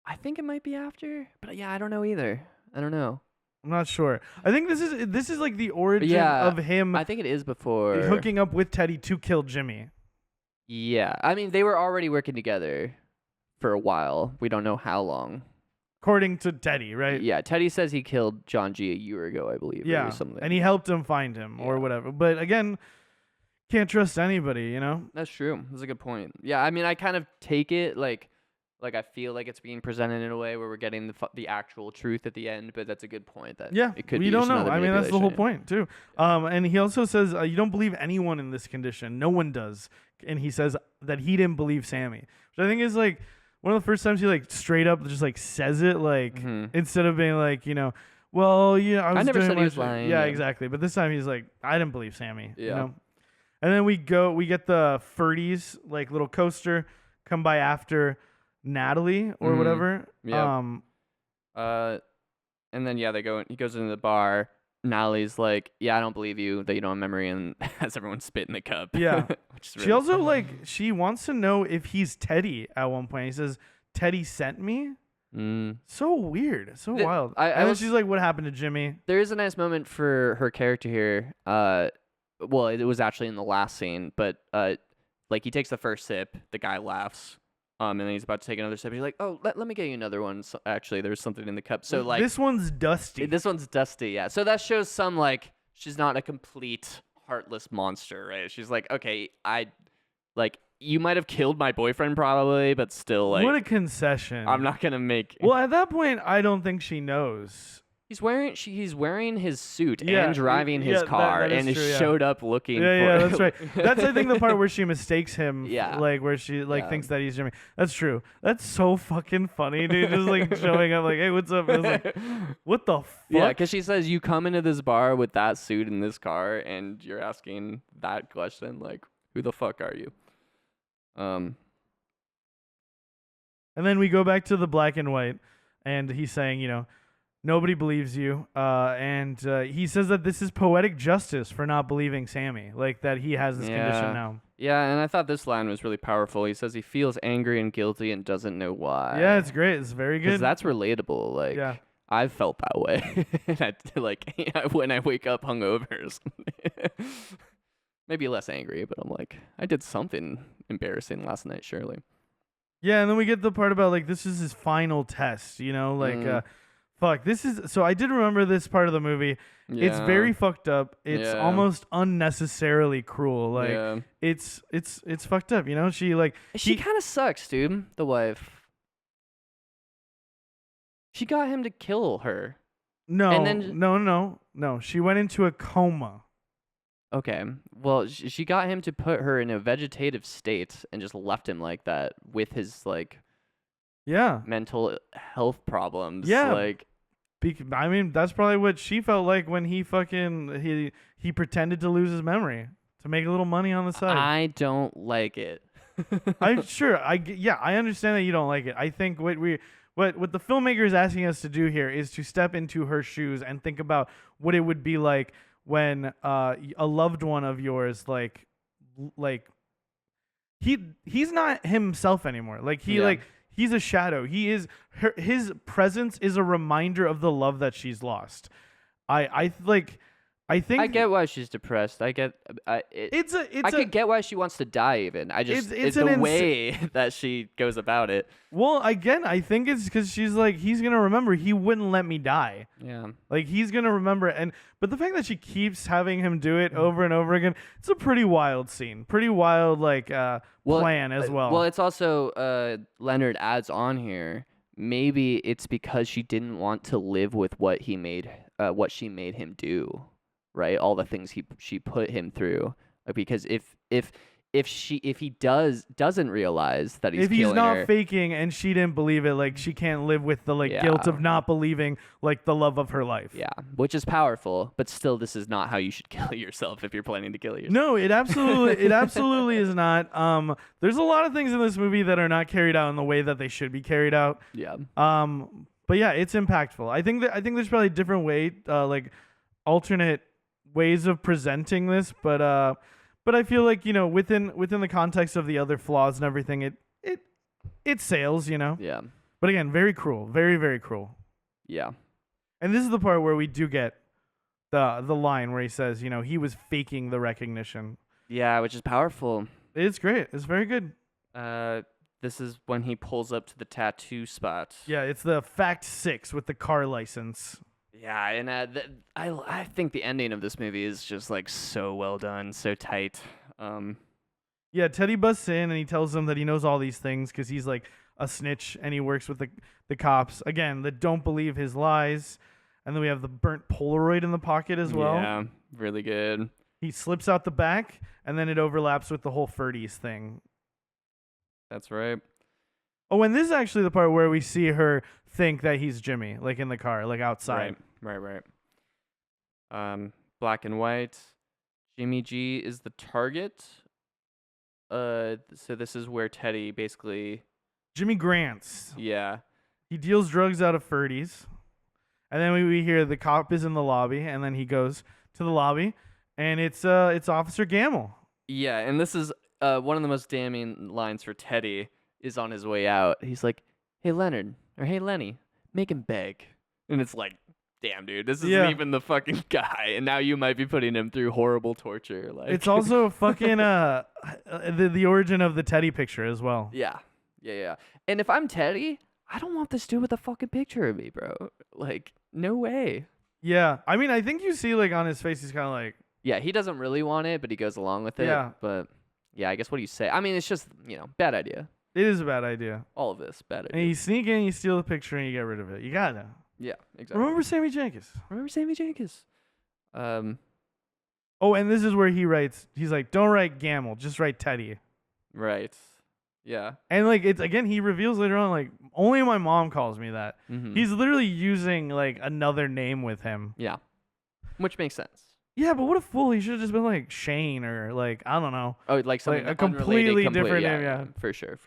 I think it might be after, but yeah, I don't know either. I don't know. I'm not sure. I think this is like the origin Yeah, of him I think it is before hooking up with Teddy to kill Jimmy. Yeah, I mean they were already working together for a while. We don't know how long. According to Teddy, right? Yeah, Teddy says he killed John G a year ago, I believe. Yeah, or something. and he helped him find him or Yeah. whatever. But again, can't trust anybody, you know? That's true. That's a good point. Yeah, I mean I kind of take it like I feel like it's being presented in a way where we're getting the actual truth at the end, but that's a good point. That Yeah, it could we be don't just know. another I mean, that's the whole manipulation. point too. And he also says you don't believe anyone in this condition. No one does. And he says that he didn't believe Sammy, which I think is like one of the first times he like straight up just like says it, like instead of being like, you know, well, yeah, I never doing said he my was shit. lying, Yeah, yeah. exactly. But this time he's like, I didn't believe Sammy. Yeah. You know? And then we get the Furties, like little coaster, come by after Natalie or whatever. Yeah. And then he goes into the bar. Natalie's like, yeah, I don't believe you that you don't have memory, and has everyone spit in the cup. Yeah. Which is She really also like she wants to know if he's Teddy at one point. He says, Teddy sent me. So weird. So wild. And then she's like, what happened to Jimmy? There is a nice moment for her character here. Well, it was actually in the last scene, but like he takes the first sip, the guy laughs, and then he's about to take another sip. He's like, "Oh, let me get you another one." So, actually, there's something in the cup. So like this one's dusty. This one's dusty, yeah. So that shows some like she's not a complete heartless monster, right? She's like, okay, you might have killed my boyfriend probably, but still like what a concession. I'm not gonna make. Well, at that point, I don't think she knows. He's wearing his suit Yeah, and driving his car, that is and true, yeah. showed up looking. Yeah, for that's right. That's I think the part where she mistakes him. Yeah. Like where she like Yeah. thinks that he's Jimmy. That's true. That's so fucking funny, dude. Just like showing up, like, hey, what's up? It's like, what the fuck? Yeah, because she says you come into this bar with that suit in this car, and you're asking that question, like, who the fuck are you? And then we go back to the black and white, and he's saying, you know, nobody believes you. And he says that this is poetic justice for not believing Sammy, like that he has this condition now. Yeah, and I thought this line was really powerful. He says he feels angry and guilty and doesn't know why. Yeah, it's great. It's very good. Because that's relatable. Like, Yeah. I've felt that way. Like, when I wake up hungover or something. Maybe less angry, but I'm like, I did something embarrassing last night, surely. Yeah, and then we get the part about like this is his final test, you know, like fuck, this is so I did remember this part of the movie. Yeah. It's very fucked up. It's Yeah. almost unnecessarily cruel. Like Yeah. it's fucked up, you know? She like She kind of sucks, dude, the wife. She got him to kill her. no, and then- no. She went into a coma. Okay. Well, she got him to put her in a vegetative state and just left him like that with his like Yeah. mental health problems. Yeah. Like, I mean, that's probably what she felt like when he fucking he pretended to lose his memory to make a little money on the side. I don't like it. I'm sure. I understand that you don't like it. I think what the filmmaker is asking us to do here is to step into her shoes and think about what it would be like when a loved one of yours like he's not himself anymore. Like he's a shadow. His presence is a reminder of the love that she's lost. I think I get why she's depressed. I get I could get why she wants to die. Even it's the way that she goes about it. Well, again, I think it's because she's like, he's gonna remember. He wouldn't let me die. Yeah. Like he's gonna remember it. But the fact that she keeps having him do it over and over again, it's a pretty wild scene. Pretty wild plan as well. Well, it's also Leonard adds on here. Maybe it's because she didn't want to live with what she made him do. Right, all the things she put him through, because if if he doesn't realize that he's if he's killing not her, faking and she didn't believe it, like she can't live with the guilt of not believing like the love of her life. yeah, which is powerful, but still, this is not how you should kill yourself if you're planning to kill yourself. No, it absolutely is not. There's a lot of things in this movie that are not carried out in the way that they should be carried out. Yeah. But yeah, it's impactful. I think there's probably a different way, like alternate ways of presenting this, but I feel like, within the context of the other flaws and everything, it sails, Yeah. But again, very cruel, very, very cruel. Yeah. And this is the part where we do get the line where he says, he was faking the recognition. Yeah, which is powerful. It's great. It's very good. This is when he pulls up to the tattoo spot. Yeah, it's the Fact 6 with the car license. Yeah, and I think the ending of this movie is just like so well done, so tight. Yeah, Teddy busts in and he tells him that he knows all these things because he's like a snitch and he works with the cops, again, that don't believe his lies. And then we have the burnt Polaroid in the pocket as well. Yeah, really good. He slips out the back and then it overlaps with the whole Ferdies thing. That's right. Oh, and this is actually the part where we see her think that he's Jimmy, like in the car, like outside. Right. Black and white. Jimmy G is the target. So this is where Teddy basically... Jimmy Grants. Yeah. He deals drugs out of Ferdies. And then we hear the cop is in the lobby, and then he goes to the lobby, and it's Officer Gamble. Yeah, and this is one of the most damning lines for Teddy is on his way out. He's like, "Hey Leonard," or "Hey Lenny, make him beg." And it's like, damn, dude, this isn't even the fucking guy, and now you might be putting him through horrible torture. Like, it's also fucking the origin of the Teddy picture as well. Yeah. And if I'm Teddy, I don't want this dude with a fucking picture of me, bro. Like, no way. Yeah, I mean, I think you see like on his face, he's kind of like, yeah, he doesn't really want it, but he goes along with it. Yeah. But yeah, I guess what do you say? I mean, it's just, bad idea. It is a bad idea. All of this, bad idea. And you sneak in, you steal the picture, and you get rid of it. You gotta. Yeah, exactly. Remember Sammy Jenkins. Oh, and this is where he writes. He's like, "Don't write Gamble, just write Teddy." Right. Yeah. And like it's again, he reveals later on, like, only my mom calls me that. Mm-hmm. He's literally using like another name with him. Yeah. Which makes sense. Yeah, but what a fool! He should have just been like Shane or like, I don't know. Oh, like something a completely different name. Yeah, for sure.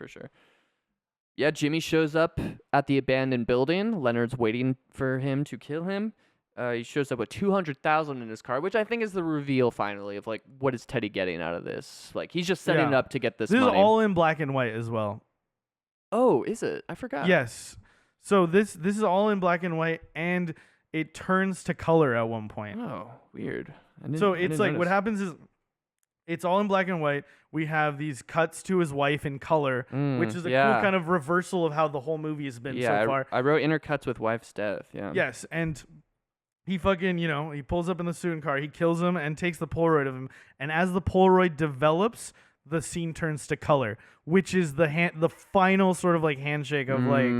Yeah, Jimmy shows up at the abandoned building. Leonard's waiting for him to kill him. He shows up with $200,000 in his car, which I think is the reveal finally of like, what is Teddy getting out of this? Like, he's just setting it up to get this money. This is all in black and white as well. Oh, is it? I forgot. Yes. So this is all in black and white, and it turns to color at one point. Oh, weird. So it's like, what happens is, it's all in black and white. We have these cuts to his wife in color, which is a cool kind of reversal of how the whole movie has been so far. I wrote intercuts with wife's death. Yeah. Yes, and he fucking, he pulls up in the student car, he kills him and takes the Polaroid of him. And as the Polaroid develops, the scene turns to color, which is the final sort of like handshake of like,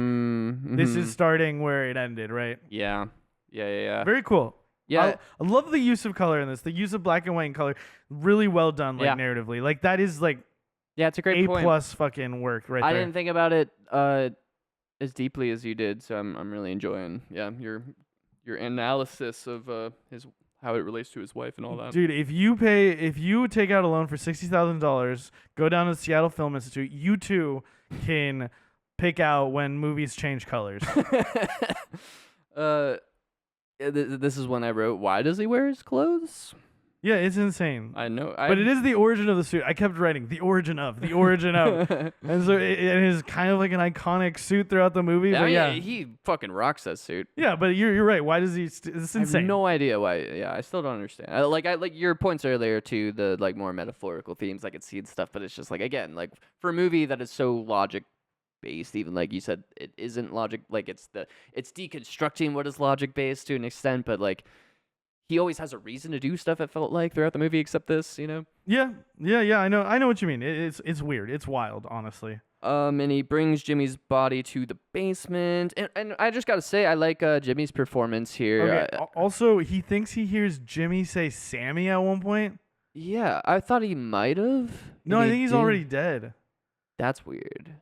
this is starting where it ended, right? Yeah. Very cool. Yeah. I love the use of color in this. The use of black and white and color, really well done, like narratively. Like that is like, yeah, it's a great point. A+ fucking work right there. I didn't think about it as deeply as you did, so I'm really enjoying your analysis of how it relates to his wife and all that. Dude, if you take out a loan for $60,000, go down to the Seattle Film Institute, you too can pick out when movies change colors. This is when I wrote, why does he wear his clothes? Yeah, it's insane. I know. But it is the origin of the suit. I kept writing, the origin of. And so it is kind of like an iconic suit throughout the movie. Yeah, but yeah. He fucking rocks that suit. Yeah, but you're right. Why does he? It's insane. I have no idea why. Yeah, I still don't understand. I like your points earlier to the like more metaphorical themes I could see and stuff, but it's just like, again, like for a movie that is so logic based, even like you said, it isn't logic, like it's deconstructing what is logic based to an extent, but like he always has a reason to do stuff, it felt like, throughout the movie, except this, Yeah, I know what you mean. It's weird, it's wild, honestly. And he brings Jimmy's body to the basement, and I just gotta say, I like Jimmy's performance here. Okay. Also, he thinks he hears Jimmy say Sammy at one point. Yeah, I thought he might have. No, I think he's already dead. That's weird.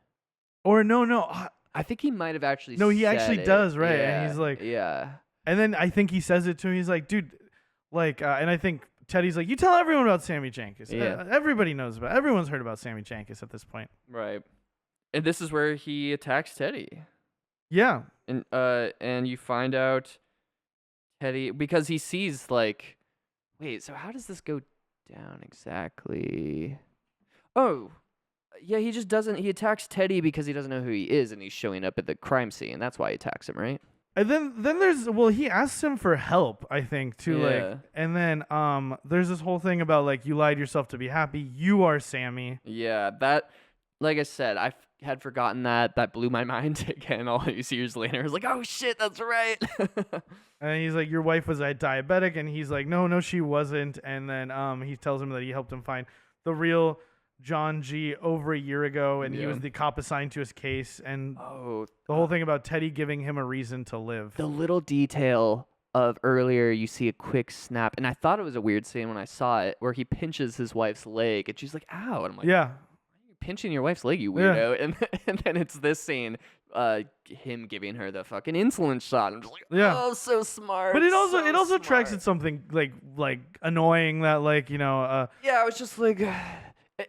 Or no. I think he might have actually. No, he actually does, right? Yeah, and he's like, yeah. And then I think he says it to him. He's like, dude, like, and I think Teddy's like, you tell everyone about Sammy Jankis. Yeah. Everybody knows about. Everyone's heard about Sammy Jankis at this point. Right. And this is where he attacks Teddy. Yeah. And you find out Teddy, because he sees like, wait, so how does this go down exactly? Oh, yeah, he just doesn't. He attacks Teddy because he doesn't know who he is, and he's showing up at the crime scene. That's why he attacks him, right? And then he asks him for help, I think, too. Yeah. Like, and then there's this whole thing about like, you lied yourself to be happy. You are Sammy. Yeah, that, like I said, I had forgotten that. That blew my mind again all these years later. I was like, oh shit, that's right. And he's like, your wife was a diabetic, and he's like, no, she wasn't. And then he tells him that he helped him find the real John G. over a year ago, and he was the cop assigned to his case, and the whole thing about Teddy giving him a reason to live. The little detail of earlier, you see a quick snap, and I thought it was a weird scene when I saw it, where he pinches his wife's leg, and she's like, ow, and I'm like, yeah. Why are you pinching your wife's leg, you weirdo? Yeah. And then it's this scene, him giving her the fucking insulin shot. I'm just like, oh, so smart. But it also smart. tracks at something like annoying that yeah, I was just like.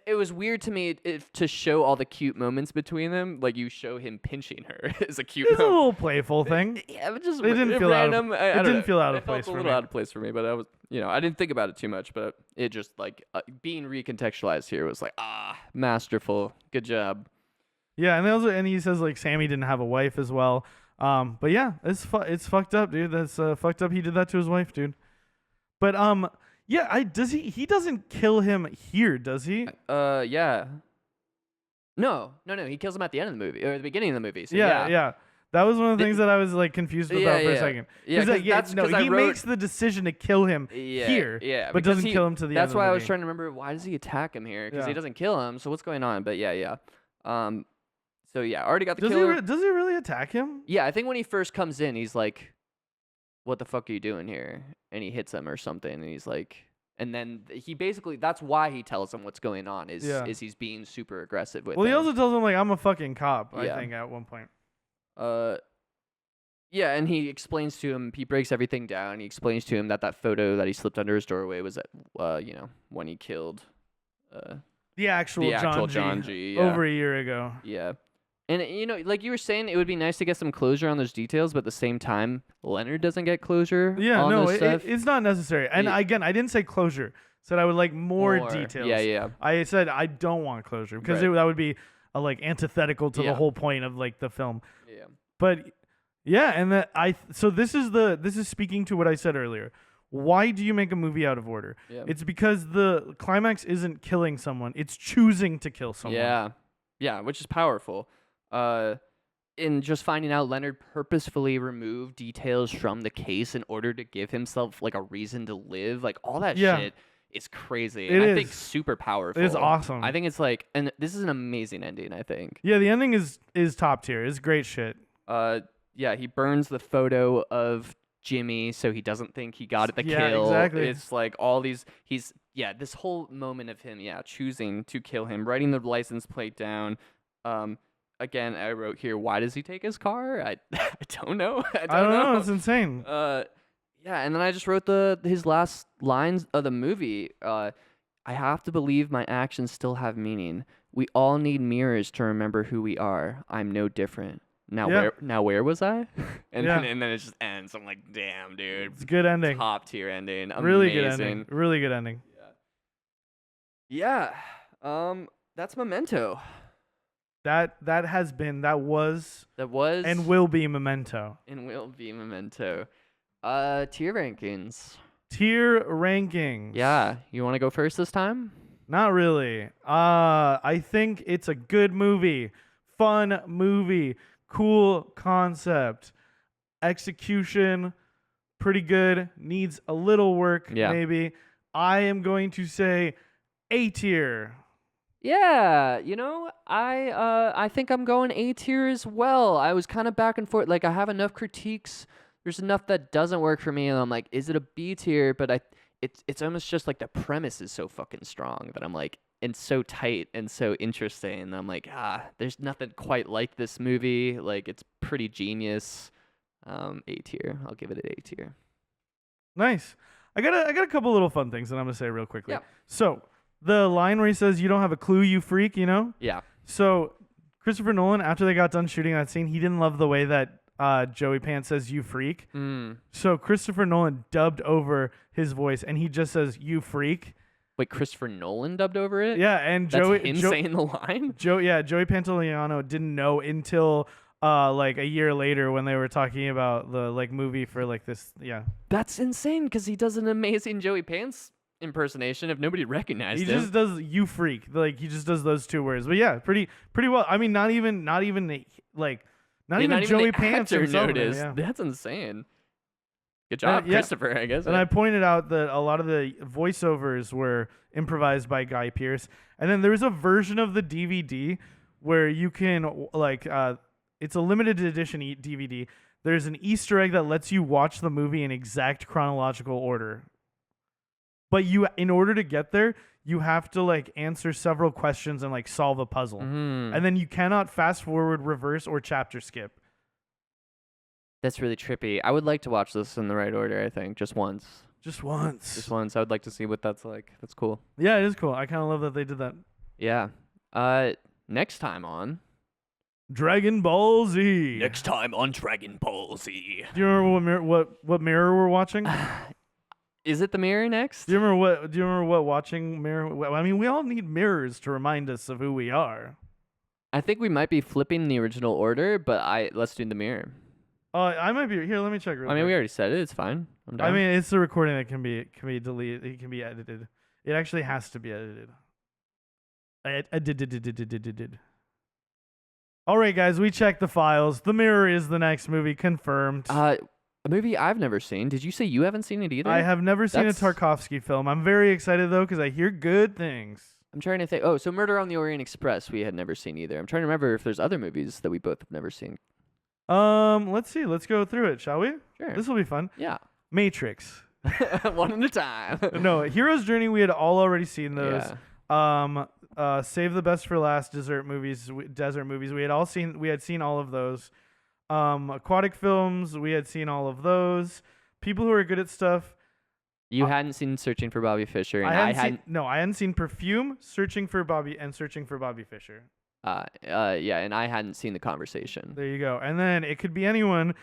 It was weird to me to show all the cute moments between them. Like, you show him pinching her is a cute moment. It's a little playful thing. Yeah, but just it didn't feel random. It didn't feel out of place for me. It felt a little out of place for me, but I was, I didn't think about it too much, but it just, like, being recontextualized here was like, masterful. Good job. Yeah, and he says, like, Sammy didn't have a wife as well. But yeah, it's fucked up, dude. That's fucked up. He did that to his wife, dude. But yeah, he doesn't kill him here, does he? Yeah. No. He kills him at the end of the movie, or the beginning of the movie. So yeah. That was one of the things that I was like confused about for a second. Yeah, he makes the decision to kill him here, but doesn't kill him to the end of the movie. That's why I was trying to remember, why does he attack him here? Because he doesn't kill him, so what's going on? But yeah. So yeah, already got the killer. Does he really attack him? Yeah, I think when he first comes in, he's like, what the fuck are you doing here? And he hits him or something, and he's like, and then he basically, that's why he tells him what's going on, is he's being super aggressive with him. He also tells him, like, I'm a fucking cop, I think, at one point. Yeah, and he explains to him, he breaks everything down, he explains to him that photo that he slipped under his doorway was, when he killed the actual John G. Over a year ago. Yeah. And, like you were saying, it would be nice to get some closure on those details, but at the same time, Leonard doesn't get closure. Yeah, on no, this stuff. It's not necessary. And again, I didn't say closure. I said I would like more details. Yeah. I said I don't want closure because that would be antithetical to the whole point of like the film. Yeah. But yeah, and so this is speaking to what I said earlier. Why do you make a movie out of order? Yeah. It's because the climax isn't killing someone; it's choosing to kill someone. Yeah, which is powerful. In just finding out Leonard purposefully removed details from the case in order to give himself like a reason to live, like all that shit is crazy. I think super powerful. It's awesome. I think it's like, and this is an amazing ending, I think. Yeah, the ending is top tier. It's great shit. Yeah, he burns the photo of Jimmy so he doesn't think he got the kill. Yeah, exactly. It's like all these, this whole moment of him, choosing to kill him, writing the license plate down. Again, I wrote here, why does he take his car? I don't know. I don't know. It's insane. Yeah, and then I just wrote his last lines of the movie. I have to believe my actions still have meaning. We all need mirrors to remember who we are. I'm no different. Where was I? And then it just ends. I'm like, damn, dude. It's a good ending. Top tier ending. Amazing. Really good ending. Really good ending. Yeah. That's Memento. That was and will be Memento. Tier rankings. Tier rankings. Yeah, you want to go first this time? Not really. I think it's a good movie, fun movie, cool concept, execution pretty good, needs a little work maybe. I am going to say A tier. Yeah, I think I'm going A tier as well. I was kind of back and forth. Like, I have enough critiques. There's enough that doesn't work for me, and I'm like, is it a B tier? But it's almost just like the premise is so fucking strong that I'm like, and so tight and so interesting. And I'm like, there's nothing quite like this movie. Like, it's pretty genius. A tier. I'll give it an A tier. Nice. I got a couple little fun things that I'm gonna say real quickly. Yeah. So the line where he says, "You don't have a clue, you freak," you know? Yeah. So Christopher Nolan, after they got done shooting that scene, he didn't love the way that Joey Pants says "you freak." So Christopher Nolan dubbed over his voice, and he just says "you freak." Wait, Christopher Nolan dubbed over it? Yeah, and That's Joey him saying the line? Joey Pantoliano didn't know until like a year later when they were talking about the like movie for like this. Yeah, that's insane because he does an amazing Joey Pants impersonation if nobody recognized him. He just does "you freak," like he just does those two words. But yeah, pretty well. I mean, not even like not even Joey Pants noticed. Yeah. That's insane. Good job, Christopher. I guess. And I pointed out that a lot of the voiceovers were improvised by Guy Pearce, and then there's a version of the DVD where you can like. It's a limited edition DVD. There's an Easter egg that lets you watch the movie in exact chronological order. But in order to get there, you have to like answer several questions and like solve a puzzle. And then you cannot fast forward, reverse, or chapter skip. That's really trippy. I would like to watch this in the right order, I think. Just once. Just once. I would like to see what that's like. That's cool. Yeah, it is cool. I kind of love that they did that. Yeah. Next time on Dragon Ball Z. Next time on Dragon Ball Z. Do you remember what mirror we're watching? Is it the mirror next? Do you remember what watching mirror? I mean, we all need mirrors to remind us of who we are. I think we might be flipping the original order, but let's do the mirror. I might be here. Let me check. I mean, we already said it. It's fine. I'm down. I mean, it's the recording that can be deleted. It can be edited. It actually has to be edited. Did. All right, guys, we checked the files. The Mirror is the next movie, confirmed. A movie I've never seen. Did you say you haven't seen it either? I have never seen a Tarkovsky film. I'm very excited, though, because I hear good things. I'm trying to think. Oh, so Murder on the Orient Express we had never seen either. I'm trying to remember if there's other movies that we both have never seen. Let's see. Let's go through it, shall we? Sure. This will be fun. Yeah. Matrix. One at a time. No, Hero's Journey, we had all already seen those. Yeah. Save the Best for Last, desert movies. We had seen all of those. Aquatic films, we had seen all of those. People who are good at stuff. You hadn't seen Searching for Bobby Fischer, and I hadn't seen Perfume, Searching for Bobby Fischer. Yeah, and I hadn't seen The Conversation. There you go. And then it could be anyone.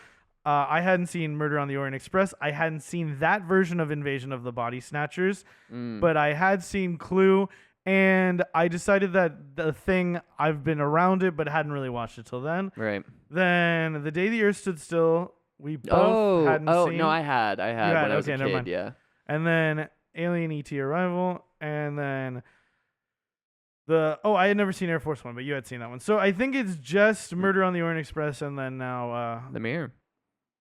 I hadn't seen Murder on the Orient Express. I hadn't seen that version of Invasion of the Body Snatchers, but I had seen Clue, and I decided that The Thing, I've been around it, but hadn't really watched it till then. Right. Then The Day the Earth Stood Still, we both hadn't seen. Oh, no, I had when I was a kid, never mind. Yeah. And then Alien E.T. Arrival, and then I had never seen Air Force One, but you had seen that one. So I think it's just Murder on the Orient Express, and then now The Mirror.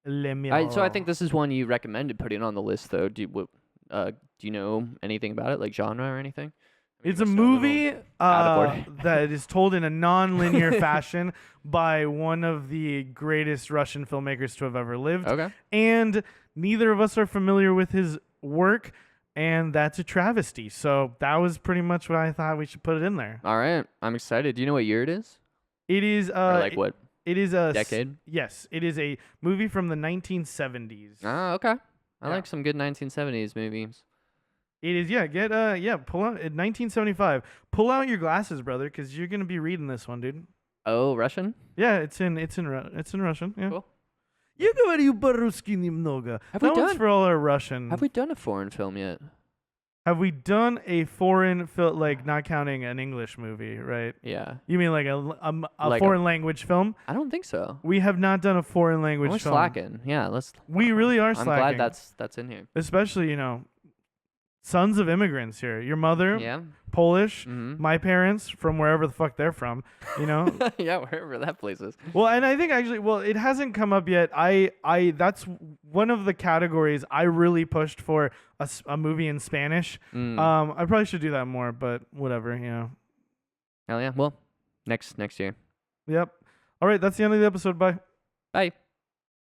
Le Mirror. So I think this is one you recommended putting on the list, though. Do you know anything about it, like genre or anything? It's a movie that is told in a non-linear fashion by one of the greatest Russian filmmakers to have ever lived. Okay. And neither of us are familiar with his work, and that's a travesty. So that was pretty much why I thought we should put it in there. All right. I'm excited. Do you know what year it is? It is what? It is a decade? Yes, it is a movie from the 1970s. Ah, okay. I like some good 1970s movies. It is, pull out 1975. Pull out your glasses, brother, because you're gonna be reading this one, dude. Oh, Russian? Yeah, it's in Russian. Yeah. Cool. Я говорю по-русски немного. That one's for all our Russian. Have we done a foreign film yet? Have we done a foreign film, like not counting an English movie, right? Yeah. You mean like a foreign language film? I don't think so. We have not done a foreign language We're film. slacking. Yeah, We really are slacking. I'm glad that's in here. Especially, sons of immigrants here. Your mother, Polish. Mm-hmm. My parents from wherever the fuck they're from. Yeah, wherever that place is. Well, and I think actually, it hasn't come up yet. I that's one of the categories I really pushed for a movie in Spanish. I probably should do that more, but whatever. Hell yeah. Well, next year. Yep. All right, that's the end of the episode. Bye. Bye.